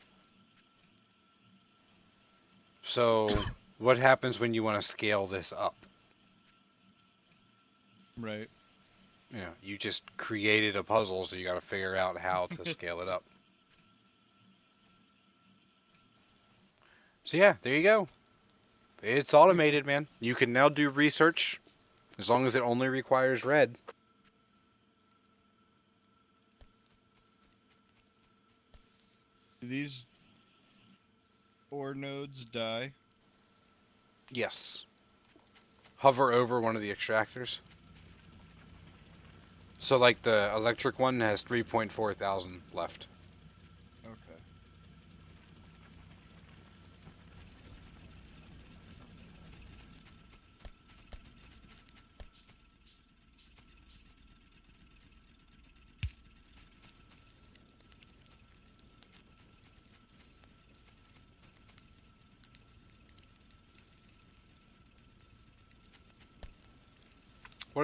So what happens when you want to scale this up? Right. You know, you just created a puzzle, so you got to figure out how to scale it up. So yeah, there you go. It's automated, man. You can now do research as long as it only requires red. Do these ore nodes die? Yes. Hover over one of the extractors. So like the electric one has 3.4 thousand left. Okay.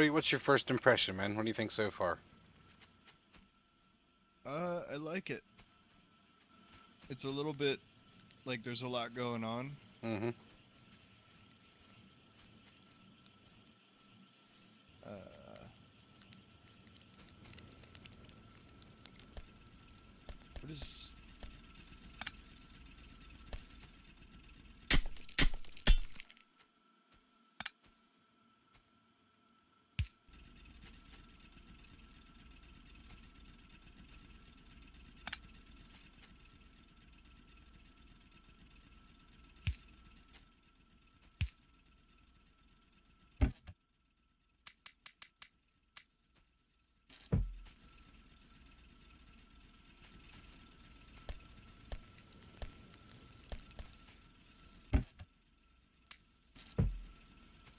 What's your first impression, man? What do you think so far? I like it. It's a little bit like there's a lot going on. Mm-hmm. Uh, what is?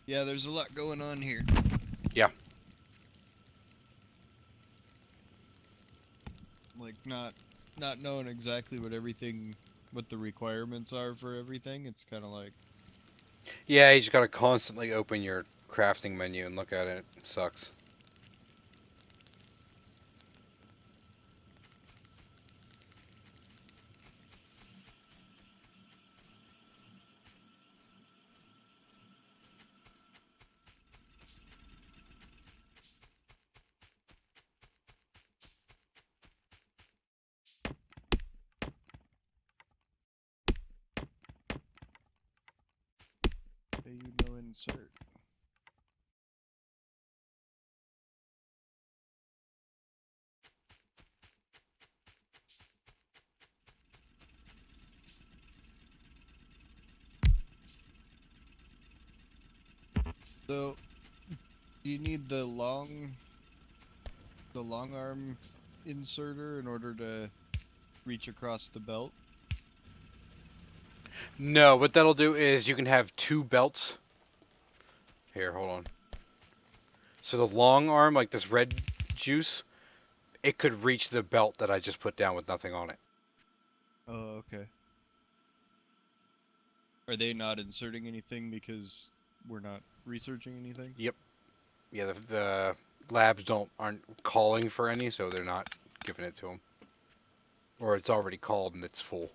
Yeah, there's a lot going on here. Yeah. Like not knowing exactly what the requirements are for everything. It's kind of like, Yeah, you just gotta constantly open your crafting menu and look at it. It sucks. hey, insert. So, do you need the long arm inserter in order to reach across the belt? No, what that'll do is you can have 2 belts. Here, hold on. So the long arm, like this red juice, it could reach the belt that I just put down with nothing on it. Oh, okay. Are they not inserting anything because we're not researching anything? Yep. Yeah, the labs aren't calling for any, so they're not giving it to them. Or it's already called and it's full.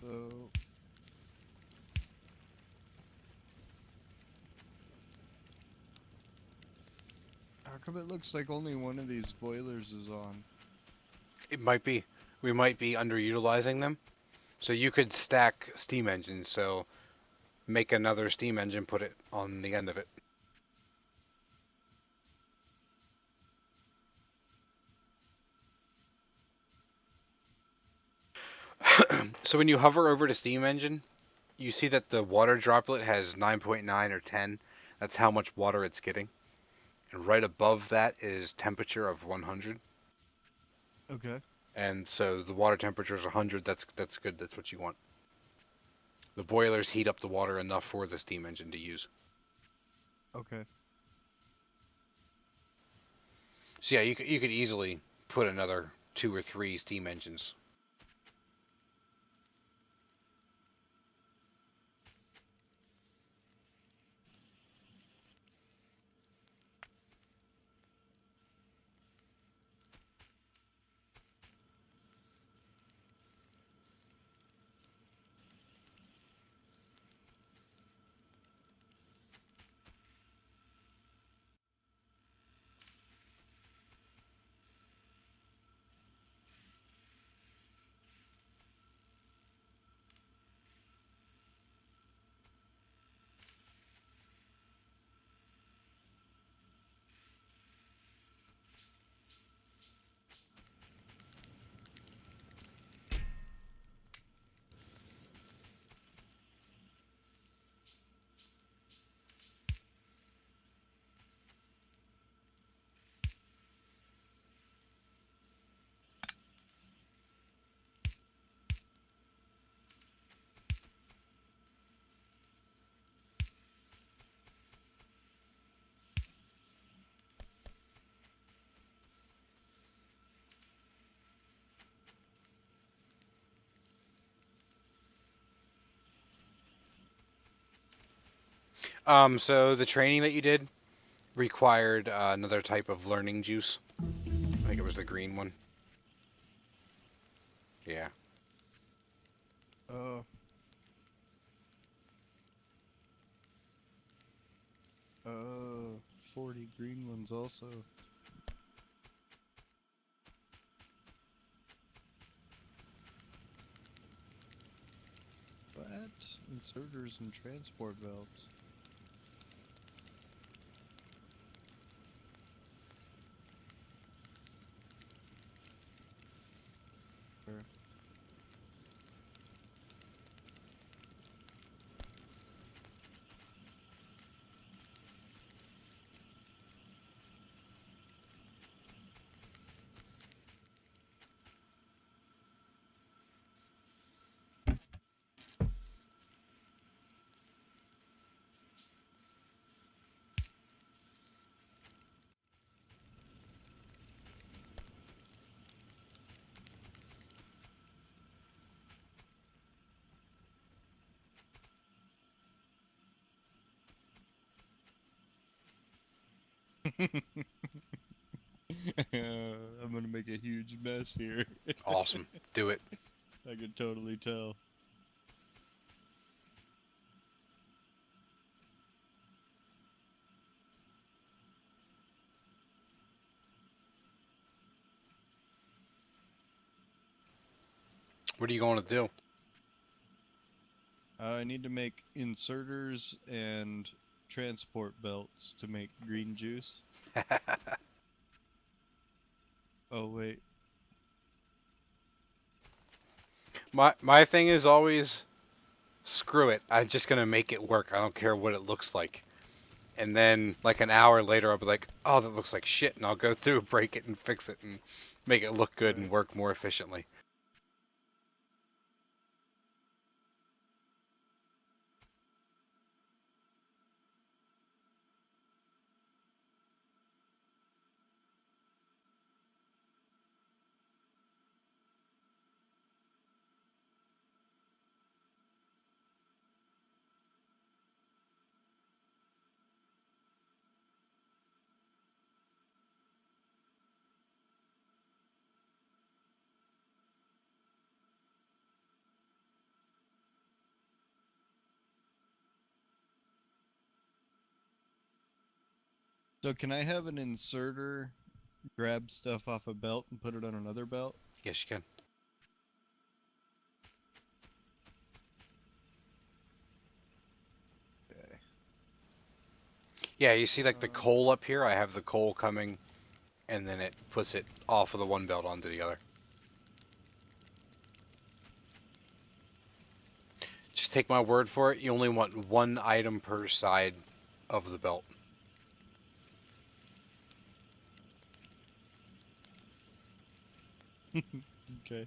So, how come it looks like only one of these boilers is on? It might be. We might be underutilizing them. So you could stack steam engines, so make another steam engine, put it on the end of it. So when you hover over the steam engine, you see that the water droplet has 9.9 or 10. That's how much water it's getting. And right above that is temperature of 100. Okay. And so the water temperature is 100. That's good. That's what you want. The boilers heat up the water enough for the steam engine to use. Okay. So yeah, you could easily put another 2 or 3 steam engines. So the training that you did required another type of learning juice. I think it was the green one. Yeah. Uh, 40 green ones also. What? Inserters and transport belts. Sure. I'm gonna make a huge mess here. Awesome. Do it. I can totally tell. What are you going to do? I need to make inserters and transport belts to make green juice. Oh wait. My thing is always screw it. I'm just gonna make it work. I don't care what it looks like. And then like an hour later, I'll be like, oh, that looks like shit, and I'll go through, break it, and fix it, and make it look good and Right. work more efficiently. So can I have an inserter grab stuff off a belt and put it on another belt? Yes, you can. Okay. Yeah, you see like the coal up here? I have the coal coming, and then it puts it off of the one belt onto the other. Just take my word for it. You only want one item per side of the belt. Okay.